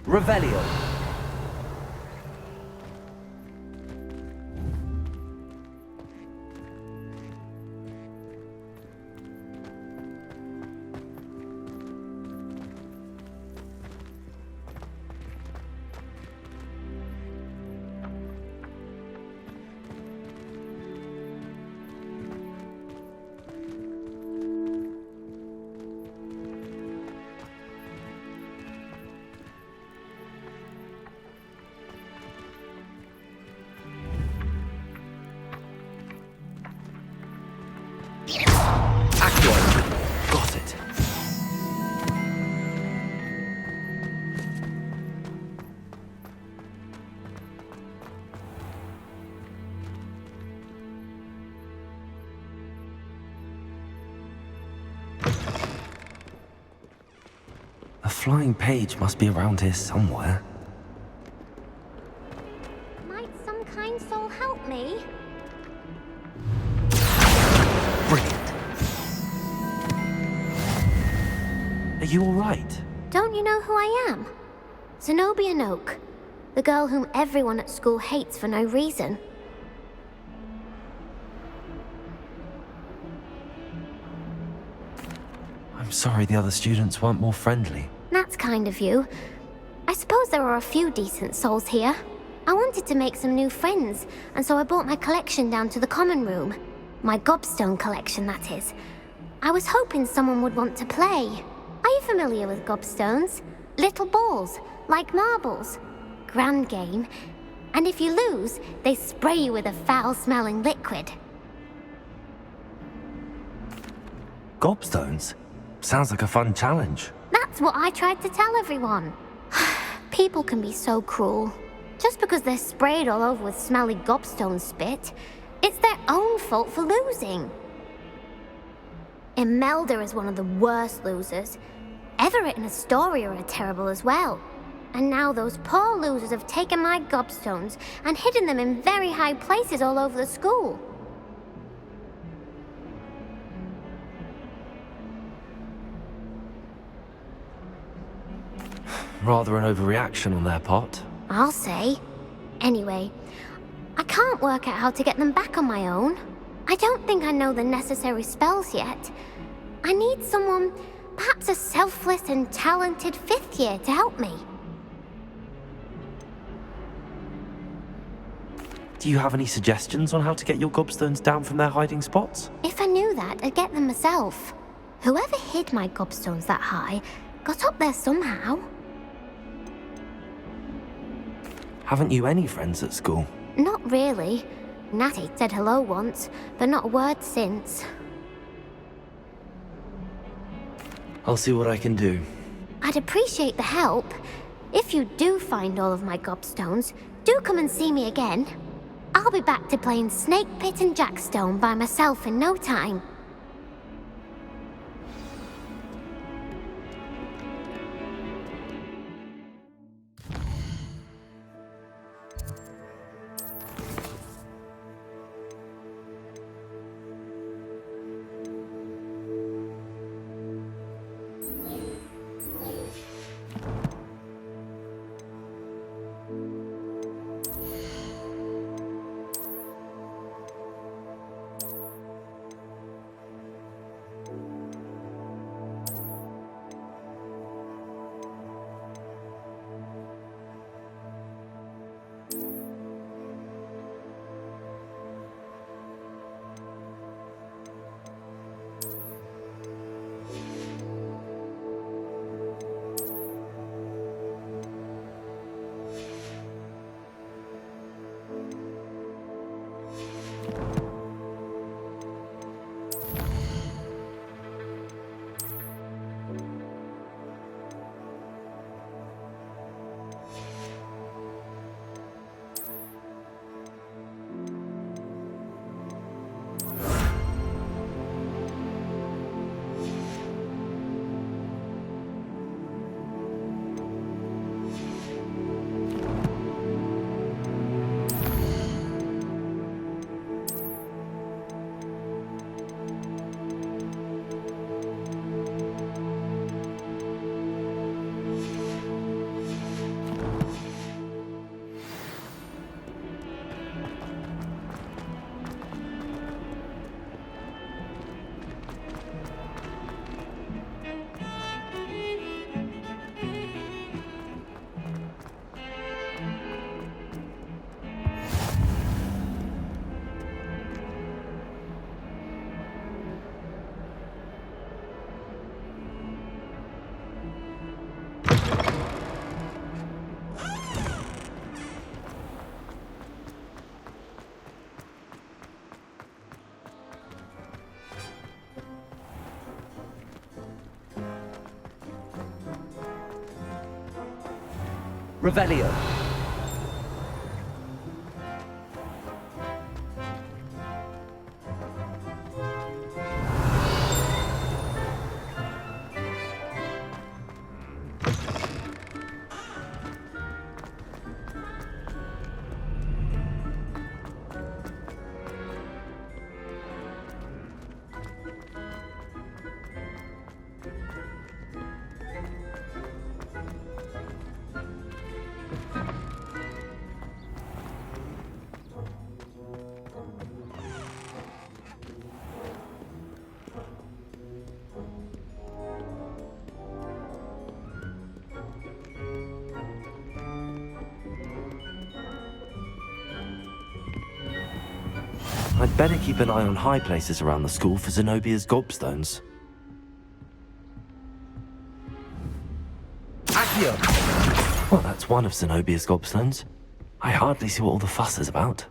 [SPEAKER 2] Revelio.
[SPEAKER 1] Got it. A flying page must be around here somewhere.
[SPEAKER 5] Might some kind soul help me?
[SPEAKER 1] Are you alright?
[SPEAKER 5] Don't you know who I am? Zenobia Noak, the girl whom everyone at school hates for no reason.
[SPEAKER 1] I'm sorry the other students weren't more friendly.
[SPEAKER 5] That's kind of you. I suppose there are a few decent souls here. I wanted to make some new friends, and so I brought my collection down to the common room. My gobstone collection, that is. I was hoping someone would want to play. Are you familiar with gobstones? Little balls, like marbles. Grand game. And if you lose, they spray you with a foul-smelling liquid.
[SPEAKER 1] Gobstones? Sounds like a fun challenge.
[SPEAKER 5] That's what I tried to tell everyone. People can be so cruel. Just because they're sprayed all over with smelly gobstone spit, it's their own fault for losing. Imelda is one of the worst losers. Everett and Astoria are terrible as well. And now those poor losers have taken my gobstones and hidden them in very high places all over the school.
[SPEAKER 1] Rather an overreaction on their part.
[SPEAKER 5] I'll say. Anyway, I can't work out how to get them back on my own. I don't think I know the necessary spells yet. I need someone, perhaps a selfless and talented 5th year to help me.
[SPEAKER 1] Do you have any suggestions on how to get your gobstones down from their hiding spots?
[SPEAKER 5] If I knew that, I'd get them myself. Whoever hid my gobstones that high got up there somehow.
[SPEAKER 1] Haven't you any friends at school?
[SPEAKER 5] Not really. Natty said hello once, but not a word since.
[SPEAKER 1] I'll see what I can do.
[SPEAKER 5] I'd appreciate the help. If you do find all of my gobstones, do come and see me again. I'll be back to playing Snake Pit and Jackstone by myself in no time.
[SPEAKER 2] Revelio.
[SPEAKER 1] I'd better keep an eye on high places around the school for Zenobia's gobstones. Accio! Well, that's one of Zenobia's gobstones. I hardly see what all the fuss is about.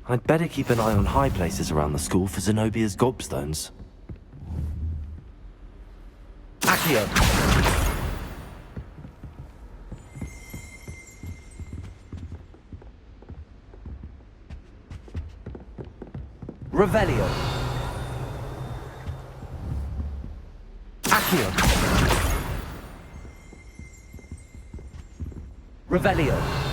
[SPEAKER 1] I'd better keep an eye on high places around the school for Zenobia's gobstones. Accio! Revelio! Accio! Revelio!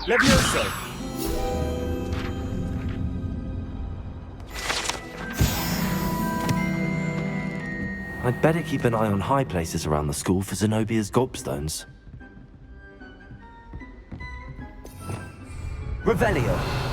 [SPEAKER 7] Levioso!
[SPEAKER 1] I'd better keep an eye on high places around the school for Zenobia's gobstones. Revelio!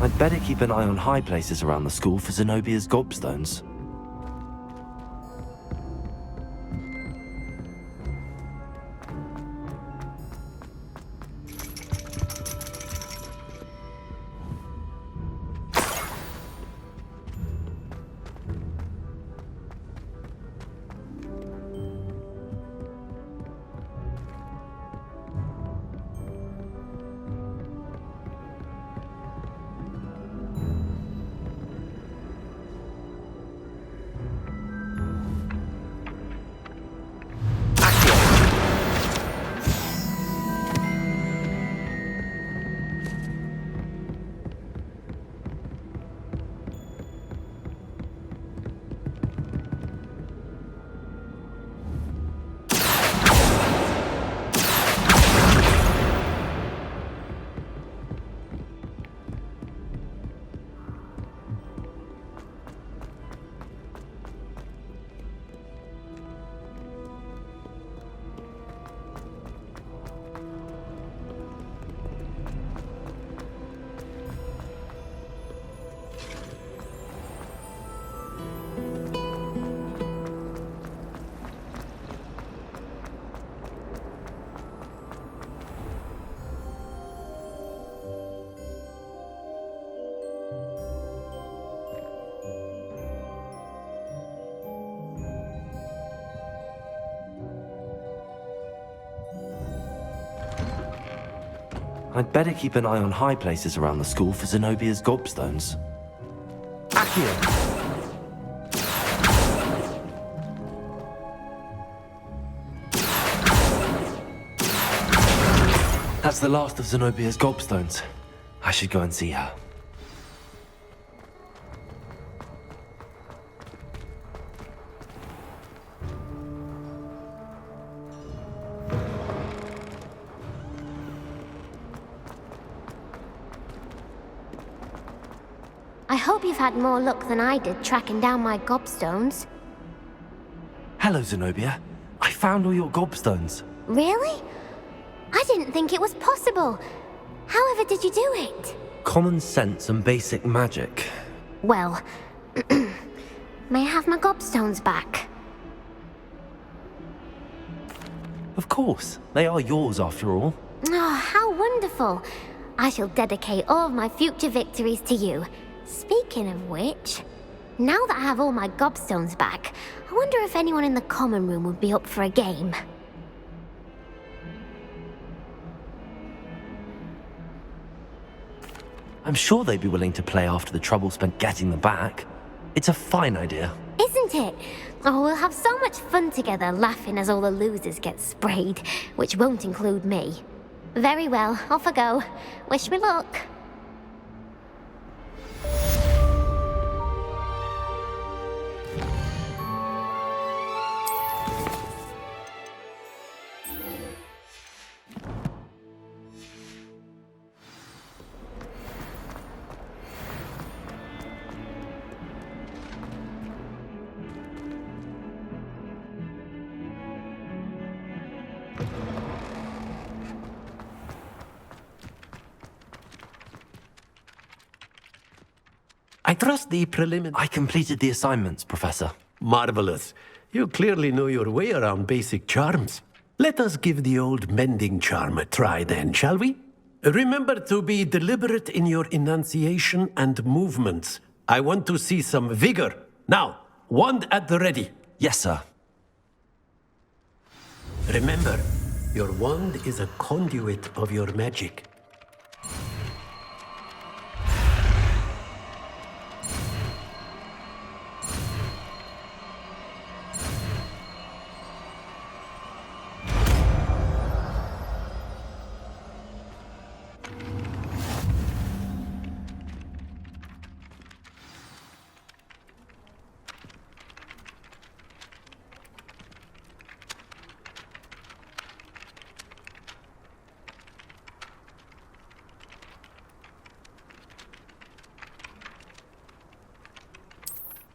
[SPEAKER 1] I'd better keep an eye on high places around the school for Zenobia's gobstones. I'd better keep an eye on high places around the school for Zenobia's gobstones. Accio! That's the last of Zenobia's gobstones. I should go and see her.
[SPEAKER 5] I hope you've had more luck than I did tracking down my gobstones.
[SPEAKER 1] Hello, Zenobia. I found all your gobstones.
[SPEAKER 5] Really? I didn't think it was possible. However did you do it?
[SPEAKER 1] Common sense and basic magic.
[SPEAKER 5] Well, may I have my gobstones back?
[SPEAKER 1] Of course. They are yours after all.
[SPEAKER 5] Oh, how wonderful. I shall dedicate all of my future victories to you. Speaking of which, now that I have all my gobstones back, I wonder if anyone in the common room would be up for a game.
[SPEAKER 1] I'm sure they'd be willing to play after the trouble spent getting them back. It's a fine idea.
[SPEAKER 5] Isn't it? Oh, we'll have so much fun together laughing as all the losers get sprayed, which won't include me. Very well, off I go. Wish me luck.
[SPEAKER 21] I trust the preliminary...
[SPEAKER 1] I completed the assignments, Professor.
[SPEAKER 21] Marvelous. You clearly know your way around basic charms. Let us give the old mending charm a try then, shall we? Remember to be deliberate in your enunciation and movements. I want to see some vigor. Now, wand at the ready.
[SPEAKER 1] Yes, sir.
[SPEAKER 21] Remember, your wand is a conduit of your magic.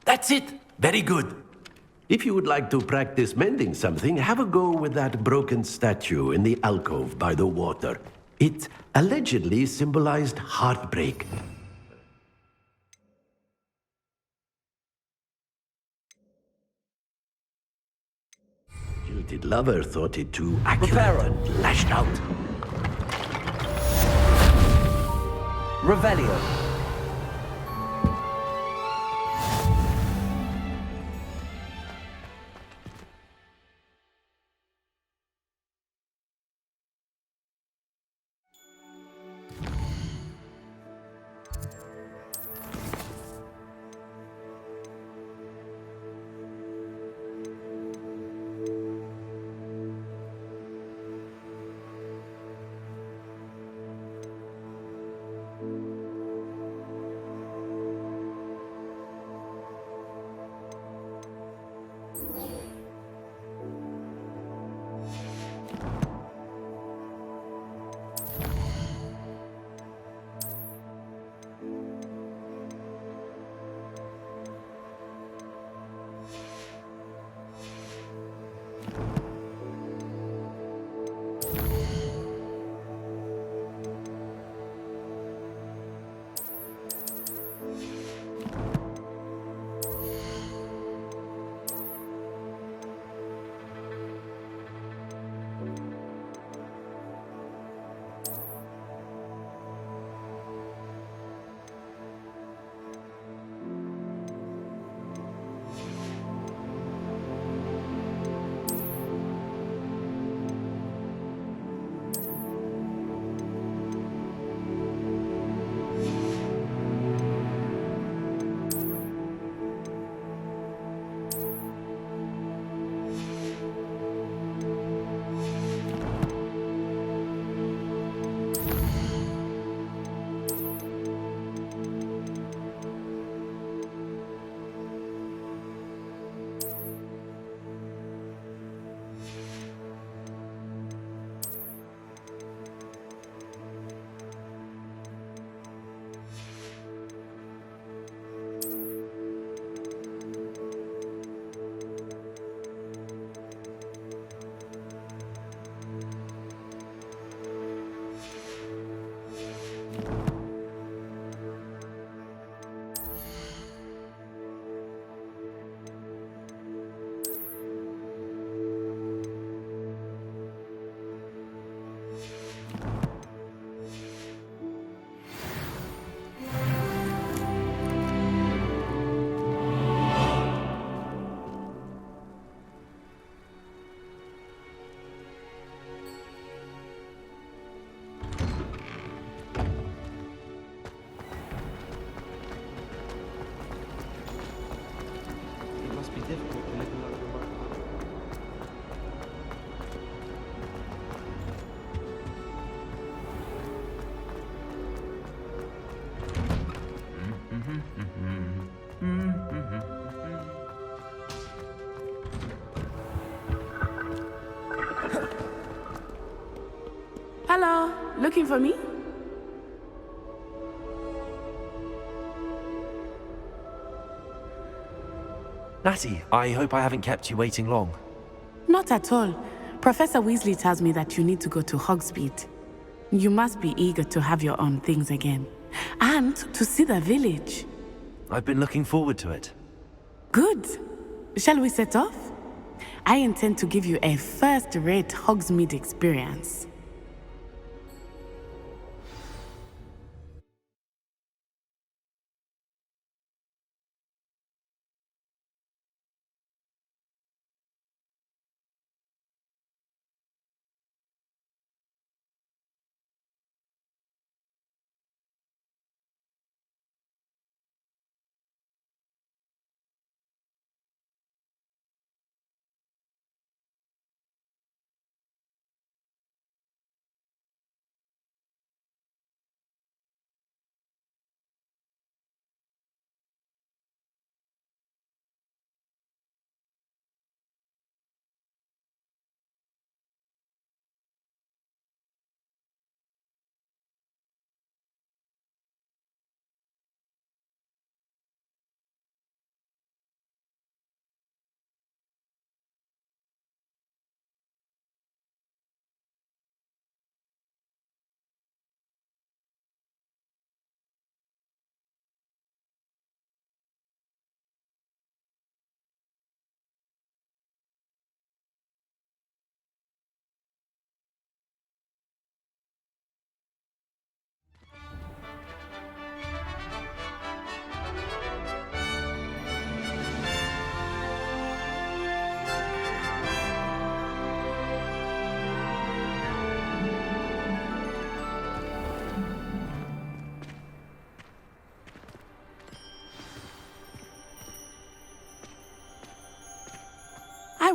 [SPEAKER 21] That's it! Very good. If you would like to practice mending something, have a go with that broken statue in the alcove by the water. It allegedly symbolized heartbreak. spirited lover thought it too accurate and lashed out.
[SPEAKER 7] Revelio.
[SPEAKER 15] Hello, looking for me?
[SPEAKER 1] Natty, I hope I haven't kept you waiting long.
[SPEAKER 15] Not at all. Professor Weasley tells me that you need to go to Hogsmeade. You must be eager to have your own things again. And to see the village.
[SPEAKER 1] I've been looking forward to it.
[SPEAKER 15] Good. Shall we set off? I intend to give you a first-rate Hogsmeade experience.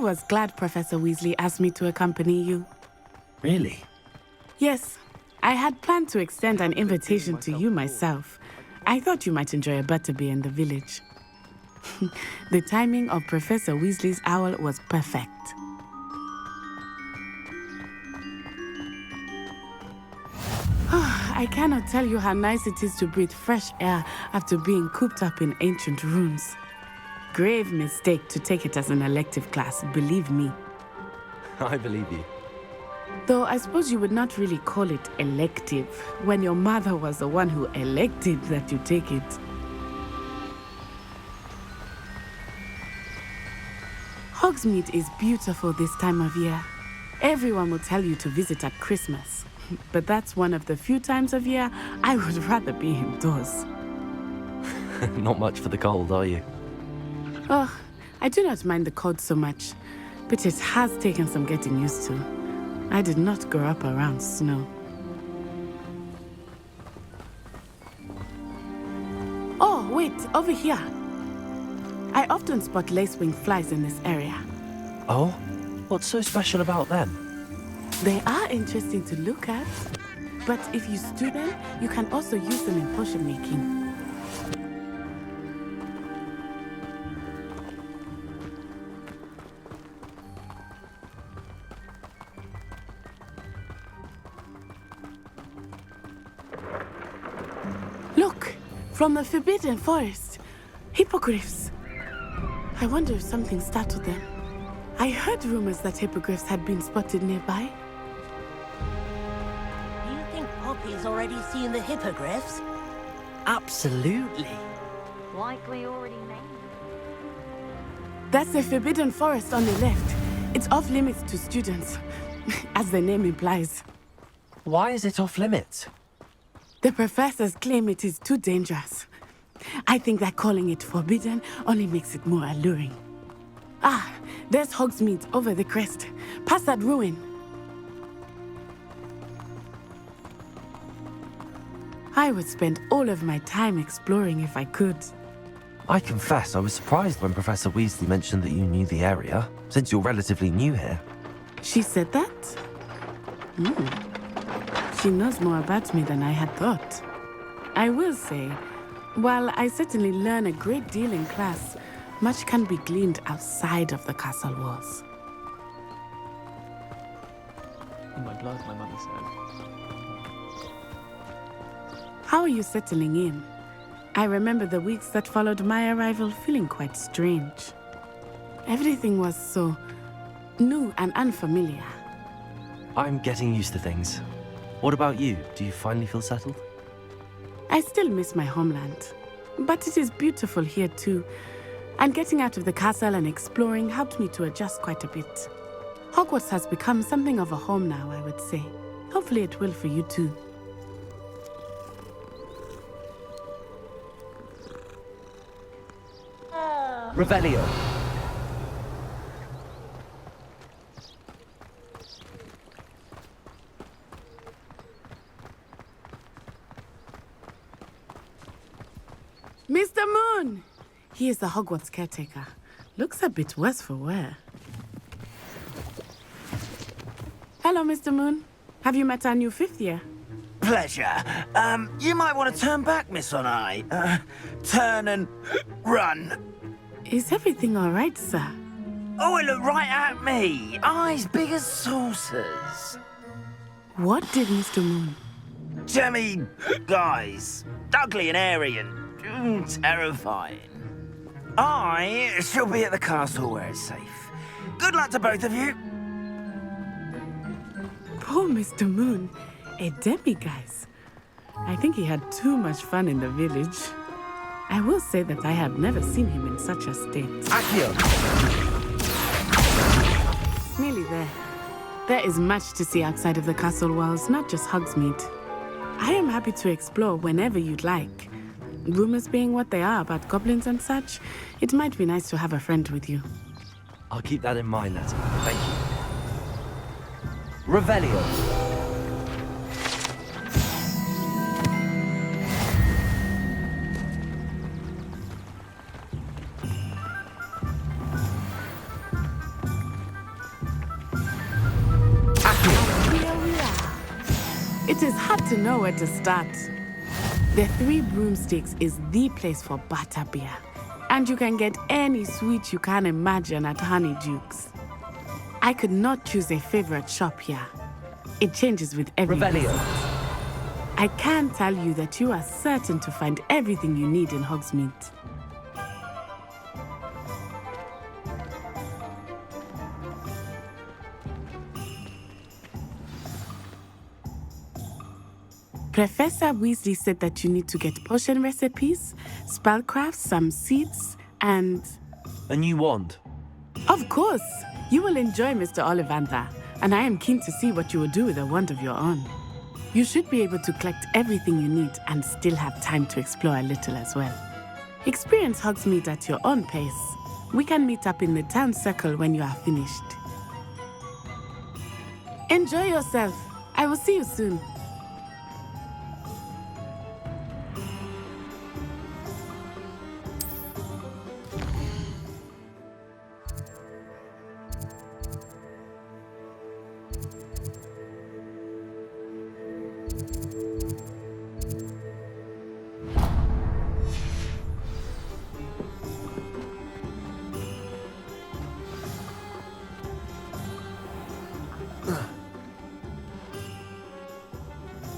[SPEAKER 15] was glad Professor Weasley asked me to accompany you.
[SPEAKER 1] Really?
[SPEAKER 15] Yes, I had planned to extend an invitation to you myself. I thought you might enjoy a butterbeer in the village. The timing of Professor Weasley's owl was perfect. I cannot tell you how nice it is to breathe fresh air after being cooped up in ancient rooms. Grave mistake to take it as an elective class, believe me.
[SPEAKER 1] I believe you.
[SPEAKER 15] Though I suppose you would not really call it elective when your mother was the one who elected that you take it. Hogsmeade is beautiful this time of year. Everyone will tell you to visit at Christmas. But that's one of the few times of year I would rather be indoors.
[SPEAKER 1] Not much for the cold, are you?
[SPEAKER 15] Oh, I do not mind the cold so much, but it has taken some getting used to. I did not grow up around snow. Oh, wait, over here. I often spot lacewing flies in this area.
[SPEAKER 1] Oh? What's so special about them?
[SPEAKER 15] They are interesting to look at, but if you stew them, you can also use them in potion making. Look, from the Forbidden Forest, hippogriffs. I wonder if something startled them. I heard rumors that hippogriffs had been spotted nearby.
[SPEAKER 23] Do you think Poppy's already seen the hippogriffs?
[SPEAKER 2] Absolutely.
[SPEAKER 17] Likely already named.
[SPEAKER 15] That's the Forbidden Forest on the left. It's off limits to students, as the name implies.
[SPEAKER 1] Why is it off limits?
[SPEAKER 15] The professors claim it is too dangerous. I think that calling it forbidden only makes it more alluring. Ah, there's Hogsmeade over the crest, past that ruin. I would spend all of my time exploring if I could.
[SPEAKER 1] I confess I was surprised when Professor Weasley mentioned that you knew the area, since you're relatively new here.
[SPEAKER 15] She said that? She knows more about me than I had thought. I will say, while I certainly learn a great deal in class, much can be gleaned outside of the castle walls.
[SPEAKER 13] In my blood, my mother said.
[SPEAKER 15] How are you settling in? I remember the weeks that followed my arrival feeling quite strange. Everything was so new and unfamiliar.
[SPEAKER 1] I'm getting used to things. What about you? Do you finally feel settled?
[SPEAKER 15] I still miss my homeland, but it is beautiful here too. And getting out of the castle and exploring helped me to adjust quite a bit. Hogwarts has become something of a home now, I would say. Hopefully it will for you too.
[SPEAKER 1] Revelio.
[SPEAKER 15] Mr. Moon! He is the Hogwarts caretaker. Looks a bit worse for wear. Hello, Mr. Moon. Have you met our new fifth year?
[SPEAKER 10] Pleasure. You might want to turn back, Miss Onai. Turn and run.
[SPEAKER 15] Is everything all right, sir?
[SPEAKER 10] Oh, it looked right at me. Eyes big as saucers.
[SPEAKER 15] What did Mr. Moon?
[SPEAKER 10] Jemmy guys. Ugly and airy and terrifying. I shall be at the castle where it's safe. Good luck to both of you.
[SPEAKER 15] Poor Mr. Moon. A demiguise. I think he had too much fun in the village. I will say that I have never seen him in such a state.
[SPEAKER 1] Accio!
[SPEAKER 15] Nearly there. There is much to see outside of the castle walls, not just Hogsmeade. I am happy to explore whenever you'd like. Rumors being what they are about goblins and such, it might be nice to have a friend with you.
[SPEAKER 1] I'll keep that in mind, Letty. Thank you. Revelio.
[SPEAKER 15] It is hard to know where to start. The Three Broomsticks is the place for butterbeer. And you can get any sweet you can imagine at Honeydukes. I could not choose a favorite shop here. It changes with every
[SPEAKER 2] Revelio.
[SPEAKER 15] visit. I can tell you that you are certain to find everything you need in Hogsmeade. Professor Weasley said that you need to get potion recipes, spellcrafts, some seeds, and...
[SPEAKER 2] A new wand.
[SPEAKER 15] Of course! You will enjoy Mr. Ollivander, and I am keen to see what you will do with a wand of your own. You should be able to collect everything you need and still have time to explore a little as well. Experience Hogsmeade at your own pace. We can meet up in the town circle when you are finished. Enjoy yourself. I will see you soon.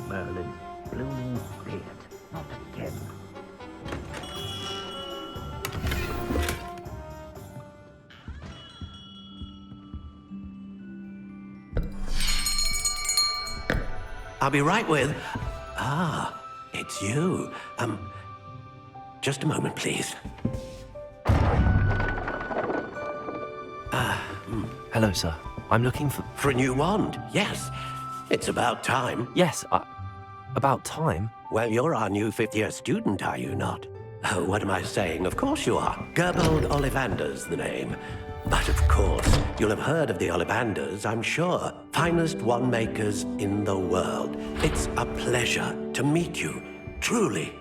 [SPEAKER 10] Merlin, blooming beard, not again.
[SPEAKER 21] I'll be right with... Ah, it's you. Just a moment, please.
[SPEAKER 2] Hello, sir. I'm looking for...
[SPEAKER 21] For a new wand, yes. It's about time.
[SPEAKER 2] Yes, about time?
[SPEAKER 21] Well, you're our new fifth-year student, are you not? Oh, what am I saying? Of course you are. Gerbold Ollivander's the name. But of course, you'll have heard of the Ollivanders, I'm sure. Finest wand makers in the world. It's a pleasure to meet you, truly.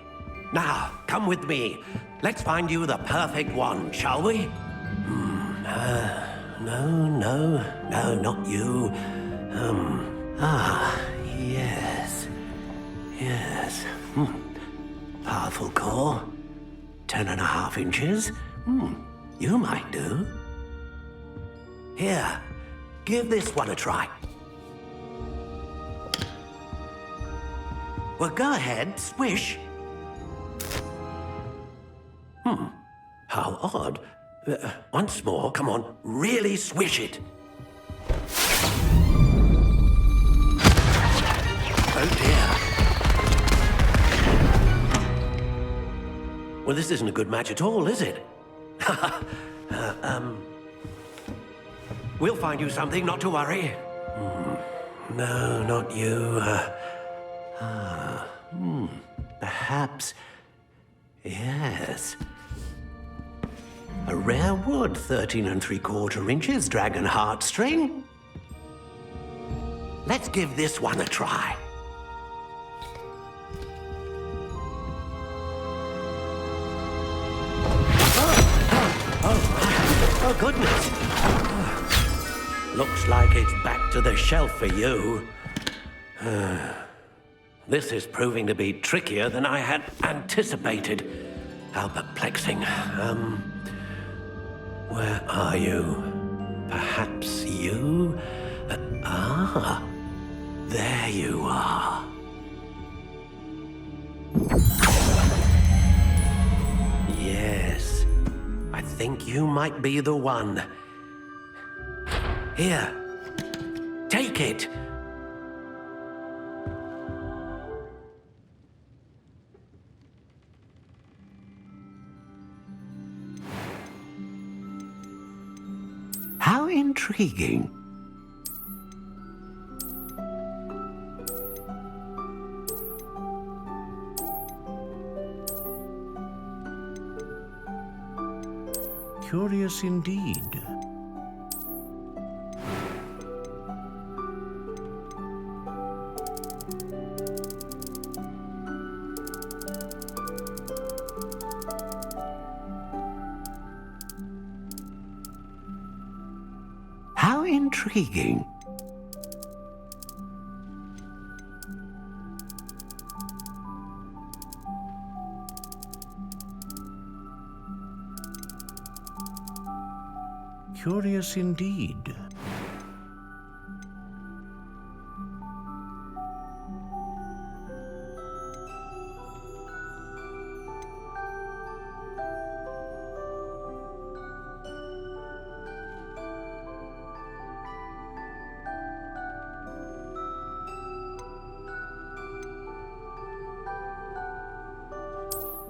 [SPEAKER 21] Now, come with me. Let's find you the perfect wand, shall we? No, not you. Yes. Powerful core. 10.5 inches. You might do. Here, give this one a try. Well, go ahead, swish. How odd. Once more, come on, really swish it. Oh dear. Well, this isn't a good match at all, is it? We'll find you something, not to worry. No, not you. Perhaps... Yes. A rare wood, 13 3/4 inches, dragon heartstring. Let's give this one a try. Oh, goodness. Looks like it's back to the shelf for you. This is proving to be trickier than I had anticipated. How perplexing. Where are you? Perhaps you? There you are. Yes, I think you might be the one. Here, take it. How intriguing.
[SPEAKER 7] Curious indeed.
[SPEAKER 21] How intriguing.
[SPEAKER 7] Curious indeed.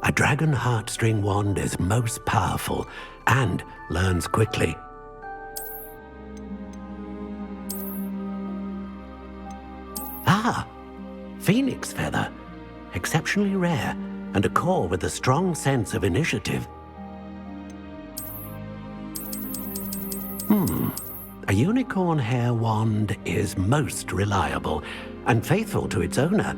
[SPEAKER 21] A dragon heartstring wand is most powerful and learns quickly. Ah, phoenix feather. Exceptionally rare, and a core with a strong sense of initiative. A unicorn hair wand is most reliable and faithful to its owner.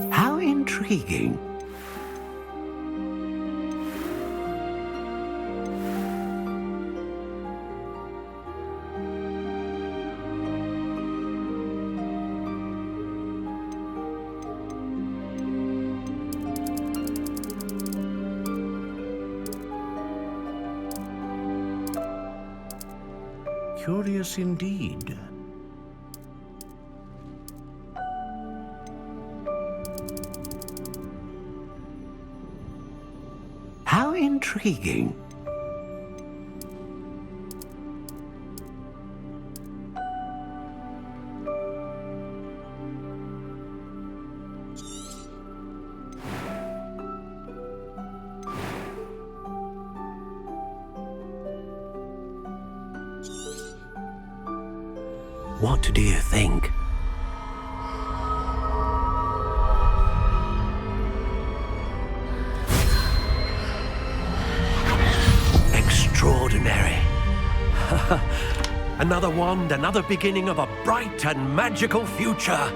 [SPEAKER 21] How intriguing.
[SPEAKER 7] Curious indeed.
[SPEAKER 21] How intriguing. What do you think? Extraordinary. Another wand, another beginning of a bright and magical future.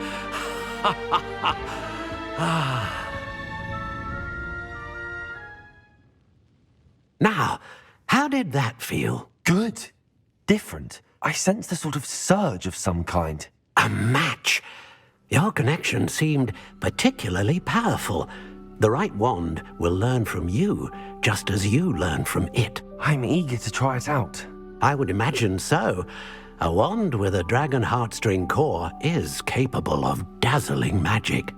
[SPEAKER 21] Now, how did that feel?
[SPEAKER 2] Good. Different. I sensed a sort of surge of some kind.
[SPEAKER 21] A match. Your connection seemed particularly powerful. The right wand will learn from you, just as you learn from it.
[SPEAKER 2] I'm eager to try it out.
[SPEAKER 21] I would imagine so. A wand with a dragon heartstring core is capable of dazzling magic.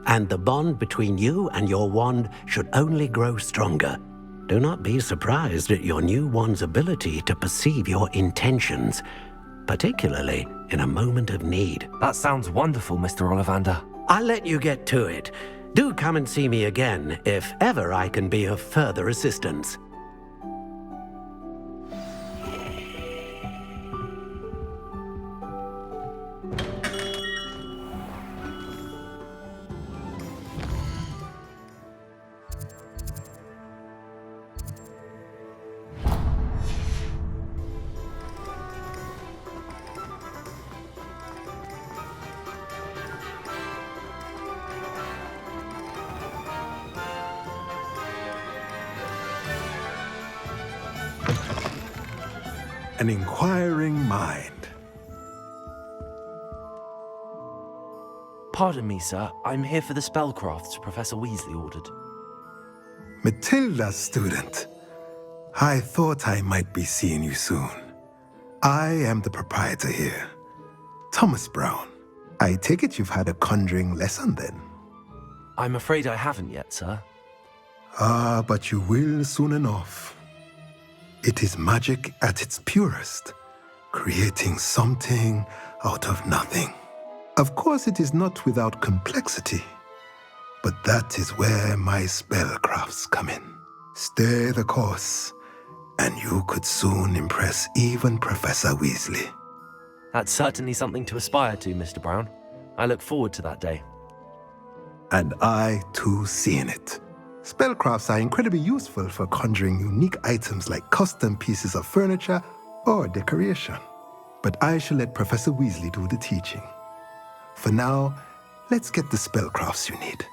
[SPEAKER 21] And the bond between you and your wand should only grow stronger. Do not be surprised at your new wand's ability to perceive your intentions, particularly in a moment of need.
[SPEAKER 2] That sounds wonderful, Mr. Ollivander.
[SPEAKER 21] I'll let you get to it. Do come and see me again if ever I can be of further assistance.
[SPEAKER 8] An inquiring mind.
[SPEAKER 2] Pardon me, sir. I'm here for the spellcrafts Professor Weasley ordered.
[SPEAKER 8] Matilda, student. I thought I might be seeing you soon. I am the proprietor here, Thomas Brown. I take it you've had a conjuring lesson then?
[SPEAKER 2] I'm afraid I haven't yet, sir.
[SPEAKER 8] Ah, but you will soon enough. It is magic at its purest, creating something out of nothing. Of course, it is not without complexity, but that is where my spellcrafts come in. Stay the course, and you could soon impress even Professor Weasley.
[SPEAKER 2] That's certainly something to aspire to, Mr. Brown. I look forward to that day.
[SPEAKER 8] And I, too, seeing it. Spellcrafts are incredibly useful for conjuring unique items like custom pieces of furniture or decoration. But I shall let Professor Weasley do the teaching. For now, let's get the spellcrafts you need.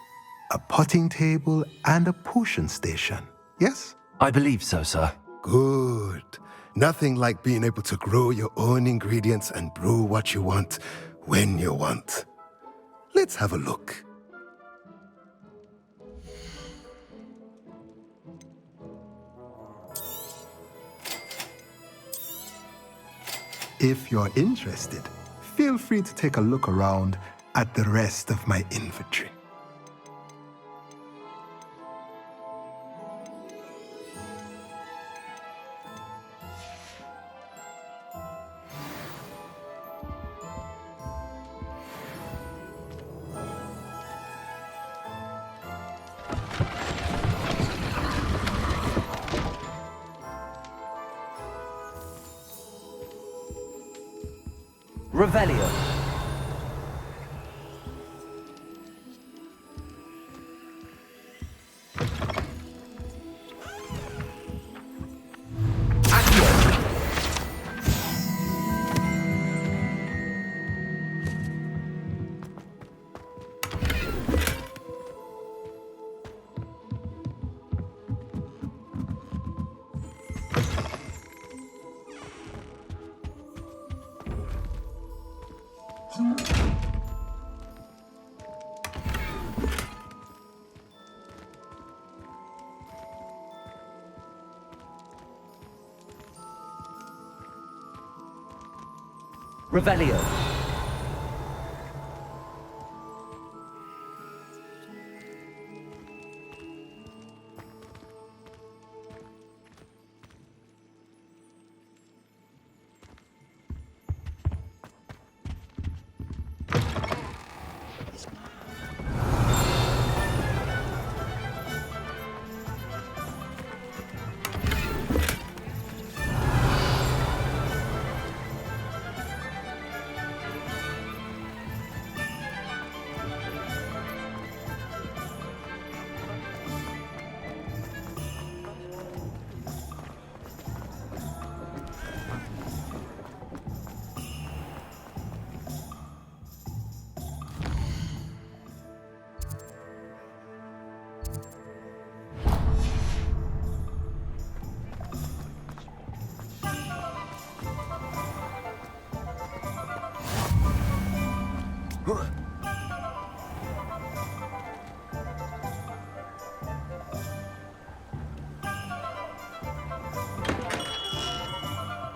[SPEAKER 8] A potting table and a potion station, yes?
[SPEAKER 2] I believe so, sir.
[SPEAKER 8] Good. Nothing like being able to grow your own ingredients and brew what you want when you want. Let's have a look. if you're interested, feel free to take a look around at the rest of my inventory.
[SPEAKER 2] Revelio. Revelio.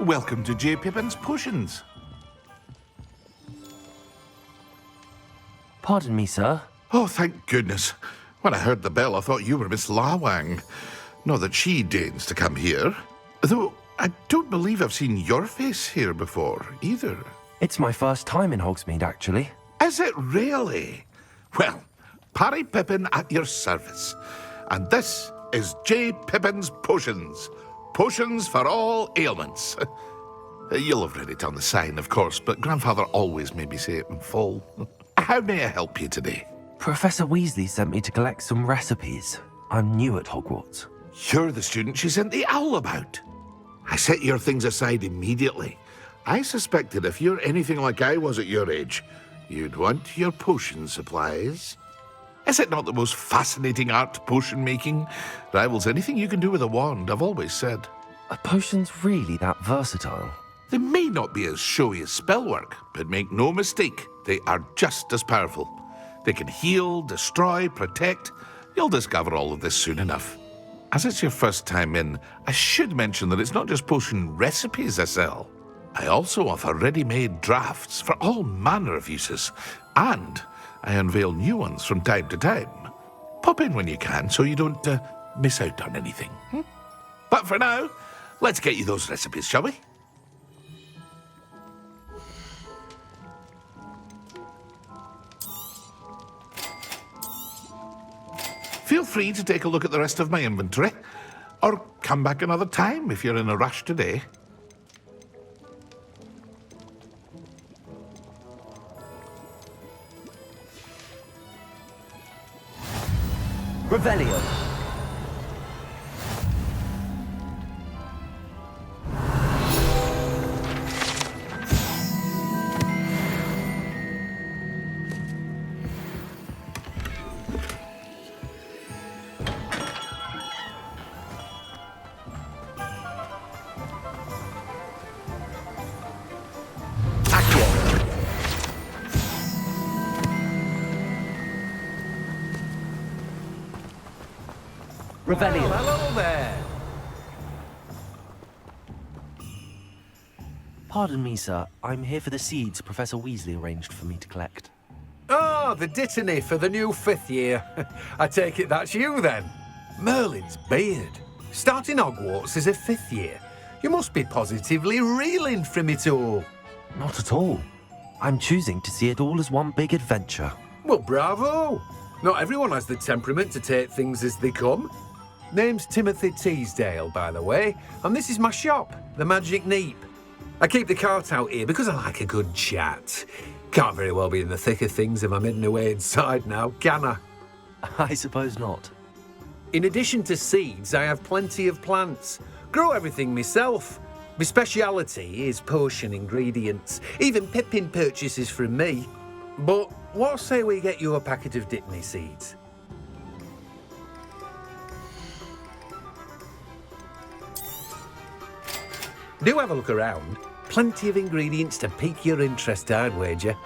[SPEAKER 4] Welcome to J. Pippin's Potions.
[SPEAKER 1] Pardon me, sir.
[SPEAKER 4] Oh, thank goodness. When I heard the bell, I thought you were Miss Lawang. Not that she deigns to come here. Though I don't believe I've seen your face here before, either.
[SPEAKER 1] It's my first time in Hogsmeade, actually.
[SPEAKER 4] Is it really? Well, Parry Pippin at your service. And this is J. Pippin's Potions. Potions for all ailments. You'll have read it on the sign, of course, but Grandfather always made me say it in full. How may I help you today?
[SPEAKER 1] Professor Weasley sent me to collect some recipes. I'm new at Hogwarts.
[SPEAKER 4] You're the student she sent the owl about. I set your things aside immediately. I suspected if you're anything like I was at your age, you'd want your potion supplies. Is it not the most fascinating art, potion making? Rivals anything you can do with a wand, I've always said.
[SPEAKER 1] Are potions really that versatile?
[SPEAKER 4] They may not be as showy as spellwork, but make no mistake, they are just as powerful. They can heal, destroy, protect. You'll discover all of this soon enough. As it's your first time in, I should mention that it's not just potion recipes I sell. I also offer ready-made drafts for all manner of uses, and I unveil new ones from time to time. Pop in when you can so you don't miss out on anything. But for now, let's get you those recipes, shall we? Feel free to take a look at the rest of my inventory, or come back another time if you're in a rush today.
[SPEAKER 2] Revelio.
[SPEAKER 10] Revelio. Hello there.
[SPEAKER 1] Pardon me, sir. I'm here for the seeds Professor Weasley arranged for me to collect.
[SPEAKER 3] Ah, the dittany for the new 5th year. I take it that's you, then. Merlin's beard. Starting Hogwarts as a 5th year. You must be positively reeling from it all.
[SPEAKER 1] Not at all. I'm choosing to see it all as one big adventure.
[SPEAKER 3] Well, bravo! Not everyone has the temperament to take things as they come. Name's Timothy Teasdale, by the way, and this is my shop, the Magic Neep. I keep the cart out here because I like a good chat. Can't very well be in the thick of things if I'm hidden away inside now, can I?
[SPEAKER 1] I suppose not.
[SPEAKER 3] In addition to seeds, I have plenty of plants. Grow everything myself. My speciality is potion ingredients. Even Pippin purchases from me. But what say we get you a packet of Dittany seeds? Do have a look around. Plenty of ingredients to pique your interest, I'd wager.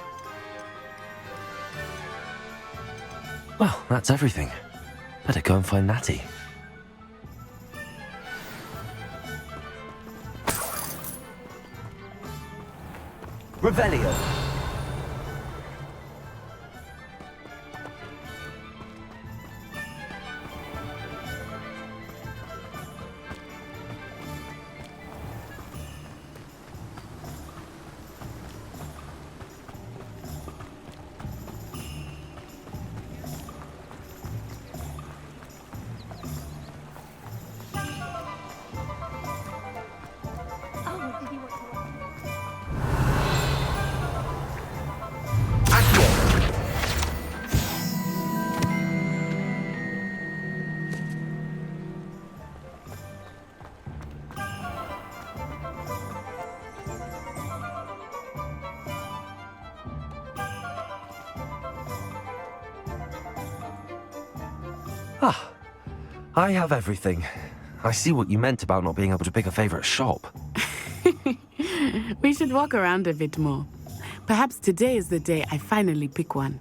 [SPEAKER 1] Well, that's everything. Better go and find Natty.
[SPEAKER 2] Revelio.
[SPEAKER 1] Ah, I have everything. I see what you meant about not being able to pick a favourite shop.
[SPEAKER 15] We should walk around a bit more. Perhaps today is the day I finally pick one.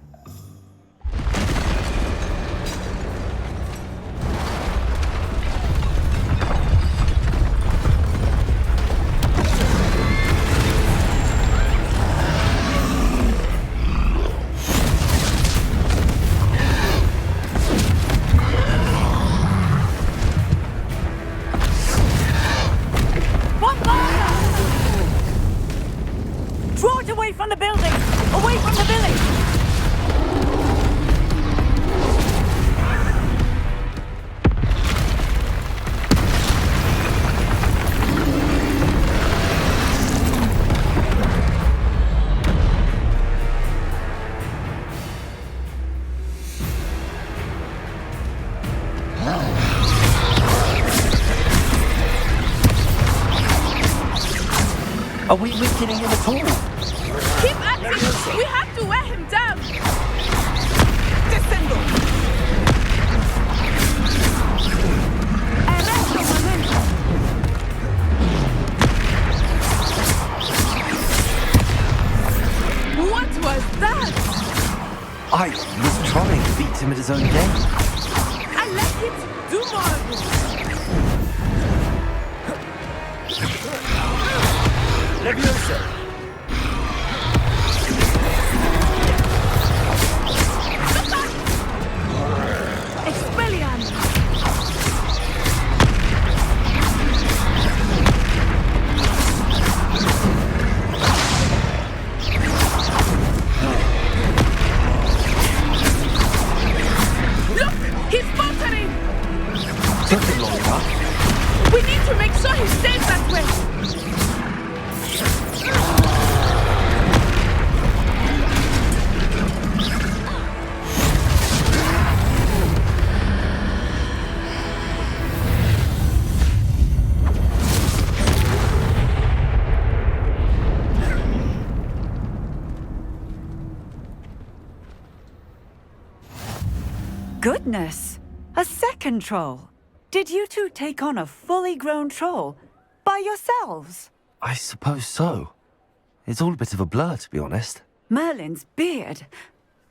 [SPEAKER 11] Draw it away from the building! Away from the village!
[SPEAKER 1] Are we weakening him at all?
[SPEAKER 15] Keep acting! We have to wear him down!
[SPEAKER 11] Descendo! Arresto momento!
[SPEAKER 15] What was that?
[SPEAKER 1] I was trying to beat him at his own game.
[SPEAKER 15] I like it! Do more of it!
[SPEAKER 1] Leviosa!
[SPEAKER 11] Expelliarmus!
[SPEAKER 15] Look! He's faltering!
[SPEAKER 1] Took him long enough.
[SPEAKER 15] We need to make sure he stays that way!
[SPEAKER 11] Goodness! A second troll! Did you two take on a fully grown troll? By yourselves?
[SPEAKER 1] I suppose so. It's all a bit of a blur, to be honest.
[SPEAKER 11] Merlin's beard.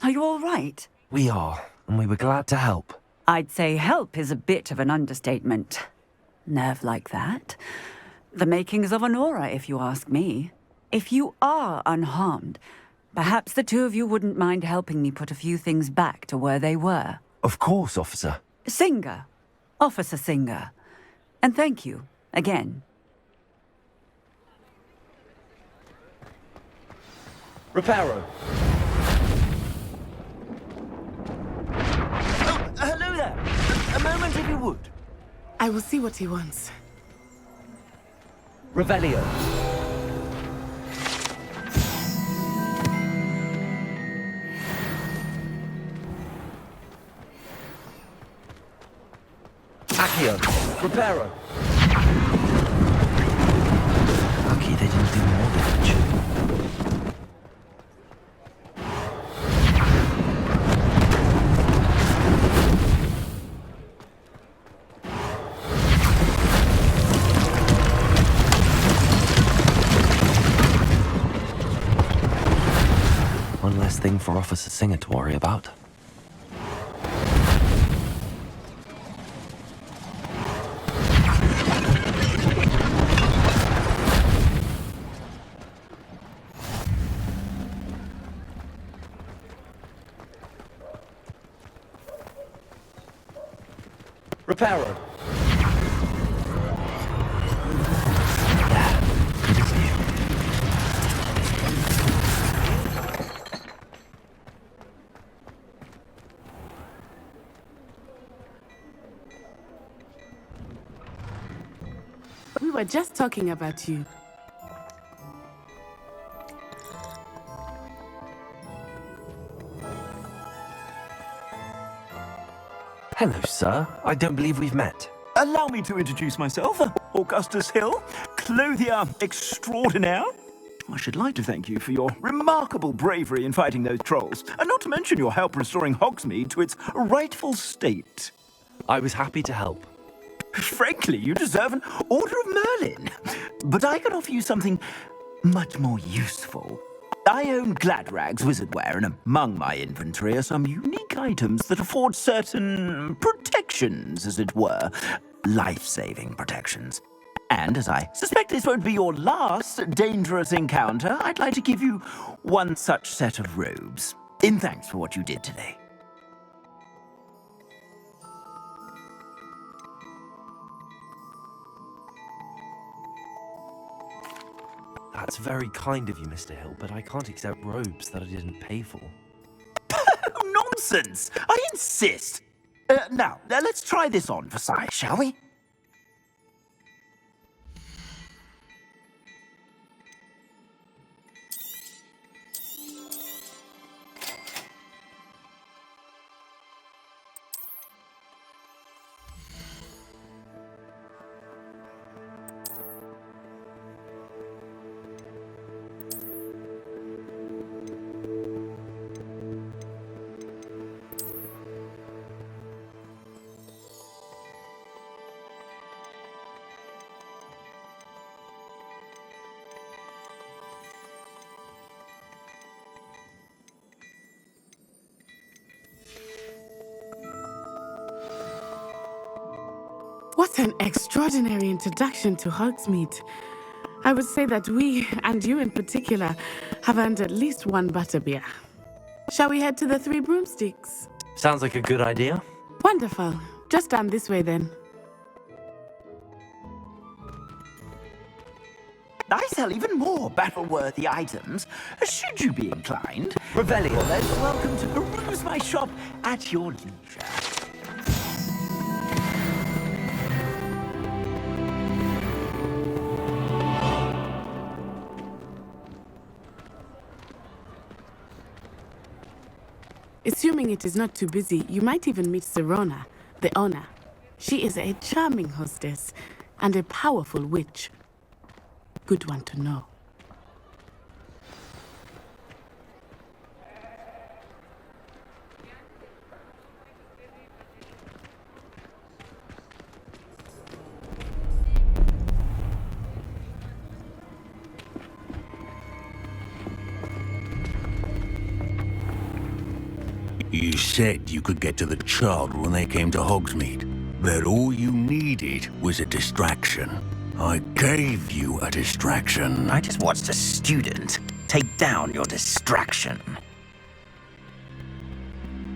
[SPEAKER 11] Are you all right?
[SPEAKER 1] We are, and we were glad to help.
[SPEAKER 11] I'd say help is a bit of an understatement. Nerve like that. The makings of an aura, if you ask me. If you are unharmed, perhaps the two of you wouldn't mind helping me put a few things back to where they were.
[SPEAKER 6] Of course, officer.
[SPEAKER 11] Singer. Officer Singer. And thank you, again.
[SPEAKER 6] Reparo.
[SPEAKER 10] Oh, hello there. A moment if you would.
[SPEAKER 15] I will see what he wants.
[SPEAKER 6] Revelio. Accio. Reparo.
[SPEAKER 1] Lucky they didn't do more damage. One less thing for Officer Singer to worry about.
[SPEAKER 6] Reparo.
[SPEAKER 15] We were just talking about you.
[SPEAKER 1] Hello, sir. I don't believe we've met.
[SPEAKER 16] Allow me to introduce myself, Augustus Hill, clothier extraordinaire. I should like to thank you for your remarkable bravery in fighting those trolls, and not to mention your help restoring Hogsmeade to its rightful state.
[SPEAKER 1] I was happy to help.
[SPEAKER 16] Frankly, you deserve an Order of Merlin. But I can offer you something much more useful. I own Gladrag's wizardware, and among my inventory are some unique items that afford certain protections, as it were. Life-saving protections. And as I suspect this won't be your last dangerous encounter, I'd like to give you one such set of robes, in thanks for what you did today.
[SPEAKER 1] That's very kind of you, Mr. Hill, but I can't accept robes that I didn't pay for.
[SPEAKER 16] Nonsense! I insist! Now, let's try this on for size, shall we?
[SPEAKER 15] What an extraordinary introduction to Hogsmeade. I would say that we, and you in particular, have earned at least one butterbeer. Shall we head to the Three Broomsticks?
[SPEAKER 1] Sounds like a good idea.
[SPEAKER 15] Wonderful. Just down this way then.
[SPEAKER 16] I sell even more battle-worthy items, should you be inclined. Revelio, welcome to peruse my shop at your leisure.
[SPEAKER 15] Assuming it is not too busy, you might even meet Serona, the owner. She is a charming hostess and a powerful witch. Good one to know.
[SPEAKER 7] You said you could get to the child when they came to Hogsmeade, that all you needed was a distraction. I gave you a distraction.
[SPEAKER 10] I just watched a student take down your distraction.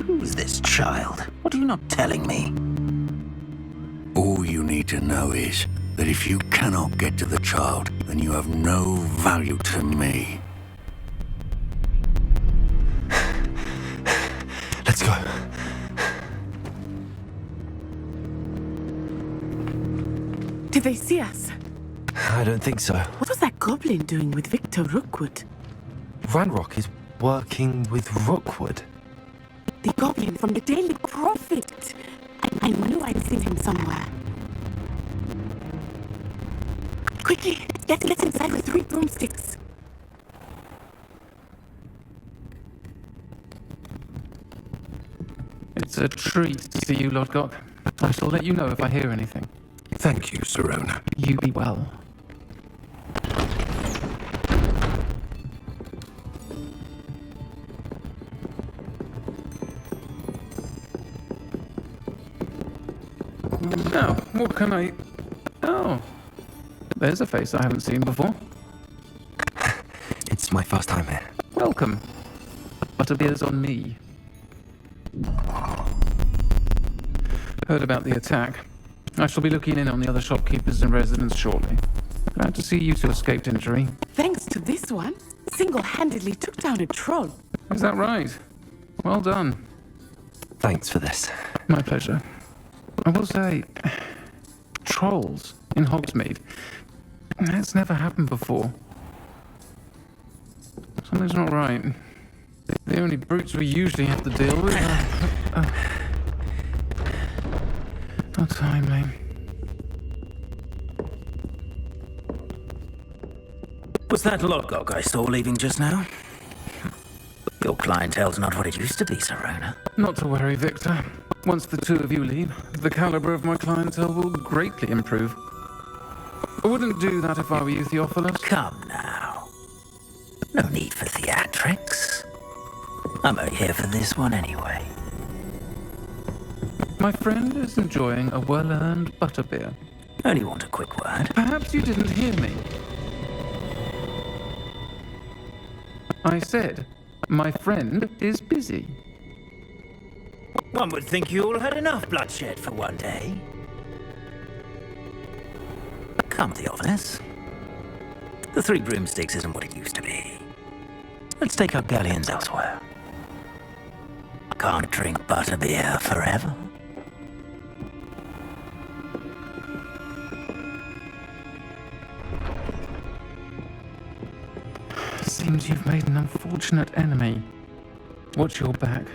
[SPEAKER 10] Who's this child? What are you not telling me?
[SPEAKER 7] All you need to know is that if you cannot get to the child, then you have no value to me.
[SPEAKER 1] Let's go.
[SPEAKER 15] Did they see us?
[SPEAKER 1] I don't think so.
[SPEAKER 15] What was that goblin doing with Victor Rookwood?
[SPEAKER 1] Ranrock is working with Rookwood.
[SPEAKER 15] The goblin from the Daily Prophet. I knew I'd seen him somewhere. Quickly, let's get inside with 3 broomsticks.
[SPEAKER 19] It's a treat to see you, Lodgok. I shall let you know if I hear anything.
[SPEAKER 3] Thank you, Sirona.
[SPEAKER 19] You be well. Now, what can I... Oh, there's a face I haven't seen before.
[SPEAKER 1] It's my first time here.
[SPEAKER 19] Welcome. Butterbeer's on me. Heard about the attack. I shall be looking in on the other shopkeepers and residents shortly. Glad to see you two escaped injury.
[SPEAKER 15] Thanks to this one, single-handedly took down a troll.
[SPEAKER 19] Is that right? Well done.
[SPEAKER 1] Thanks for this.
[SPEAKER 19] My pleasure. I will say, trolls in Hogsmeade. That's never happened before. Something's not right. The only brutes we usually have to deal with are... Not timely.
[SPEAKER 10] Was that Lodgok I saw leaving just now? Your clientele's not what it used to be, Sirona.
[SPEAKER 19] Not to worry, Victor. Once the two of you leave, the caliber of my clientele will greatly improve. I wouldn't do that if I were you, Theophilus.
[SPEAKER 10] Come now. No need for theatrics. I'm only here for this one anyway.
[SPEAKER 19] My friend is enjoying a well-earned butterbeer.
[SPEAKER 10] Only want a quick word.
[SPEAKER 19] Perhaps you didn't hear me. I said, my friend is busy.
[SPEAKER 10] One would think you all had enough bloodshed for one day. Come, Theophilus. The 3 broomsticks isn't what it used to be. Let's take our galleons elsewhere. Can't drink butterbeer forever.
[SPEAKER 19] Seems you've made an unfortunate enemy. Watch your back.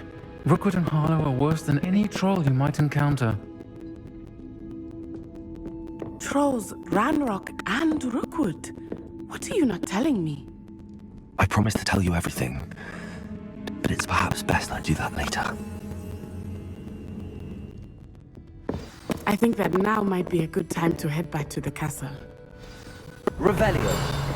[SPEAKER 19] Rookwood and Harlow are worse than any troll you might encounter.
[SPEAKER 15] Trolls, Ranrock, and Rookwood. What are you not telling me?
[SPEAKER 1] I promise to tell you everything, but it's perhaps best I do that later.
[SPEAKER 15] I think that now might be a good time to head back to the castle.
[SPEAKER 6] Revelio.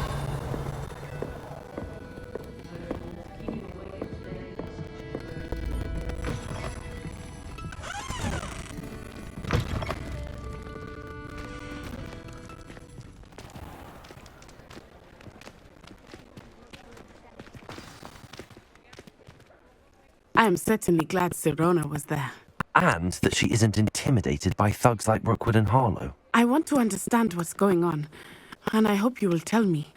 [SPEAKER 15] I am certainly glad Sirona was there.
[SPEAKER 1] And that she isn't intimidated by thugs like Rookwood and Harlow.
[SPEAKER 15] I want to understand what's going on, and I hope you will tell me.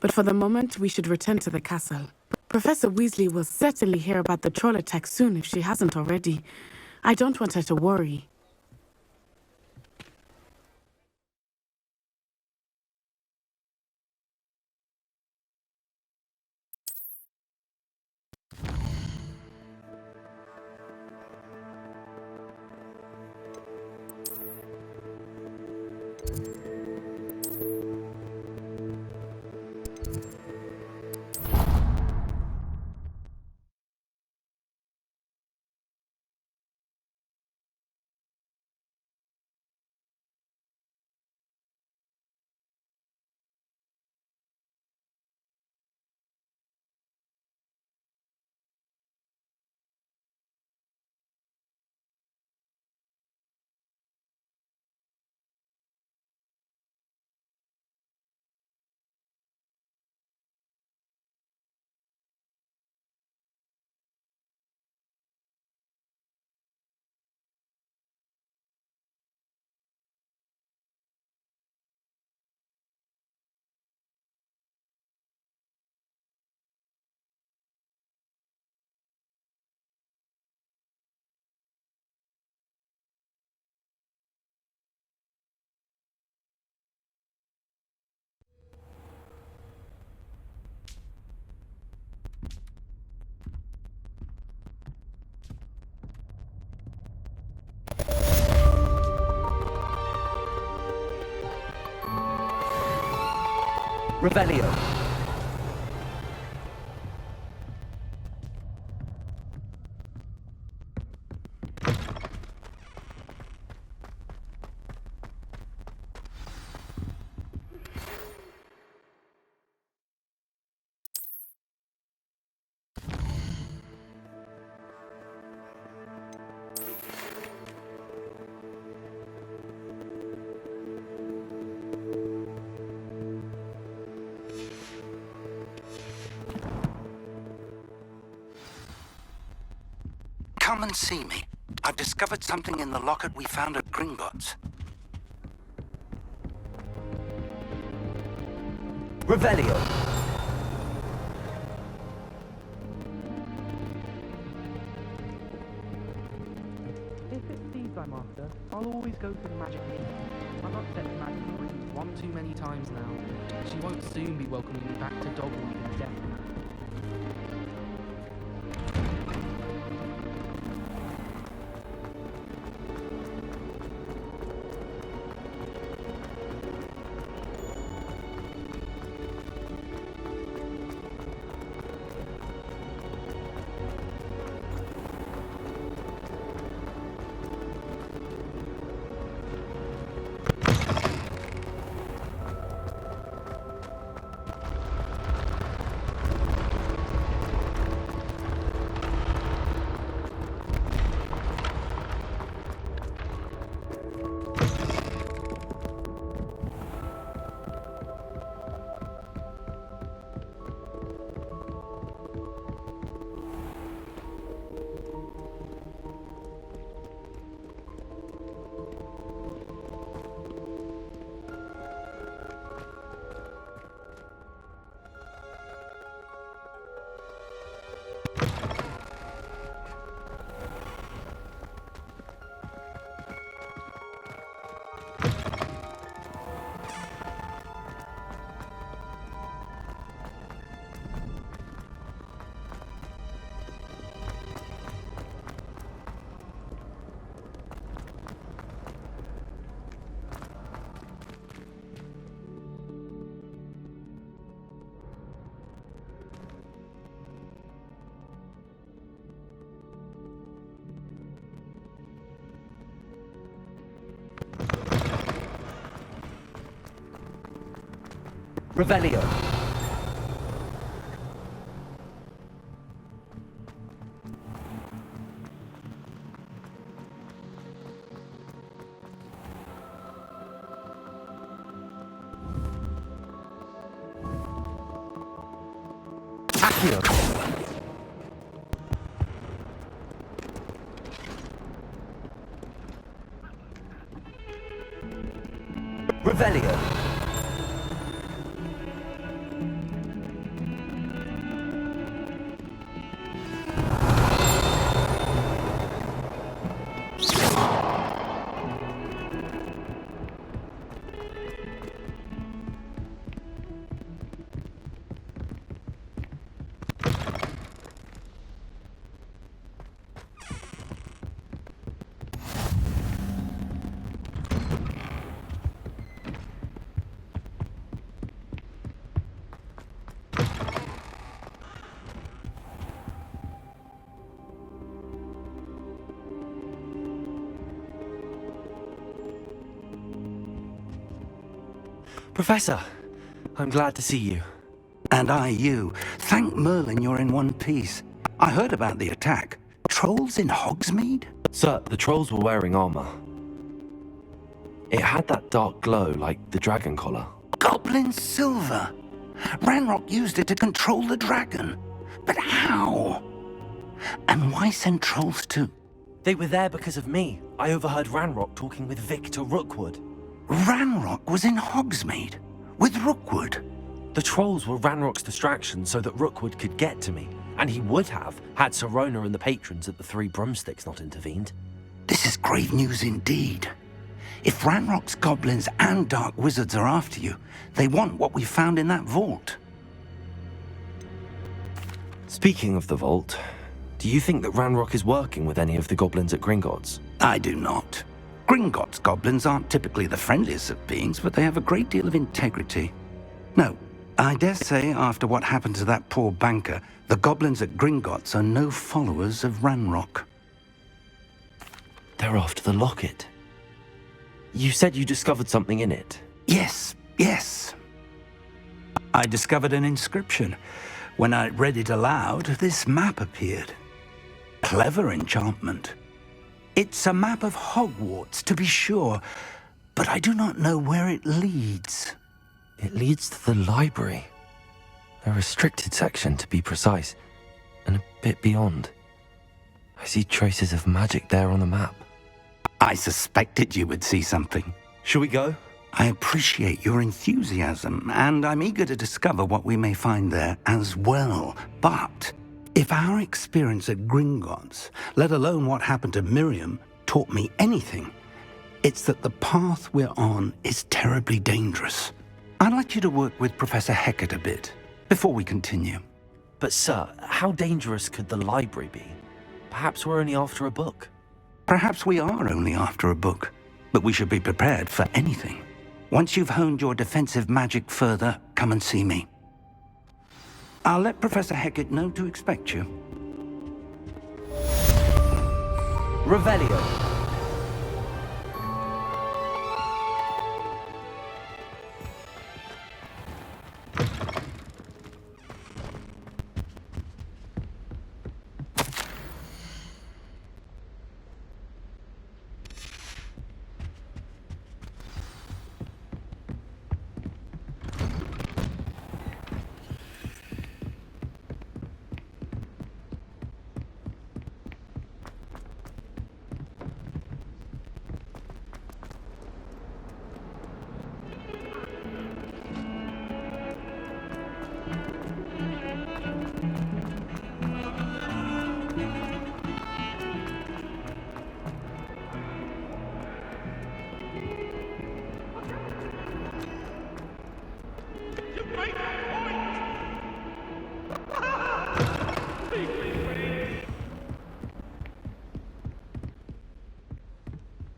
[SPEAKER 15] But for the moment, we should return to the castle. Professor Weasley will certainly hear about the troll attack soon if she hasn't already. I don't want her to worry.
[SPEAKER 6] Revelio.
[SPEAKER 7] Come and see me. I've discovered something in the locket we found at Gringotts.
[SPEAKER 6] Revelio.
[SPEAKER 14] If it's thieves I'm after, I'll always go for the magic meat. I've upset the magic queen one too many times now. She won't soon be welcoming me back to Dogwood indefinitely.
[SPEAKER 6] Revelio. Accio. Revelio.
[SPEAKER 1] Professor, I'm glad to see you.
[SPEAKER 7] And I you. Thank Merlin you're in one piece. I heard about the attack. Trolls in Hogsmeade?
[SPEAKER 1] Sir, the trolls were wearing armor. It had that dark glow like the dragon collar.
[SPEAKER 7] Goblin silver! Ranrock used it to control the dragon. But how? And why send trolls too?
[SPEAKER 1] They were there because of me. I overheard Ranrock talking with Victor Rookwood.
[SPEAKER 7] Ranrock was in Hogsmeade? With Rookwood?
[SPEAKER 1] The trolls were Ranrock's distraction so that Rookwood could get to me. And he would have, had Sirona and the patrons at the Three Broomsticks not intervened.
[SPEAKER 7] This is grave news indeed. If Ranrock's goblins and dark wizards are after you, they want what we found in that vault.
[SPEAKER 1] Speaking of the vault, do you think that Ranrock is working with any of the goblins at Gringotts?
[SPEAKER 7] I do not. Gringotts goblins aren't typically the friendliest of beings, but they have a great deal of integrity. No, I dare say, after what happened to that poor banker, the goblins at Gringotts are no followers of Ranrock.
[SPEAKER 2] They're after the locket. You said you discovered something in it.
[SPEAKER 7] Yes. I discovered an inscription. When I read it aloud, this map appeared. Clever enchantment. It's a map of Hogwarts, to be sure, but I do not know where it leads.
[SPEAKER 2] It leads to the library. A restricted section, to be precise, and a bit beyond. I see traces of magic there on the map.
[SPEAKER 7] I suspected you would see something.
[SPEAKER 2] Shall we go?
[SPEAKER 7] I appreciate your enthusiasm, and I'm eager to discover what we may find there as well. But if our experience at Gringotts, let alone what happened to Miriam, taught me anything, it's that the path we're on is terribly dangerous. I'd like you to work with Professor Hecat a bit before we continue.
[SPEAKER 2] But sir, how dangerous could the library be? Perhaps we're only after a book.
[SPEAKER 7] Perhaps we are only after a book, but we should be prepared for anything. Once you've honed your defensive magic further, come and see me. I'll let Professor Hecat know to expect you.
[SPEAKER 6] Revelio.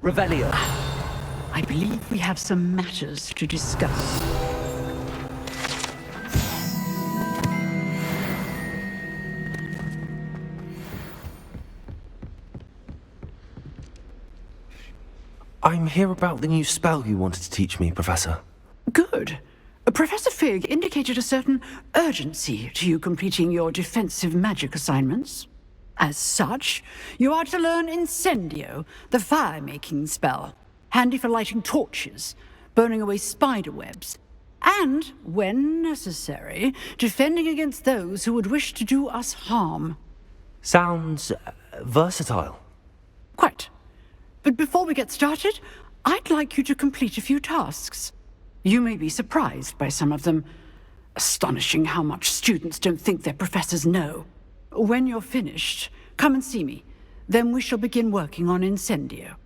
[SPEAKER 6] Revelio.
[SPEAKER 12] I believe we have some matters to discuss.
[SPEAKER 2] I'm here about the new spell you wanted to teach me, Professor.
[SPEAKER 12] Good. Professor Fig indicated a certain urgency to you completing your defensive magic assignments. As such, you are to learn Incendio, the fire-making spell, handy for lighting torches, burning away spider webs, and, when necessary, defending against those who would wish to do us harm.
[SPEAKER 2] Sounds versatile.
[SPEAKER 12] Quite. But before we get started, I'd like you to complete a few tasks. You may be surprised by some of them. Astonishing how much students don't think their professors know. When you're finished, come and see me. Then we shall begin working on Incendio.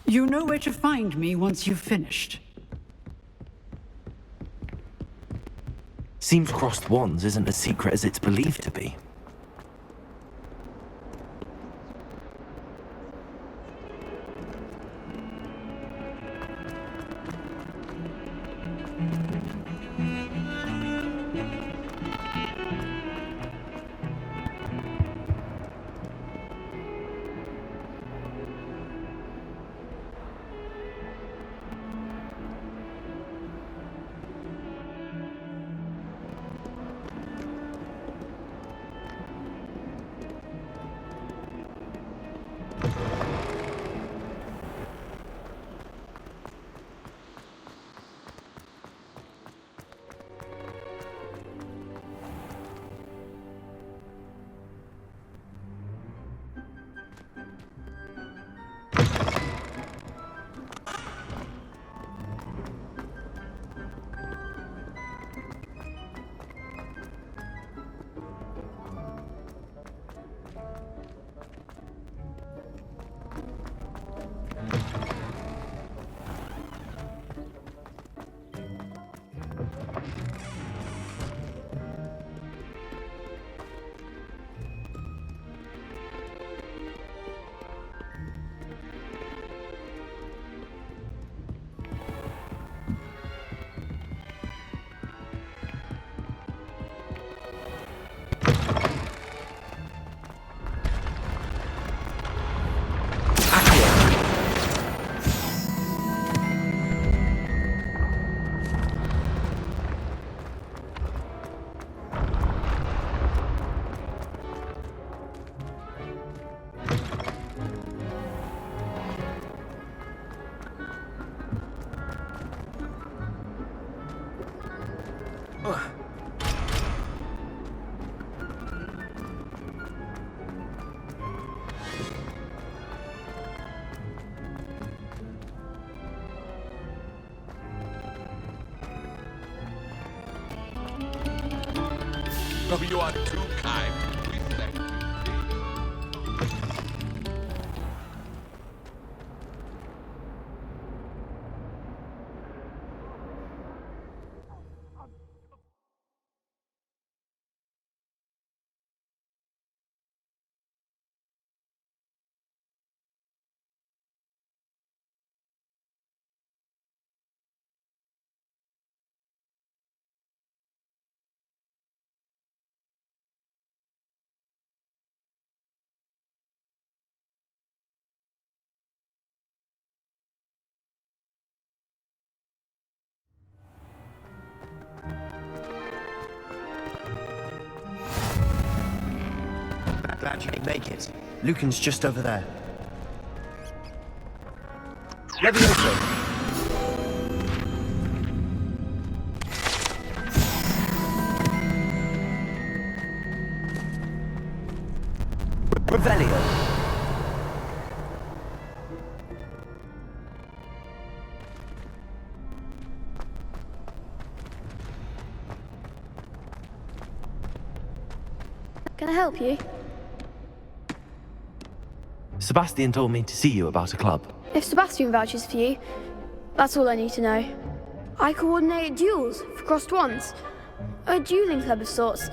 [SPEAKER 12] You know where to find me once you've finished.
[SPEAKER 2] Seems crossed wands isn't as secret as it's believed to be.
[SPEAKER 4] Oh, you are too kind. We thank you.
[SPEAKER 9] Glad you could make it. Lucan's just over there. Levioso!
[SPEAKER 6] Revelio.
[SPEAKER 20] Can I help you?
[SPEAKER 1] Sebastian told me to see you about a club.
[SPEAKER 20] If Sebastian vouches for you, that's all I need to know. I coordinate duels for crossed wands. A dueling club of sorts.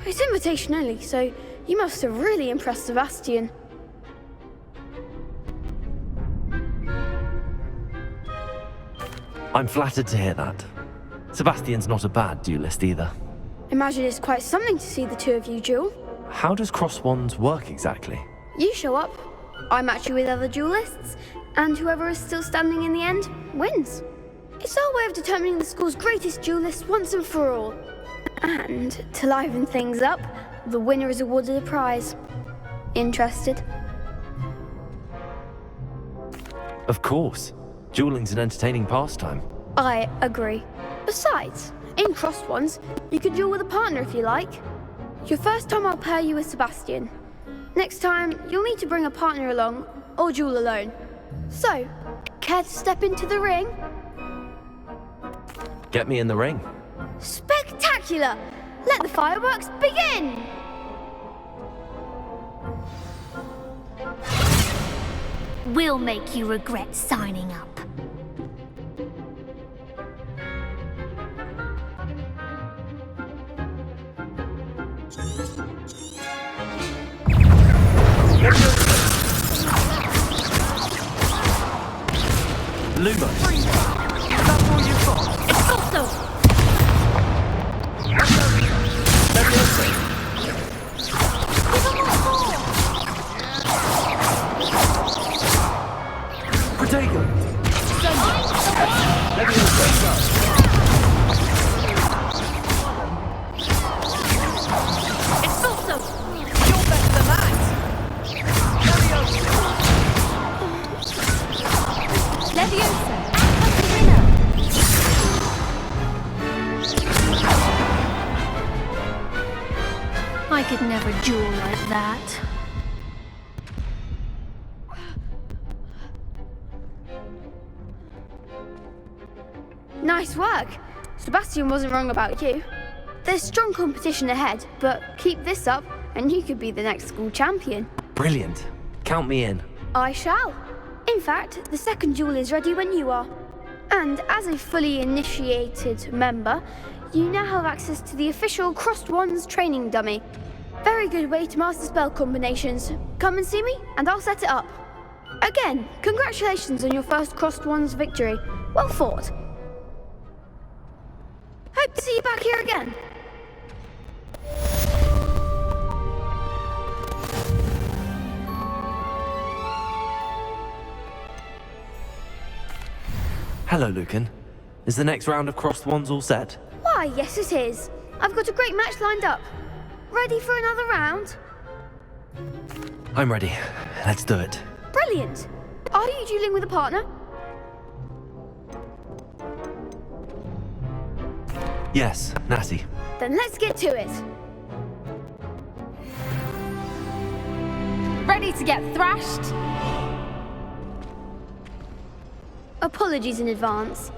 [SPEAKER 20] It's invitation only, so you must have really impressed Sebastian.
[SPEAKER 1] I'm flattered to hear that. Sebastian's not a bad duelist either.
[SPEAKER 20] Imagine it's quite something to see the two of you duel.
[SPEAKER 1] How does cross wands work exactly?
[SPEAKER 20] You show up, I match you with other duelists, and whoever is still standing in the end wins. It's our way of determining the school's greatest duelist once and for all. And to liven things up, the winner is awarded a prize. Interested?
[SPEAKER 1] Of course. Dueling's an entertaining pastime.
[SPEAKER 20] I agree. Besides, in crossed ones, you can duel with a partner if you like. Your first time I'll pair you with Sebastian. Next time, you'll need to bring a partner along, or duel alone. So, care to step into the ring?
[SPEAKER 1] Get me in the ring.
[SPEAKER 20] Spectacular! Let the fireworks begin!
[SPEAKER 5] We'll make you regret signing up.
[SPEAKER 1] Lumos.
[SPEAKER 20] That's all you've got. It's also!
[SPEAKER 1] Protego.
[SPEAKER 20] It's also! You're better than that! Leviosa, as the winner! I could never duel like that. Nice work! Sebastian wasn't wrong about you. There's strong competition ahead, but keep this up and you could be the next school champion.
[SPEAKER 1] Brilliant. Count me in.
[SPEAKER 20] I shall. In fact, the second duel is ready when you are. And as a fully initiated member, you now have access to the official Crossed Wands training dummy. Very good way to master spell combinations. Come and see me, and I'll set it up. Again, congratulations on your first Crossed Wands victory. Well fought. Hope to see you back here again.
[SPEAKER 1] Hello, Lucan. Is the next round of crossed wands all set?
[SPEAKER 20] Why, yes it is. I've got a great match lined up. Ready for another round?
[SPEAKER 1] I'm ready. Let's do it.
[SPEAKER 20] Brilliant. Are you dueling with a partner?
[SPEAKER 2] Yes, Natty.
[SPEAKER 20] Then let's get to it.
[SPEAKER 5] Ready to get thrashed?
[SPEAKER 20] Apologies in advance.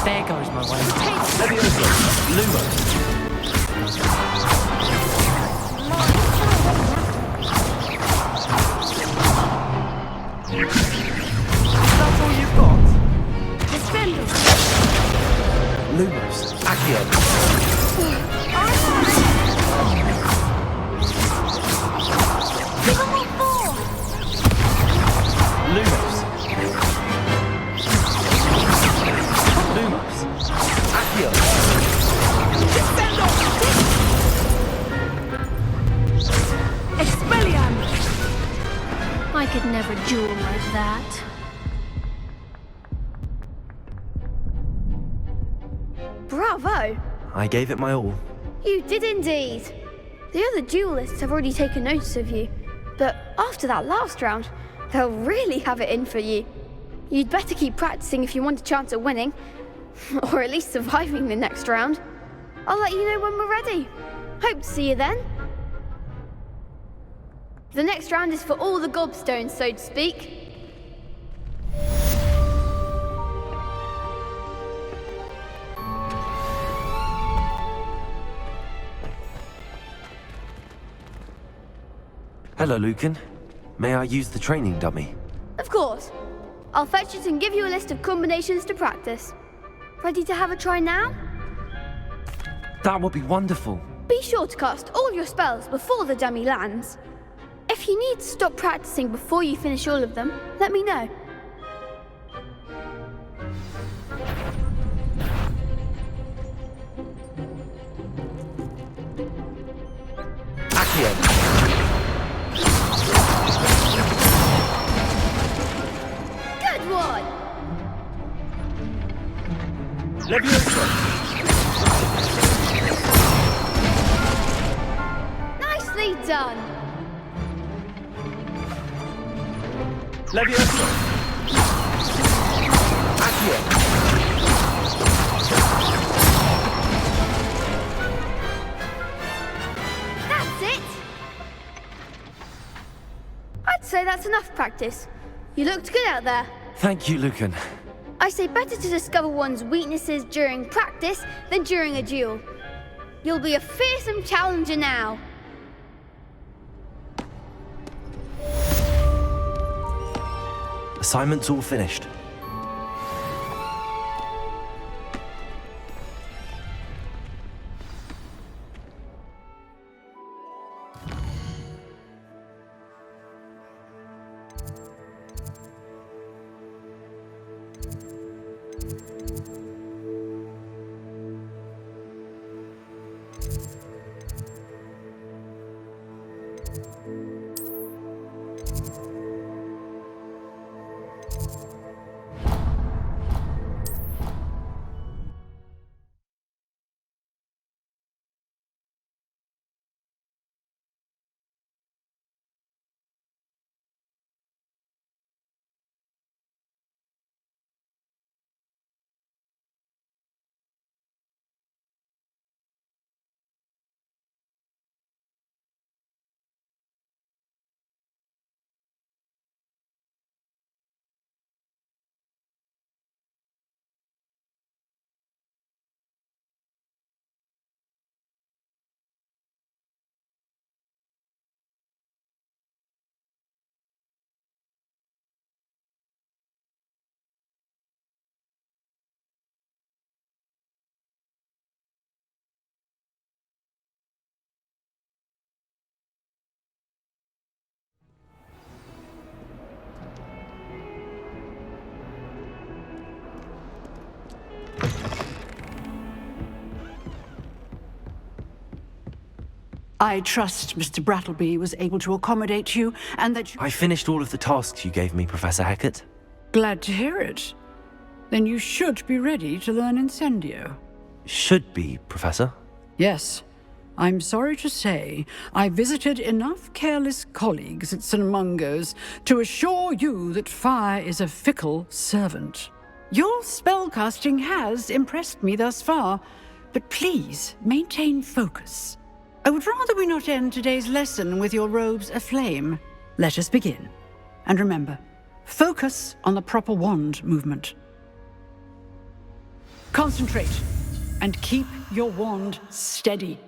[SPEAKER 13] There goes my way.
[SPEAKER 2] That's all you've got? Lumos. Accio. Lumos. Lumos. Accio.
[SPEAKER 5] Expelliarmus! I could never duel like that.
[SPEAKER 20] Bravo!
[SPEAKER 2] I gave it my all.
[SPEAKER 20] You did indeed. The other duelists have already taken notice of you, but after that last round, they'll really have it in for you. You'd better keep practicing if you want a chance at winning, or at least surviving the next round. I'll let you know when we're ready. Hope to see you then. The next round is for all the gobstones, so to speak.
[SPEAKER 2] Hello, Lucan. May I use the training dummy?
[SPEAKER 20] Of course. I'll fetch it and give you a list of combinations to practice. Ready to have a try now?
[SPEAKER 2] That would be wonderful.
[SPEAKER 20] Be sure to cast all your spells before the dummy lands. If you need to stop practicing before you finish all of them, let me know.
[SPEAKER 2] Accio.
[SPEAKER 20] Good one!
[SPEAKER 2] Leviosa.
[SPEAKER 20] Nicely done!
[SPEAKER 2] Leviosa. Accio.
[SPEAKER 20] That's it! I'd say that's enough practice. You looked good out there.
[SPEAKER 2] Thank you, Lucan.
[SPEAKER 20] I say better to discover one's weaknesses during practice than during a duel. You'll be a fearsome challenger now.
[SPEAKER 2] Assignment's all finished.
[SPEAKER 12] I trust Mr. Brattleby was able to accommodate you, and that you...
[SPEAKER 2] I finished all of the tasks you gave me, Professor Hackett.
[SPEAKER 12] Glad to hear it. Then you should be ready to learn Incendio.
[SPEAKER 2] Should be, Professor.
[SPEAKER 12] Yes. I'm sorry to say, I visited enough careless colleagues at St. Mungo's to assure you that fire is a fickle servant. Your spellcasting has impressed me thus far, but please maintain focus. I would rather we not end today's lesson with your robes aflame. Let us begin. And remember, focus on the proper wand movement. Concentrate, and keep your wand steady.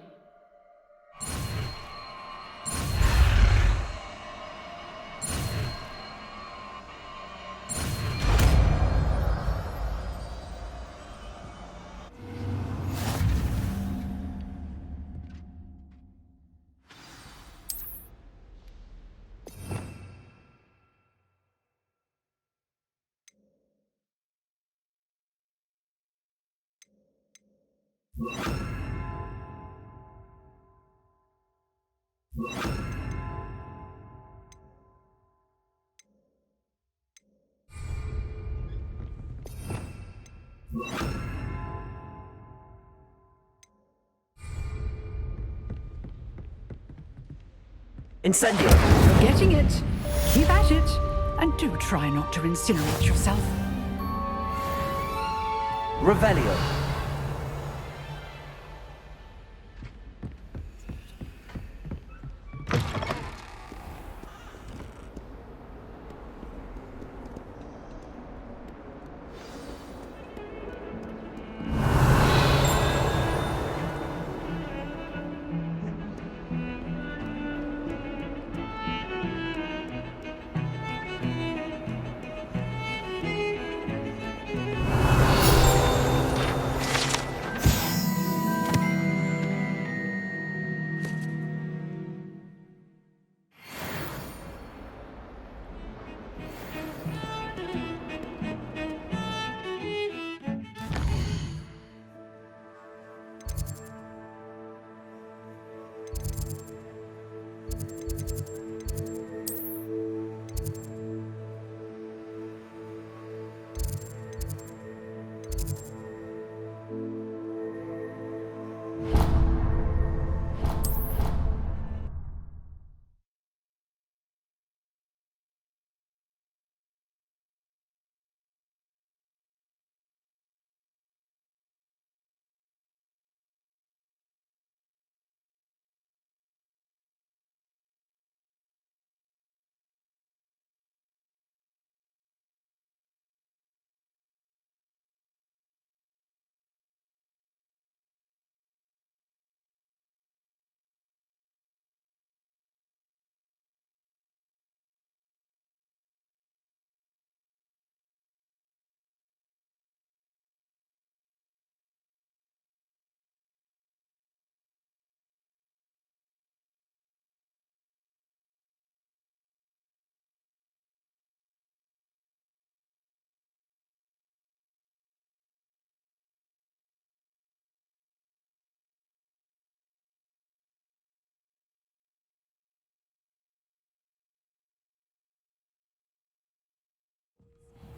[SPEAKER 2] Incendio!
[SPEAKER 12] You're getting it. Keep at it. And do try not to incinerate yourself.
[SPEAKER 6] Revelio.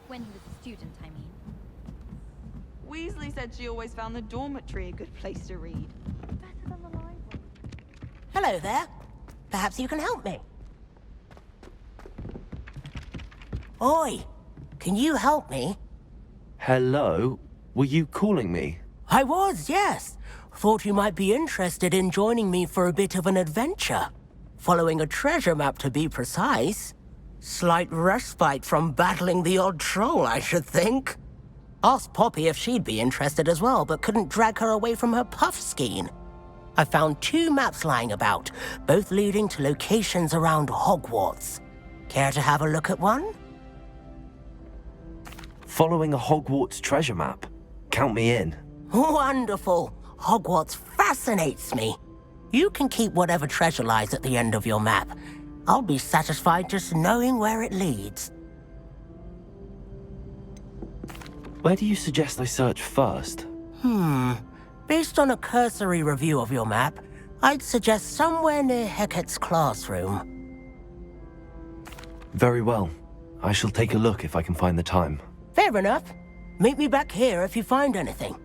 [SPEAKER 17] When he was a student, I mean.
[SPEAKER 18] Weasley said she always found the dormitory a good place to read.
[SPEAKER 17] Better than the library.
[SPEAKER 22] Hello there. Perhaps you can help me. Oi, can you help me?
[SPEAKER 2] Hello? Were you calling me?
[SPEAKER 22] I was, yes. Thought you might be interested in joining me for a bit of an adventure. Following a treasure map, to be precise. Slight respite from battling the odd troll, I should think. Asked Poppy if she'd be interested as well, but couldn't drag her away from her puff skein. I found 2 maps lying about, both leading to locations around Hogwarts. Care to have a look at one?
[SPEAKER 2] Following a Hogwarts treasure map. Count me in.
[SPEAKER 22] Wonderful. Hogwarts fascinates me. You can keep whatever treasure lies at the end of your map. I'll be satisfied just knowing where it leads.
[SPEAKER 2] Where do you suggest I search first?
[SPEAKER 22] Based on a cursory review of your map, I'd suggest somewhere near Hecat's classroom.
[SPEAKER 1] Very well. I shall take a look if I can find the time.
[SPEAKER 22] Fair enough. Meet me back here if you find anything.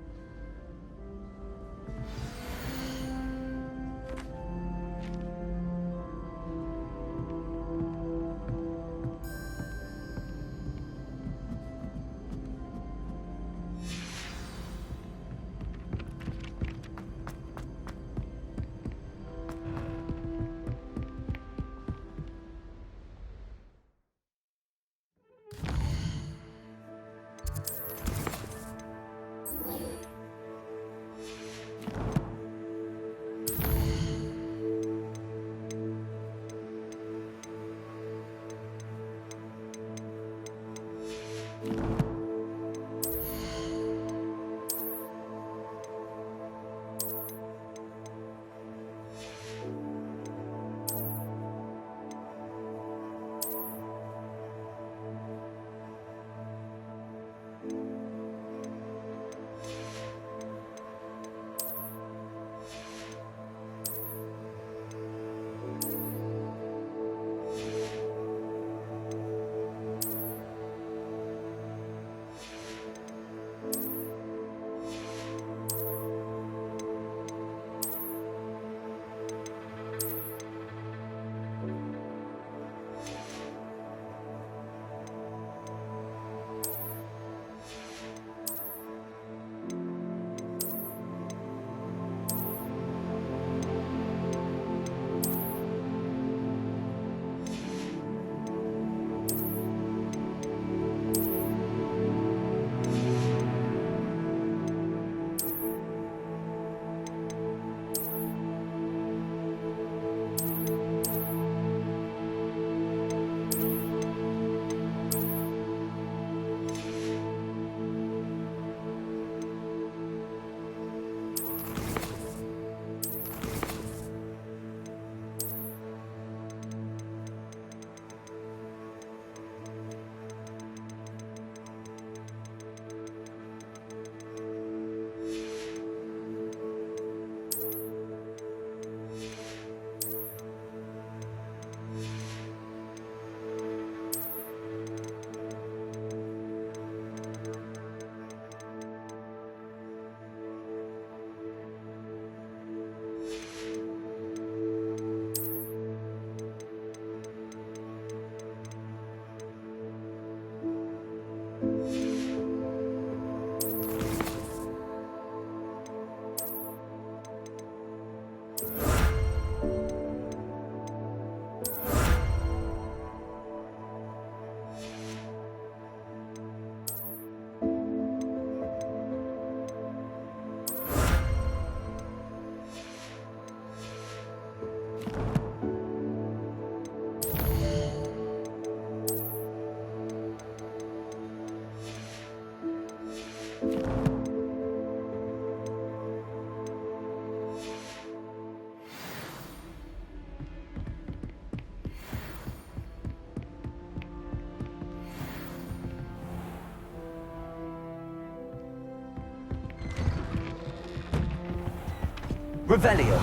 [SPEAKER 6] Revelio.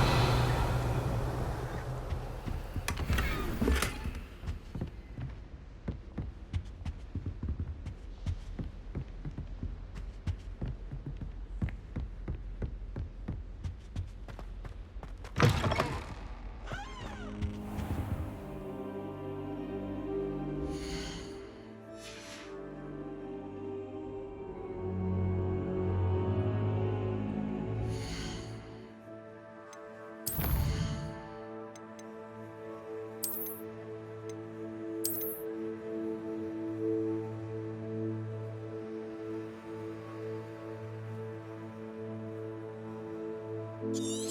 [SPEAKER 22] you